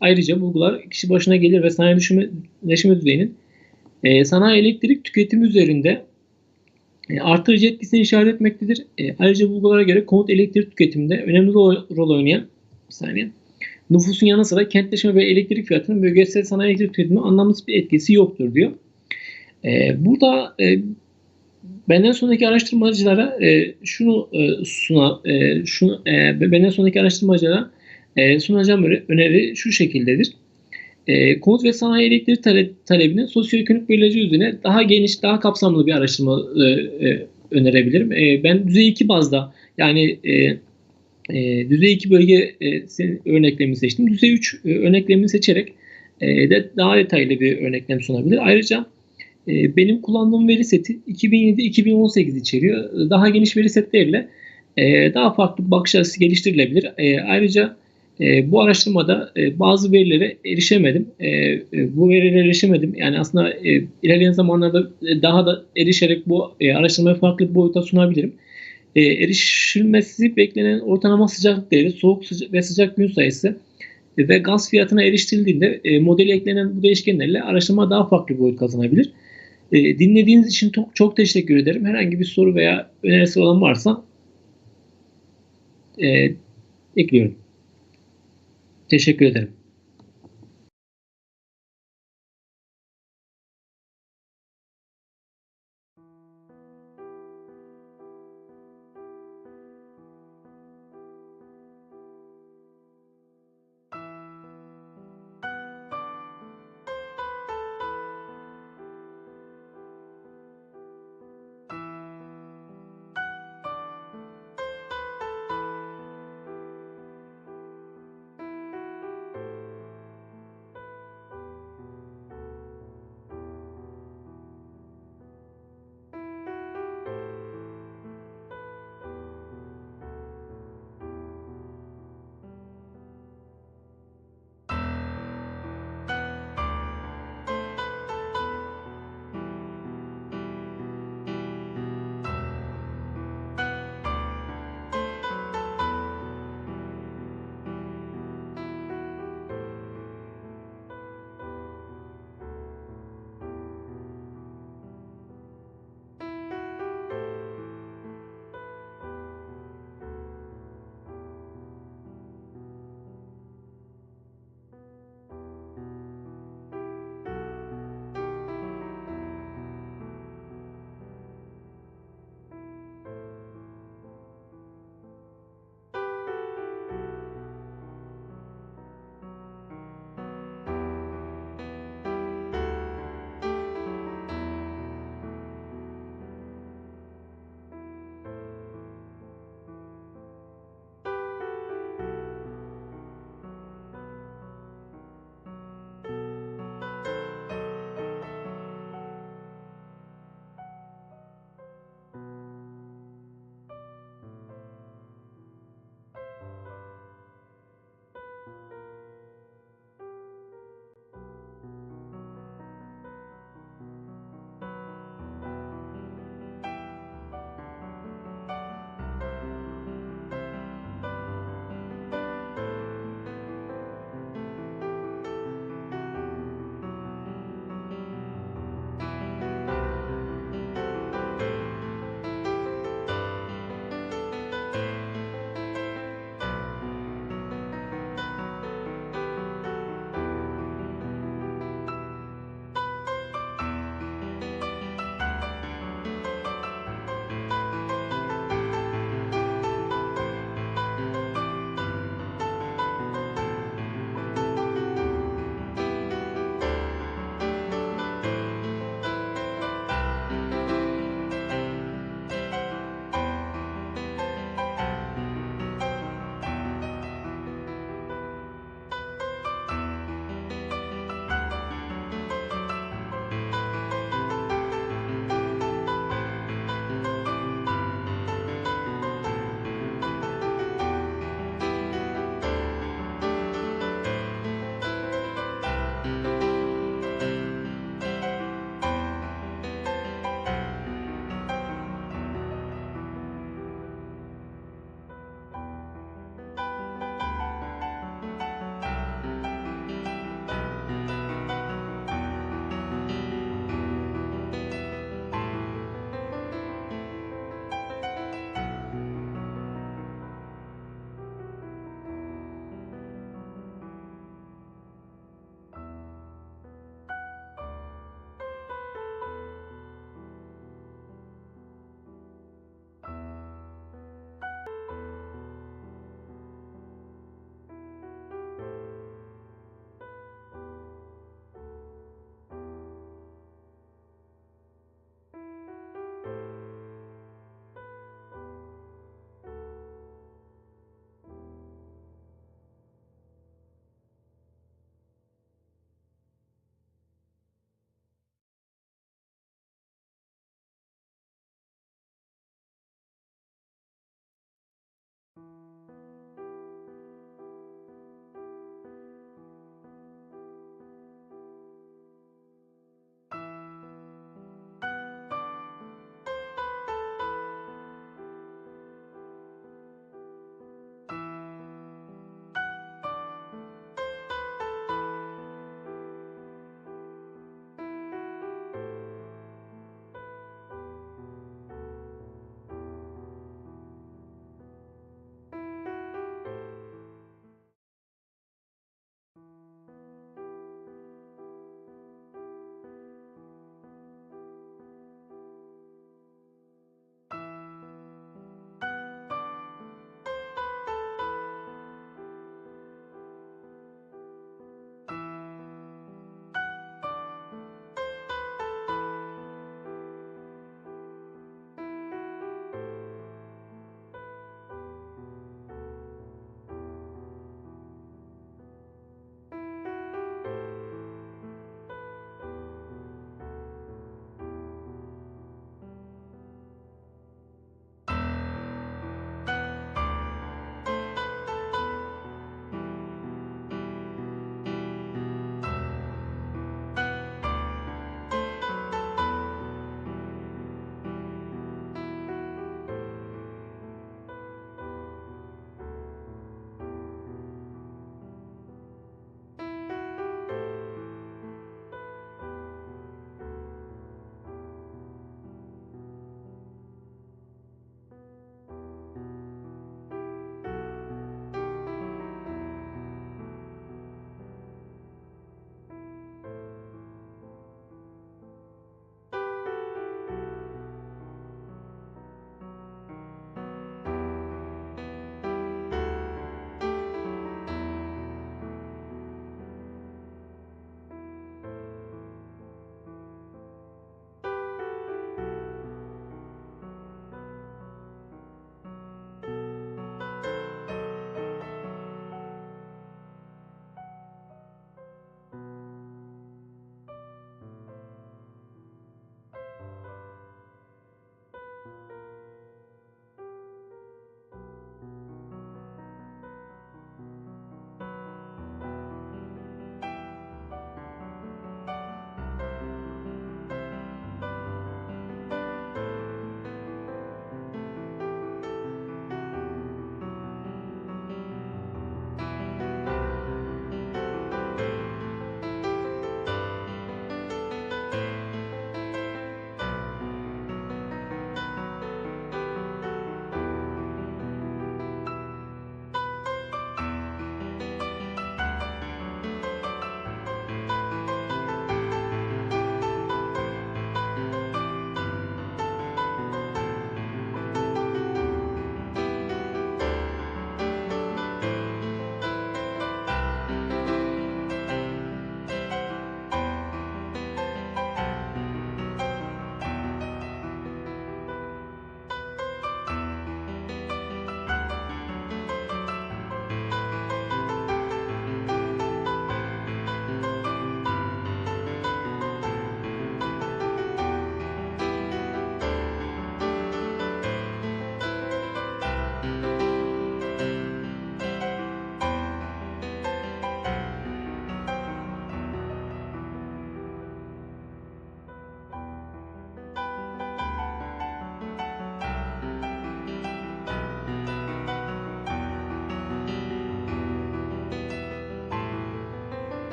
ayrıca bulgular kişi başına gelir ve sanayileşme düzeyinin sanayi elektrik tüketimi üzerinde artırıcı etkisini işaret etmektedir. Ayrıca bulgulara göre konut elektrik tüketiminde önemli rol oynayan nüfusun yanı sıra kentleşme ve elektrik fiyatının bölgesel sanayi elektrik tüketiminde anlamsız bir etkisi yoktur diyor. Burada benden sonraki araştırmacılara benden sonraki araştırmacılara sunacağım öneri şu şekildedir. Konut ve sanayi elektrik talebinin sosyoekonomik belirleyici üzerine daha geniş, daha kapsamlı bir araştırma önerebilirim. Ben düzey 2 bazda yani düzey 2 bölge örneklemini seçtim. Düzey 3 örneklemini seçerek de daha detaylı bir örneklem sunabilir. Ayrıca benim kullandığım veri seti 2007-2018 içeriyor. Daha geniş veri setleriyle daha farklı bakış açısı geliştirilebilir. Ayrıca bu araştırmada bazı verilere erişemedim. Bu verilere erişemedim. Yani aslında ilerleyen zamanlarda daha da erişerek bu araştırmayı farklı bir boyuta sunabilirim. Erişilmesi beklenen ortalama sıcaklık değeri, soğuk ve sıcak gün sayısı ve gaz fiyatına eriştirildiğinde modele eklenen bu değişkenlerle araştırma daha farklı bir boyut kazanabilir. Dinlediğiniz için çok teşekkür ederim. Herhangi bir soru veya önerisi olan varsa ekliyorum. Teşekkür ederim.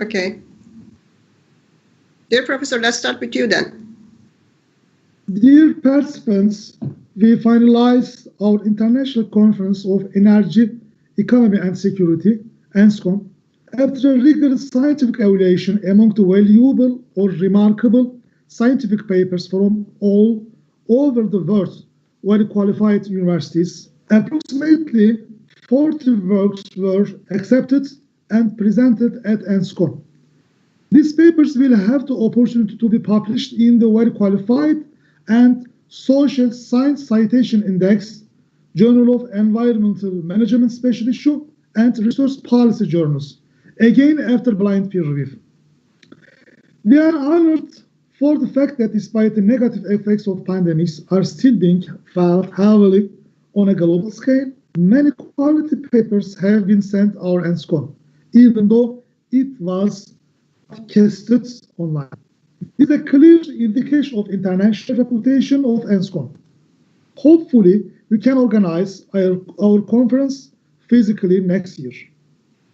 Okay. Dear Professor, let's start with you then. Dear participants, we finalize our International Conference of Energy, Economy and Security, ENSCON, after a rigorous scientific evaluation among the valuable or remarkable scientific papers from all over the world, very qualified universities. Approximately 40 works were accepted and presented at ENSCON. These papers will have the opportunity to be published in the very qualified and Social Science Citation Index, Journal of Environmental Management Special Issue, and Resource Policy journals, again after blind peer review. We are honored for the fact that despite the negative effects of pandemics are still being felt heavily on a global scale, many quality papers have been sent our ENSCON, even though it was casted online. It is a clear indication of international reputation of ENSCON. Hopefully, we can organize our conference physically next year.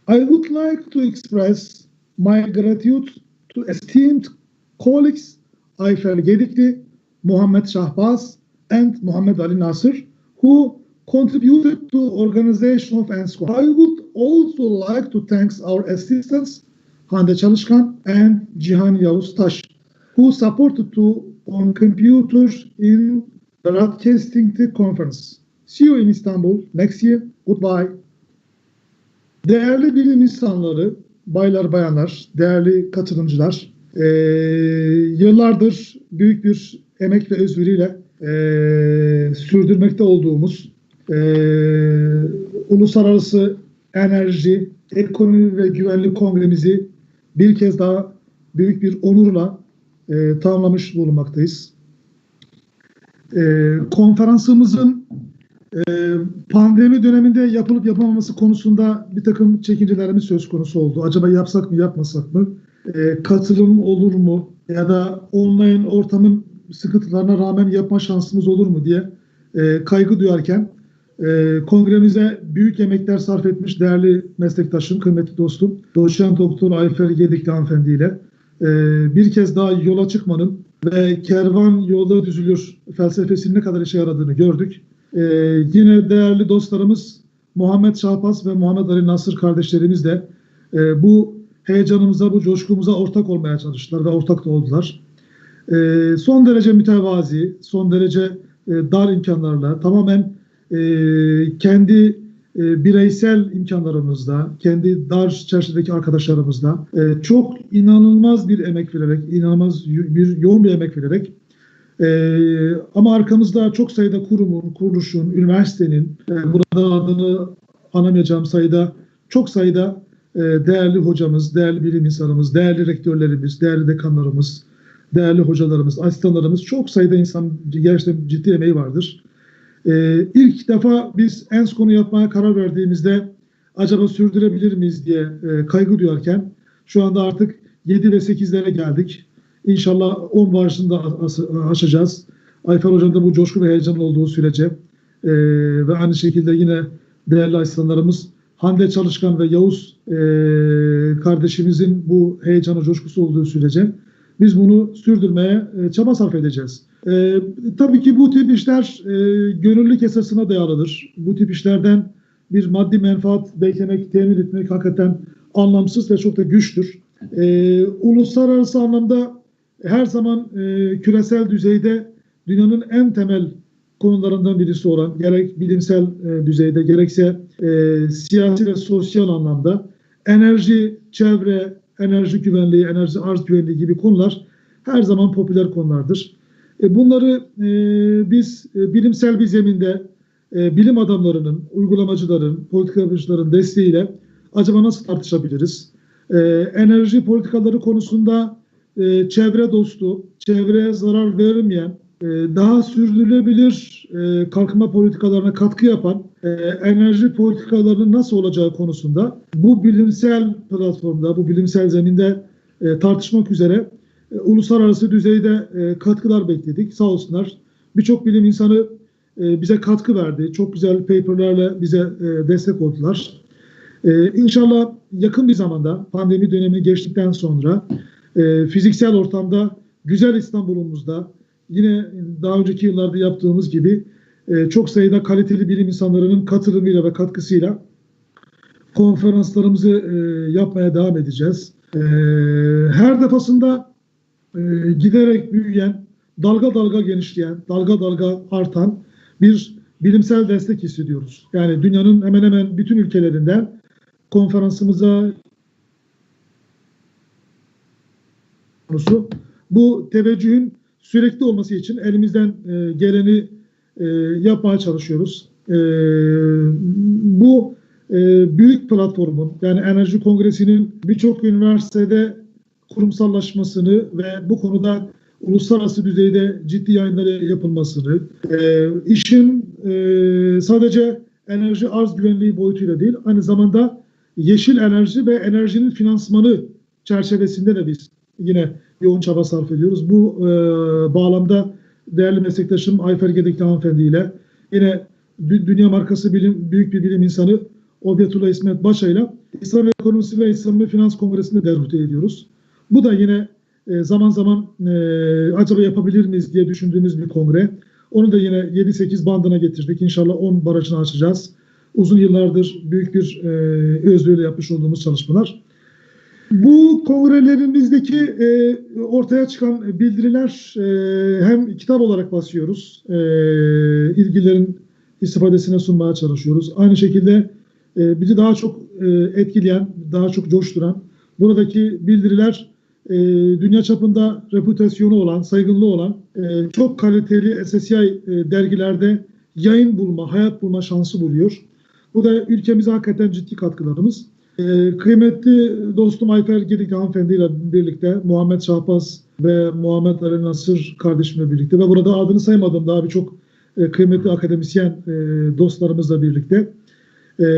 I would like to express my gratitude to esteemed colleagues Ayfer Gedikli, Muhammed Shahbaz, and Muhammed Ali Nasser, who contributed to organization of ENSCON. I would also like to thank our assistants, Hande Çalışkan and Cihan Yavuz Taş, who supported on computer in broadcasting the conference. See you in Istanbul next year. Goodbye. Değerli bilim insanları, baylar bayanlar, değerli katılımcılar, yıllardır büyük bir emek ve özveriyle sürdürmekte olduğumuz Uluslararası Enerji, Ekonomi ve Güvenlik Kongremizi bir kez daha büyük bir onurla tamamlamış bulunmaktayız. Konferansımızın pandemi döneminde yapılıp yapamaması konusunda bir takım çekincelerimiz söz konusu oldu. Acaba yapsak mı yapmasak mı? Katılım olur mu? Ya da online ortamın sıkıntılarına rağmen yapma şansımız olur mu diye kaygı duyarken kongremize büyük emekler sarf etmiş değerli meslektaşım, kıymetli dostum, Doçent Doktor Ayfer Gedikli hanımefendiyle bir kez daha yola çıkmanın ve kervan yolda düzülür felsefesinin ne kadar işe yaradığını gördük. Yine değerli dostlarımız Muhammed Şahbaz ve Muhammed Ali Nasır kardeşlerimiz de bu heyecanımıza, bu coşkumuza ortak olmaya çalıştılar ve ortak da oldular. Son derece mütevazi, son derece dar imkanlarla, tamamen kendi bireysel imkanlarımızda, kendi dar çerçevedeki arkadaşlarımızla çok inanılmaz bir emek vererek, inanılmaz bir yoğun bir emek vererek ama arkamızda çok sayıda kurumun, kuruluşun, üniversitenin, burada adını anamayacağım sayıda, çok sayıda değerli hocamız, değerli bilim insanımız, değerli rektörlerimiz, değerli dekanlarımız, değerli hocalarımız, asistanlarımız, çok sayıda insan gerçekten ciddi emeği vardır. İlk defa biz ENSCON'u yapmaya karar verdiğimizde acaba sürdürebilir miyiz diye kaygı duyarken şu anda artık 7 ve 8'lere geldik. İnşallah 10 varışını da aşacağız. Ayfer Hocam da bu coşku ve heyecan olduğu sürece ve aynı şekilde yine değerli asistanlarımız Hande Çalışkan ve Yavuz kardeşimizin bu heyecanı, coşkusu olduğu sürece biz bunu sürdürmeye çaba sarf edeceğiz. Tabii ki bu tip işler gönüllülük esasına dayalıdır. Bu tip işlerden bir maddi menfaat beklemek, temin etmek hakikaten anlamsız ve çok da güçtür. Uluslararası anlamda her zaman küresel düzeyde dünyanın en temel konularından birisi olan gerek bilimsel düzeyde gerekse siyasi ve sosyal anlamda enerji, çevre, enerji güvenliği, enerji arz güvenliği gibi konular her zaman popüler konulardır. Bunları biz bilimsel bir zeminde bilim adamlarının, uygulamacıların, politika yapıcıların desteğiyle acaba nasıl tartışabiliriz? Enerji politikaları konusunda çevre dostu, çevreye zarar vermeyen, daha sürdürülebilir kalkınma politikalarına katkı yapan enerji politikalarının nasıl olacağı konusunda bu bilimsel platformda, bu bilimsel zeminde tartışmak üzere uluslararası düzeyde katkılar bekledik. Sağ olsunlar. Birçok bilim insanı bize katkı verdi. Çok güzel paperlerle bize destek oldular. İnşallah yakın bir zamanda pandemi dönemini geçtikten sonra fiziksel ortamda güzel İstanbul'umuzda yine daha önceki yıllarda yaptığımız gibi çok sayıda kaliteli bilim insanlarının katılımıyla ve katkısıyla konferanslarımızı yapmaya devam edeceğiz. Her defasında giderek büyüyen, dalga dalga genişleyen, dalga dalga artan bir bilimsel destek hissediyoruz. Yani dünyanın hemen hemen bütün ülkelerinden konferansımıza bu teveccühün sürekli olması için elimizden geleni yapmaya çalışıyoruz. Bu büyük platformun, yani Enerji Kongresi'nin birçok üniversitede kurumsallaşmasını ve bu konuda uluslararası düzeyde ciddi yayınlar yapılmasını, işin sadece enerji arz güvenliği boyutuyla değil, aynı zamanda yeşil enerji ve enerjinin finansmanı çerçevesinde de biz yine yoğun çaba sarf ediyoruz. Bu bağlamda değerli meslektaşım Ayfer Gedikli hanımefendi ile yine dünya markası büyük bir bilim insanı Obyatullah İsmet Başa ile İslam Ekonomisi ve İslam Finans Kongresi'nde derhute ediyoruz. Bu da yine zaman zaman acaba yapabilir miyiz diye düşündüğümüz bir kongre. Onu da yine 7-8 bandına getirdik. İnşallah 10 barajını açacağız. Uzun yıllardır büyük bir özveriyle yapmış olduğumuz çalışmalar. Bu kongrelerimizdeki ortaya çıkan bildiriler hem kitap olarak basıyoruz, ilgilerin istifadesine sunmaya çalışıyoruz. Aynı şekilde bizi daha çok etkileyen, daha çok coşturan buradaki bildiriler dünya çapında reputasyonu olan, saygınlığı olan çok kaliteli SSCI dergilerde yayın bulma, hayat bulma şansı buluyor. Bu da ülkemize hakikaten ciddi katkılarımız. Kıymetli dostum Ayfer Gedikli hanımefendi ile birlikte Muhammed Şahbaz ve Muhammed Ali Nasır kardeşimle birlikte ve burada adını saymadığım daha birçok kıymetli akademisyen dostlarımızla birlikte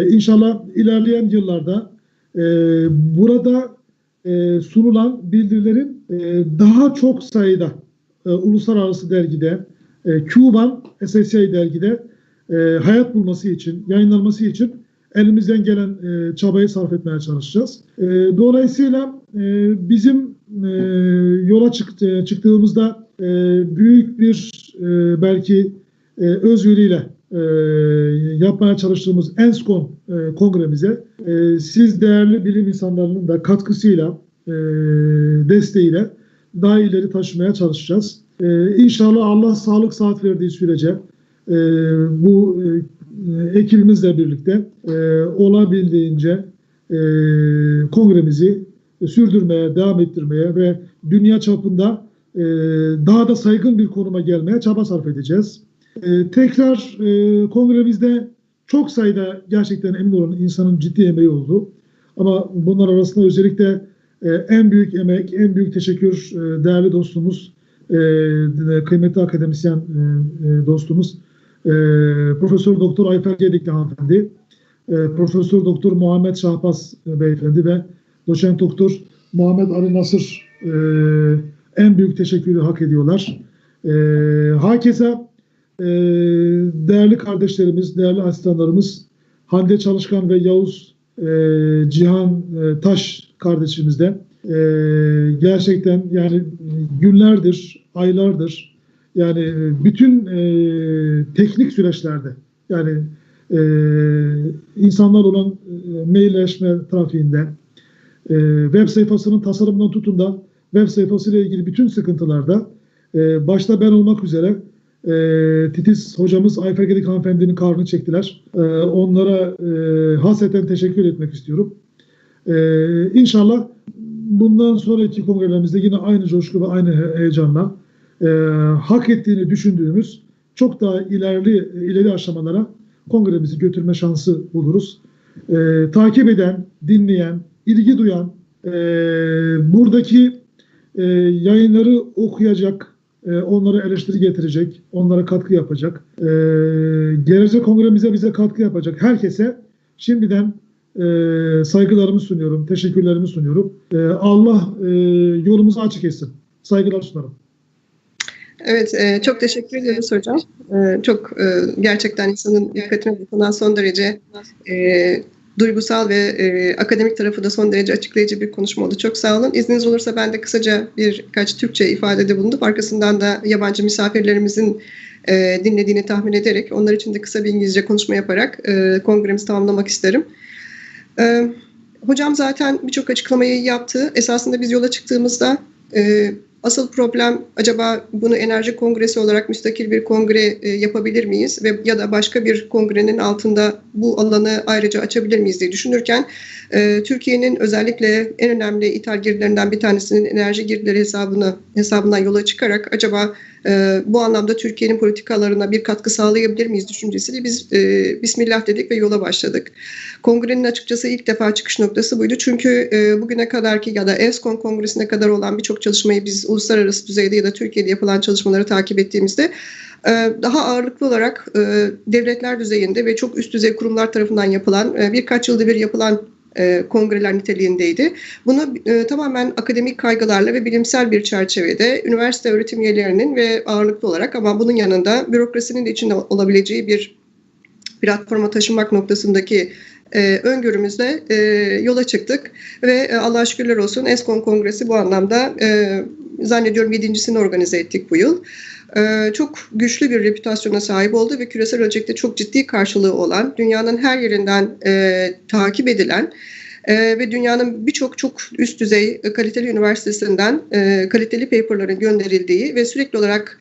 İnşallah ilerleyen yıllarda burada sunulan bildirilerin daha çok sayıda uluslararası dergide, Cuban SSCI dergide hayat bulması için, yayınlanması için elimizden gelen çabayı sarf etmeye çalışacağız. Dolayısıyla bizim yola çıktığımızda büyük bir belki özveriyle yapmaya çalıştığımız ENSCON kongremize siz değerli bilim insanlarının da katkısıyla, desteğiyle daha ileri taşımaya çalışacağız. İnşallah Allah sağlık saat verdiği sürece bu ekibimizle birlikte olabildiğince kongremizi sürdürmeye, devam ettirmeye ve dünya çapında daha da saygın bir konuma gelmeye çaba sarf edeceğiz. Tekrar kongremizde çok sayıda gerçekten emin olun insanın ciddi emeği oldu. Ama bunlar arasında özellikle en büyük emek, en büyük teşekkür değerli dostumuz, kıymetli akademisyen dostumuz Profesör Doktor Ayfer Gedikli hanımefendi, Profesör Doktor Muhammed Şahbaz beyefendi ve Doçent Doktor Muhammed Ali Nasır en büyük teşekkürü hak ediyorlar. Hakeza değerli kardeşlerimiz, değerli asistanlarımız Hande Çalışkan ve Yavuz Cihan Taş kardeşimiz de gerçekten yani günlerdir, aylardır yani bütün teknik süreçlerde yani insanlar olan mailleşme trafiğinde web sayfasının tasarımından tutun da web sayfasıyla ilgili bütün sıkıntılarda başta ben olmak üzere titiz hocamız Ayfer Gedik hanımefendinin karnını çektiler. Onlara hasreten teşekkür etmek istiyorum. İnşallah bundan sonraki kongrelerimizde yine aynı coşku ve aynı heyecanla hak ettiğini düşündüğümüz çok daha ileri aşamalara kongremizi götürme şansı buluruz. Takip eden, dinleyen, ilgi duyan, buradaki yayınları okuyacak, onlara eleştiri getirecek, onlara katkı yapacak, gelecek kongremize bize katkı yapacak herkese şimdiden saygılarımı sunuyorum, teşekkürlerimi sunuyorum. Allah yolumuzu açık etsin. Saygılar sunarım. Evet, çok teşekkür ederiz hocam. Çok gerçekten insanın dikkatine dokunan son derece duygusal ve akademik tarafı da son derece açıklayıcı bir konuşma oldu. Çok sağ olun. İzniniz olursa ben de kısaca birkaç Türkçe ifadede bulunup arkasından da yabancı misafirlerimizin dinlediğini tahmin ederek onlar için de kısa bir İngilizce konuşma yaparak kongremizi tamamlamak isterim. Hocam zaten birçok açıklamayı yaptı. Esasında biz yola çıktığımızda asıl problem acaba bunu enerji kongresi olarak müstakil bir kongre yapabilir miyiz ve ya da başka bir kongrenin altında bu alanı ayrıca açabilir miyiz diye düşünürken Türkiye'nin özellikle en önemli ithal girdilerinden bir tanesinin enerji girdileri hesabından yola çıkarak acaba bu anlamda Türkiye'nin politikalarına bir katkı sağlayabilir miyiz düşüncesiyle biz Bismillah dedik ve yola başladık. Kongrenin açıkçası ilk defa çıkış noktası buydu. Çünkü bugüne kadarki ya da ENSCON kongresine kadar olan birçok çalışmayı biz uluslararası düzeyde ya da Türkiye'de yapılan çalışmaları takip ettiğimizde daha ağırlıklı olarak devletler düzeyinde ve çok üst düzey kurumlar tarafından yapılan, birkaç yılda bir yapılan kongreler niteliğindeydi. Bunu tamamen akademik kaygılarla ve bilimsel bir çerçevede üniversite öğretim üyelerinin ve ağırlıklı olarak ama bunun yanında bürokrasinin de içinde olabileceği bir platforma taşınmak noktasındaki öngörümüzle yola çıktık ve Allah'a şükürler olsun ENSCON Kongresi bu anlamda zannediyorum 7.'sini organize ettik bu yıl. Çok güçlü bir reputasyona sahip oldu ve küresel ölçekte çok ciddi karşılığı olan, dünyanın her yerinden takip edilen ve dünyanın birçok çok üst düzey kaliteli üniversitesinden kaliteli paperların gönderildiği ve sürekli olarak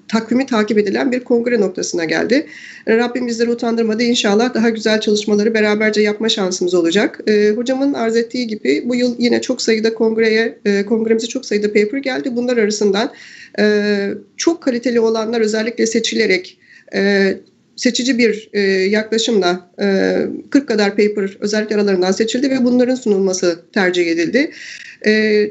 takvimi takip edilen bir kongre noktasına geldi. Rabbim bizleri utandırmadı. İnşallah daha güzel çalışmaları beraberce yapma şansımız olacak. Hocamın arz ettiği gibi bu yıl yine çok sayıda kongremize çok sayıda paper geldi. Bunlar arasından çok kaliteli olanlar özellikle seçilerek seçici bir yaklaşımla 40 kadar paper özellikle aralarından seçildi ve bunların sunulması tercih edildi.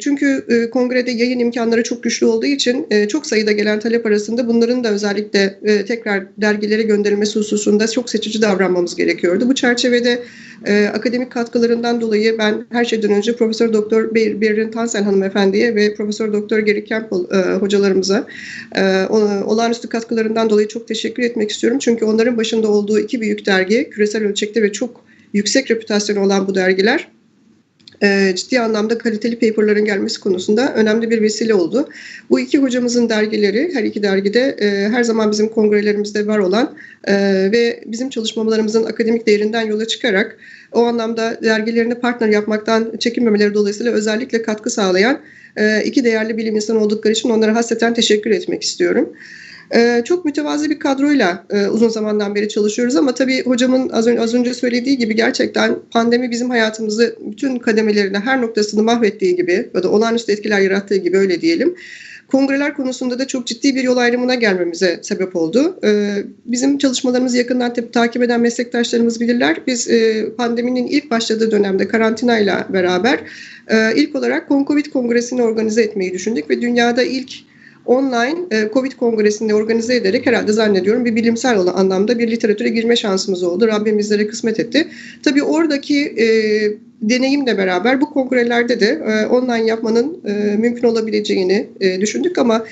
Çünkü kongrede yayın imkanları çok güçlü olduğu için çok sayıda gelen talep arasında bunların da özellikle tekrar dergilere gönderilmesi hususunda çok seçici davranmamız gerekiyordu. Bu çerçevede akademik katkılarından dolayı ben her şeyden önce Profesör Doktor Berin Tansel hanımefendiye ve Profesör Doktor Gary Campbell hocalarımıza olağanüstü katkılarından dolayı çok teşekkür etmek istiyorum. Çünkü onların başında olduğu iki büyük dergi, küresel ölçekte ve çok yüksek reputasyonu olan bu dergiler ciddi anlamda kaliteli paperların gelmesi konusunda önemli bir vesile oldu. Bu iki hocamızın dergileri, her iki dergide her zaman bizim kongrelerimizde var olan ve bizim çalışmalarımızın akademik değerinden yola çıkarak o anlamda dergilerini partner yapmaktan çekinmemeleri dolayısıyla özellikle katkı sağlayan iki değerli bilim insanı oldukları için onlara hasreten teşekkür etmek istiyorum. Çok mütevazı bir kadroyla uzun zamandan beri çalışıyoruz ama tabii hocamın az önce söylediği gibi gerçekten pandemi bizim hayatımızı bütün kademelerini her noktasını mahvettiği gibi ya da olağanüstü etkiler yarattığı gibi öyle diyelim. Kongreler konusunda da çok ciddi bir yol ayrımına gelmemize sebep oldu. Bizim çalışmalarımızı yakından takip eden meslektaşlarımız bilirler. Biz pandeminin ilk başladığı dönemde karantinayla beraber ilk olarak Covid Kongresi'ni organize etmeyi düşündük ve dünyada ilk online Covid Kongresi'ni organize ederek herhalde zannediyorum bir bilimsel olan anlamda bir literatüre girme şansımız oldu. Rabbim bizlere kısmet etti. Tabii oradaki deneyimle beraber bu kongrelerde de online yapmanın mümkün olabileceğini düşündük ama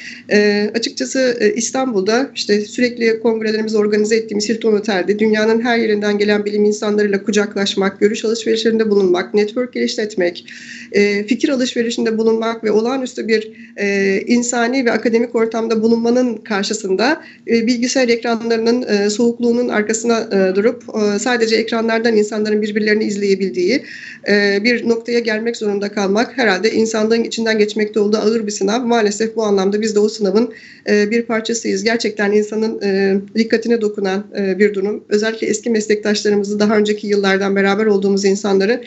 açıkçası İstanbul'da işte sürekli kongrelerimizi organize ettiğimiz Hilton Otel'de dünyanın her yerinden gelen bilim insanlarıyla kucaklaşmak, görüş alışverişlerinde bulunmak, network geliştirmek, fikir alışverişinde bulunmak ve olağanüstü bir insani ve akademik ortamda bulunmanın karşısında bilgisayar ekranlarının soğukluğunun arkasına durup sadece ekranlardan insanların birbirlerini izleyebildiği bir noktaya gelmek zorunda kalmak herhalde insanlığın içinden geçmekte olduğu ağır bir sınav. Maalesef bu anlamda biz de o sınavın bir parçasıyız. Gerçekten insanın dikkatine dokunan bir durum. Özellikle eski meslektaşlarımızı daha önceki yıllardan beraber olduğumuz insanları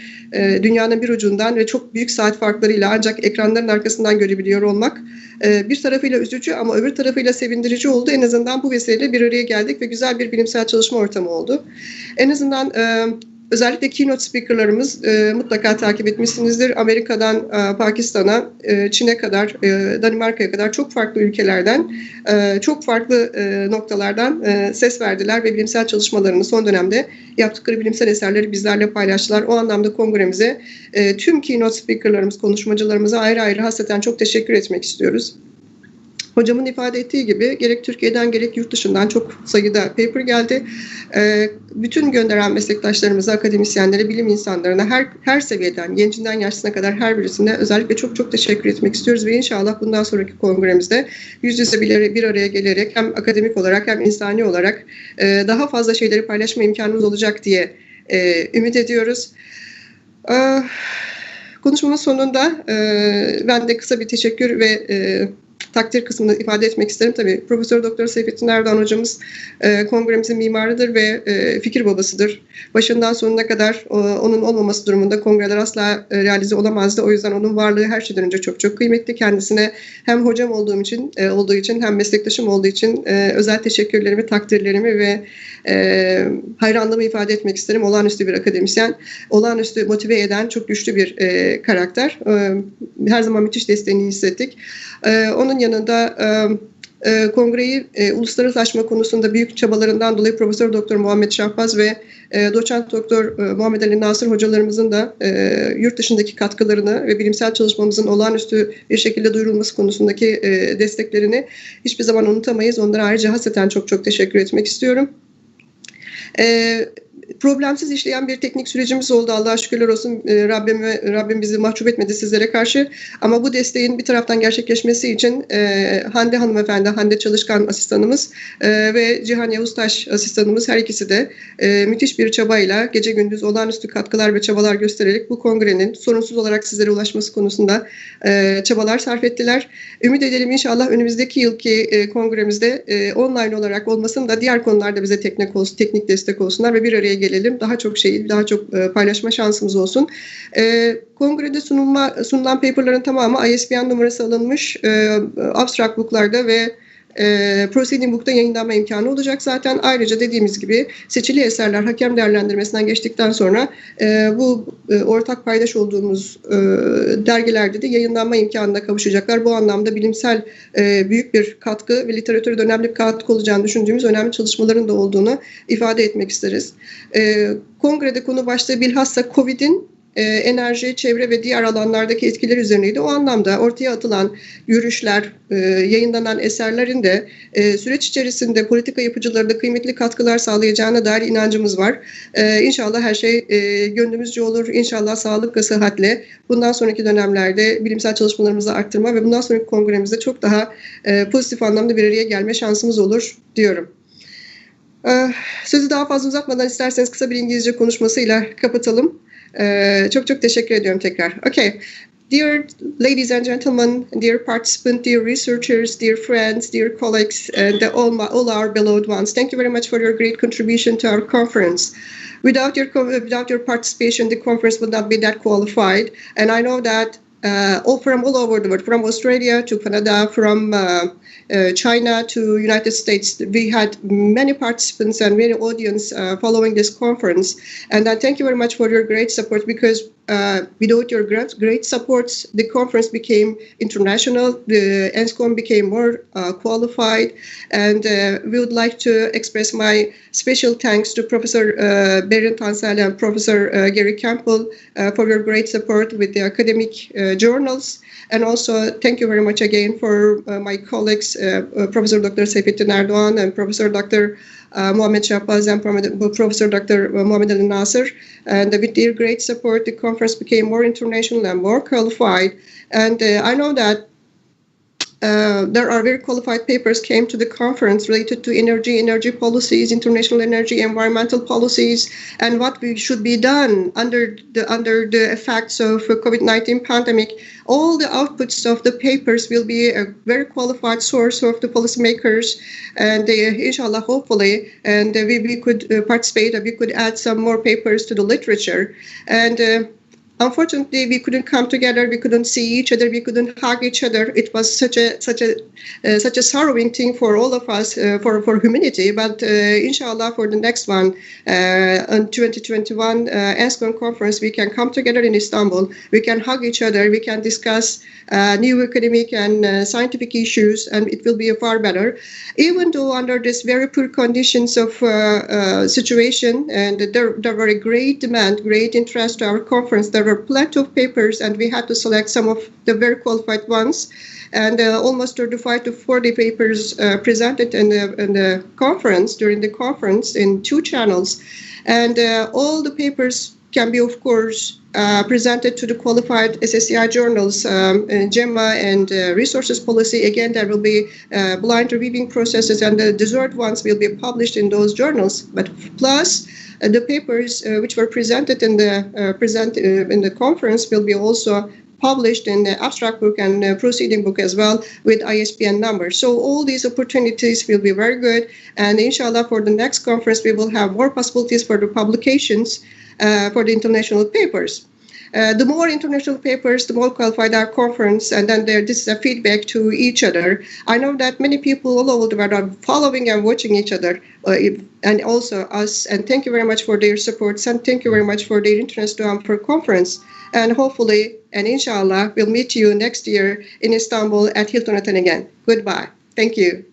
dünyanın bir ucundan ve çok büyük saat farklarıyla ancak ekranların arkasından görebiliyor olmak bir tarafıyla üzücü ama öbür tarafıyla sevindirici oldu. En azından bu vesileyle bir araya geldik ve güzel bir bilimsel çalışma ortamı oldu. En azından özellikle keynote speakerlarımız mutlaka takip etmişsinizdir. Amerika'dan Pakistan'a, Çin'e kadar, Danimarka'ya kadar çok farklı ülkelerden, çok farklı noktalardan ses verdiler ve bilimsel çalışmalarını son dönemde yaptıkları bilimsel eserleri bizlerle paylaştılar. O anlamda kongremize tüm keynote speakerlarımız, konuşmacılarımıza ayrı ayrı hasreten çok teşekkür etmek istiyoruz. Hocamın ifade ettiği gibi gerek Türkiye'den gerek yurt dışından çok sayıda paper geldi. Bütün gönderen meslektaşlarımıza, akademisyenlere, bilim insanlarına her seviyeden, gencinden yaşlısına kadar her birisine özellikle çok çok teşekkür etmek istiyoruz ve inşallah bundan sonraki kongremizde yüz yüze bir araya gelerek hem akademik olarak hem insani olarak daha fazla şeyleri paylaşma imkanımız olacak diye ümit ediyoruz. Konuşmamın sonunda ben de kısa bir teşekkür ve takdir kısmını ifade etmek isterim. Tabii Profesör Doktor Seyfettin Erdoğan hocamız kongremizin mimarıdır ve fikir babasıdır. Başından sonuna kadar onun olmaması durumunda kongreler asla realize olamazdı. O yüzden onun varlığı her şeyden önce çok çok kıymetli. Kendisine hem hocam olduğu için hem meslektaşım olduğu için özel teşekkürlerimi, takdirlerimi ve hayranlığımı ifade etmek isterim. Olağanüstü bir akademisyen, olağanüstü motive eden çok güçlü bir karakter. Her zaman müthiş desteğini hissettik. Onun yanında kongreyi uluslararası açma konusunda büyük çabalarından dolayı Profesör Doktor Muhammed Şahbaz ve Doçent Doktor Muhammed Ali Nasır hocalarımızın da yurt dışındaki katkılarını ve bilimsel çalışmamızın olağanüstü bir şekilde duyurulması konusundaki desteklerini hiçbir zaman unutamayız. Onlara ayrıca hasreten çok çok teşekkür etmek istiyorum. Problemsiz işleyen bir teknik sürecimiz oldu. Allah'a şükürler olsun. Rabbim bizi mahcup etmedi sizlere karşı. Ama bu desteğin bir taraftan gerçekleşmesi için Hande hanımefendi, Hande Çalışkan asistanımız ve Cihan Yavuztaş asistanımız her ikisi de müthiş bir çabayla gece gündüz olağanüstü katkılar ve çabalar göstererek bu kongrenin sorunsuz olarak sizlere ulaşması konusunda çabalar sarf ettiler. Ümit edelim inşallah önümüzdeki yılki kongremizde online olarak olmasın da diğer konularda bize teknik destek olsunlar ve bir araya gelelim. Daha çok şeyi, daha çok paylaşma şansımız olsun. Kongrede sunulan paperların tamamı ISBN numarası alınmış abstract book'larda ve Proceeding Book'ta yayınlanma imkanı olacak zaten. Ayrıca dediğimiz gibi seçili eserler hakem değerlendirmesinden geçtikten sonra bu ortak paydaş olduğumuz dergilerde de yayınlanma imkanına kavuşacaklar. Bu anlamda bilimsel büyük bir katkı ve literatüre de önemli bir katkı olacağını düşündüğümüz önemli çalışmaların da olduğunu ifade etmek isteriz. Kongrede konu başlığı bilhassa COVID'in enerji, çevre ve diğer alanlardaki etkileri üzerineydi. O anlamda ortaya atılan görüşler, yayınlanan eserlerin de süreç içerisinde politika yapıcılarına kıymetli katkılar sağlayacağına dair inancımız var. İnşallah her şey gönlümüzce olur. İnşallah sağlıkla, sıhhatle bundan sonraki dönemlerde bilimsel çalışmalarımızı arttırma ve bundan sonraki kongremizde çok daha pozitif anlamda bir araya gelme şansımız olur diyorum. Sözü daha fazla uzatmadan isterseniz kısa bir İngilizce konuşmasıyla kapatalım. Çok çok teşekkür ediyorum tekrar. Okay. Dear ladies and gentlemen, dear participants, dear researchers, dear friends, dear colleagues, and all our beloved ones, thank you very much for your great contribution to our conference. Without your participation, the conference would not be that qualified. And I know that from all over the world, from Australia to Canada, from China to United States, we had many participants and many audience following this conference. And I thank you very much for your great support, because without your great support, the conference became international, the ENSCON became more qualified, and we would like to express my special thanks to Professor Berin Tansel and Professor Gary Campbell for your great support with the academic journals. And also, thank you very much again for my colleagues, Professor Dr. Seyfettin Erdoğan and Professor Dr. Muhammed Şahbaz and Professor Dr. Muhammed Ali Nasır. And with their great support, the conference became more international and more qualified. And I know that there are very qualified papers came to the conference related to energy policies, international energy, environmental policies, and what we should be done under the effects of COVID-19 pandemic. All the outputs of the papers will be a very qualified source of the policymakers, and inshallah, hopefully, and we could participate, and we could add some more papers to the literature. And unfortunately, we couldn't come together. We couldn't see each other. We couldn't hug each other. It was such a sorrowing thing for all of us, for humanity. But inshallah, for the next one, in 2021 ENSCON conference, we can come together in Istanbul. We can hug each other. We can discuss new academic and scientific issues, and it will be far better. Even though under this very poor conditions of situation, and there were a great demand, great interest to our conference. There were were plenty of papers, and we had to select some of the very qualified ones. And almost 35 to 40 papers presented in the conference, during the conference, in 2 channels. And all the papers can be, of course, presented to the qualified SSCI journals, GEMA and Resources Policy. Again, there will be blind reviewing processes, and the deserved ones will be published in those journals. But plus, the papers which were presented in the conference will be also published in the abstract book and proceeding book as well, with ISBN numbers. So all these opportunities will be very good, and inshallah for the next conference we will have more possibilities for the publications for the international papers. The more international papers, the more qualified our conference, and then this is a feedback to each other. I know that many people all over the world are following and watching each other, and also us, and thank you very much for their support, and thank you very much for their interest for conference. And hopefully, and inshallah, we'll meet you next year in Istanbul at Hilton Hotel again. Goodbye. Thank you.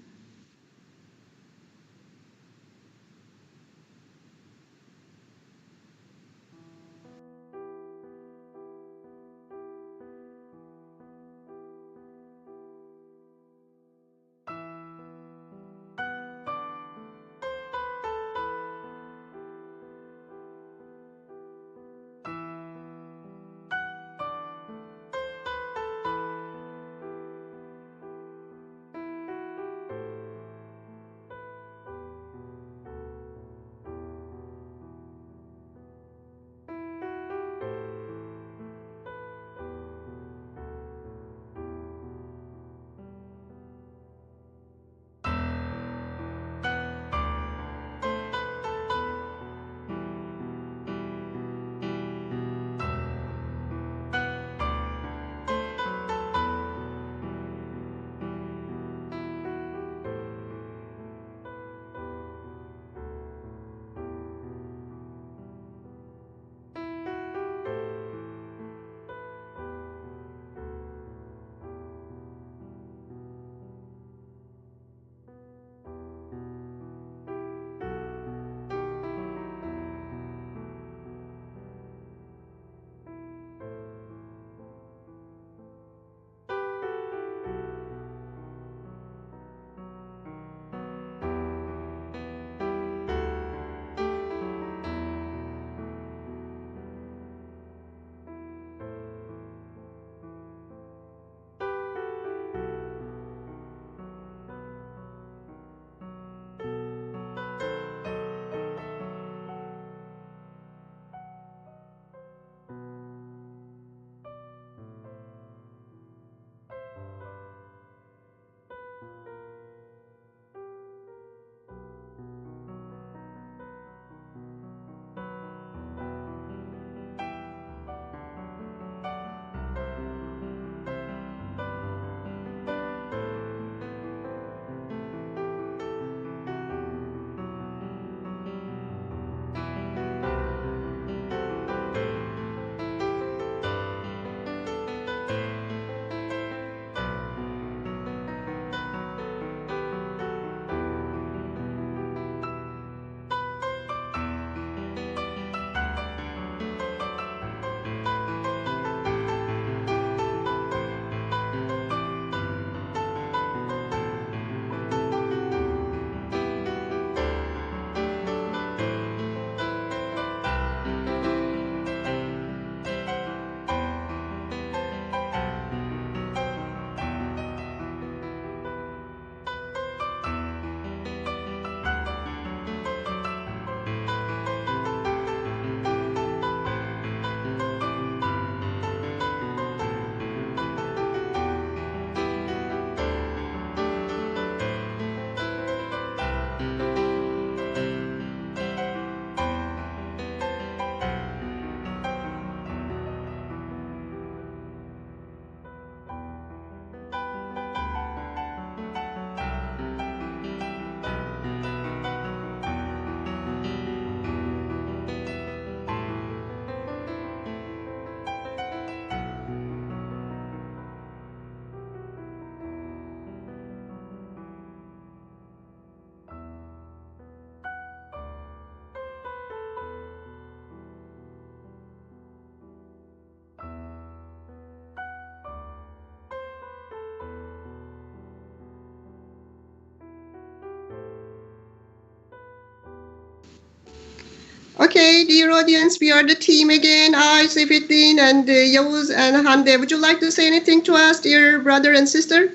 Okay, dear audience, we are the team again. I, Seyfettin, and Yavuz and Hande. Would you like to say anything to us, dear brother and sister?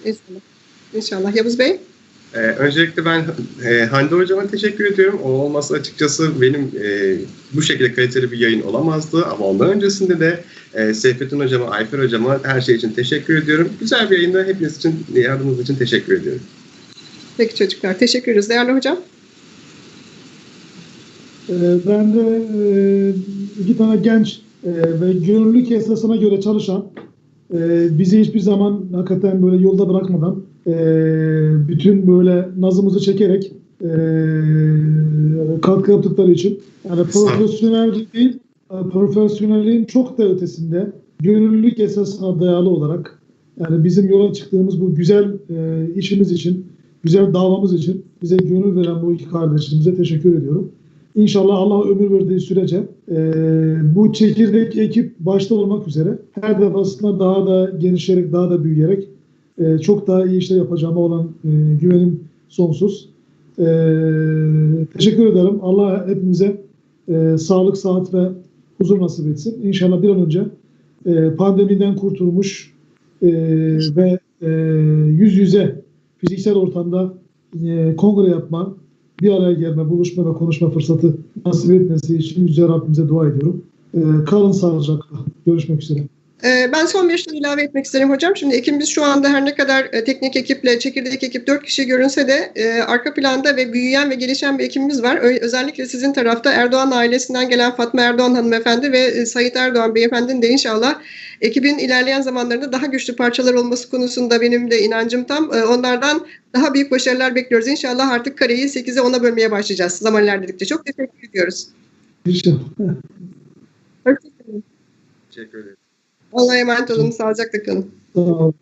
İnşallah. İnşallah. Yavuz Bey? Öncelikle ben Hande Hocam'a teşekkür ediyorum. O olmasa açıkçası benim bu şekilde kaliteli bir yayın olamazdı. Ama ondan öncesinde de Seyfettin Hocama, Ayfer Hocama her şey için teşekkür ediyorum. Güzel bir yayında hepiniz için, yardımınız için teşekkür ediyorum. Peki çocuklar, teşekkür ederiz. Değerli hocam? Ben de iki tane genç ve gönüllülük esasına göre çalışan, bizi hiçbir zaman hakikaten böyle yolda bırakmadan, bütün böyle nazımızı çekerek katkı yaptıkları için, yani profesyonelliğin çok da ötesinde gönüllülük esasına dayalı olarak, yani bizim yola çıktığımız bu güzel işimiz için, güzel davamız için bize gönül veren bu iki kardeşimize teşekkür ediyorum. İnşallah Allah ömür verdiği sürece bu çekirdek ekip başta olmak üzere her defasında daha da genişleyerek, daha da büyüyerek çok daha iyi işler yapacağıma olan güvenim sonsuz. Teşekkür ederim. Allah hepimize sağlık, sıhhat ve huzur nasip etsin. İnşallah bir an önce pandemiden kurtulmuş ve yüz yüze fiziksel ortamda kongre yapma, bir araya gelme, buluşma ve konuşma fırsatı nasip etmesi için Yüce Rabbimize dua ediyorum. Kalın sağlıcakla. Görüşmek üzere. Ben son bir şey ilave etmek isterim hocam. Şimdi ekibimiz şu anda her ne kadar teknik ekiple, çekirdek ekip 4 kişi görünse de arka planda ve büyüyen ve gelişen bir ekibimiz var. Özellikle sizin tarafta Erdoğan ailesinden gelen Fatma Erdoğan hanımefendi ve Sayit Erdoğan beyefendinin de inşallah ekibin ilerleyen zamanlarında daha güçlü parçalar olması konusunda benim de inancım tam. Onlardan daha büyük başarılar bekliyoruz. İnşallah artık kareyi 8'e 10'a bölmeye başlayacağız zaman ilerledikçe. Çok teşekkür ediyoruz. İnşallah. Teşekkür ederim. Allah'a emanet olun. Sağlıcakla kalın. Sağ olun.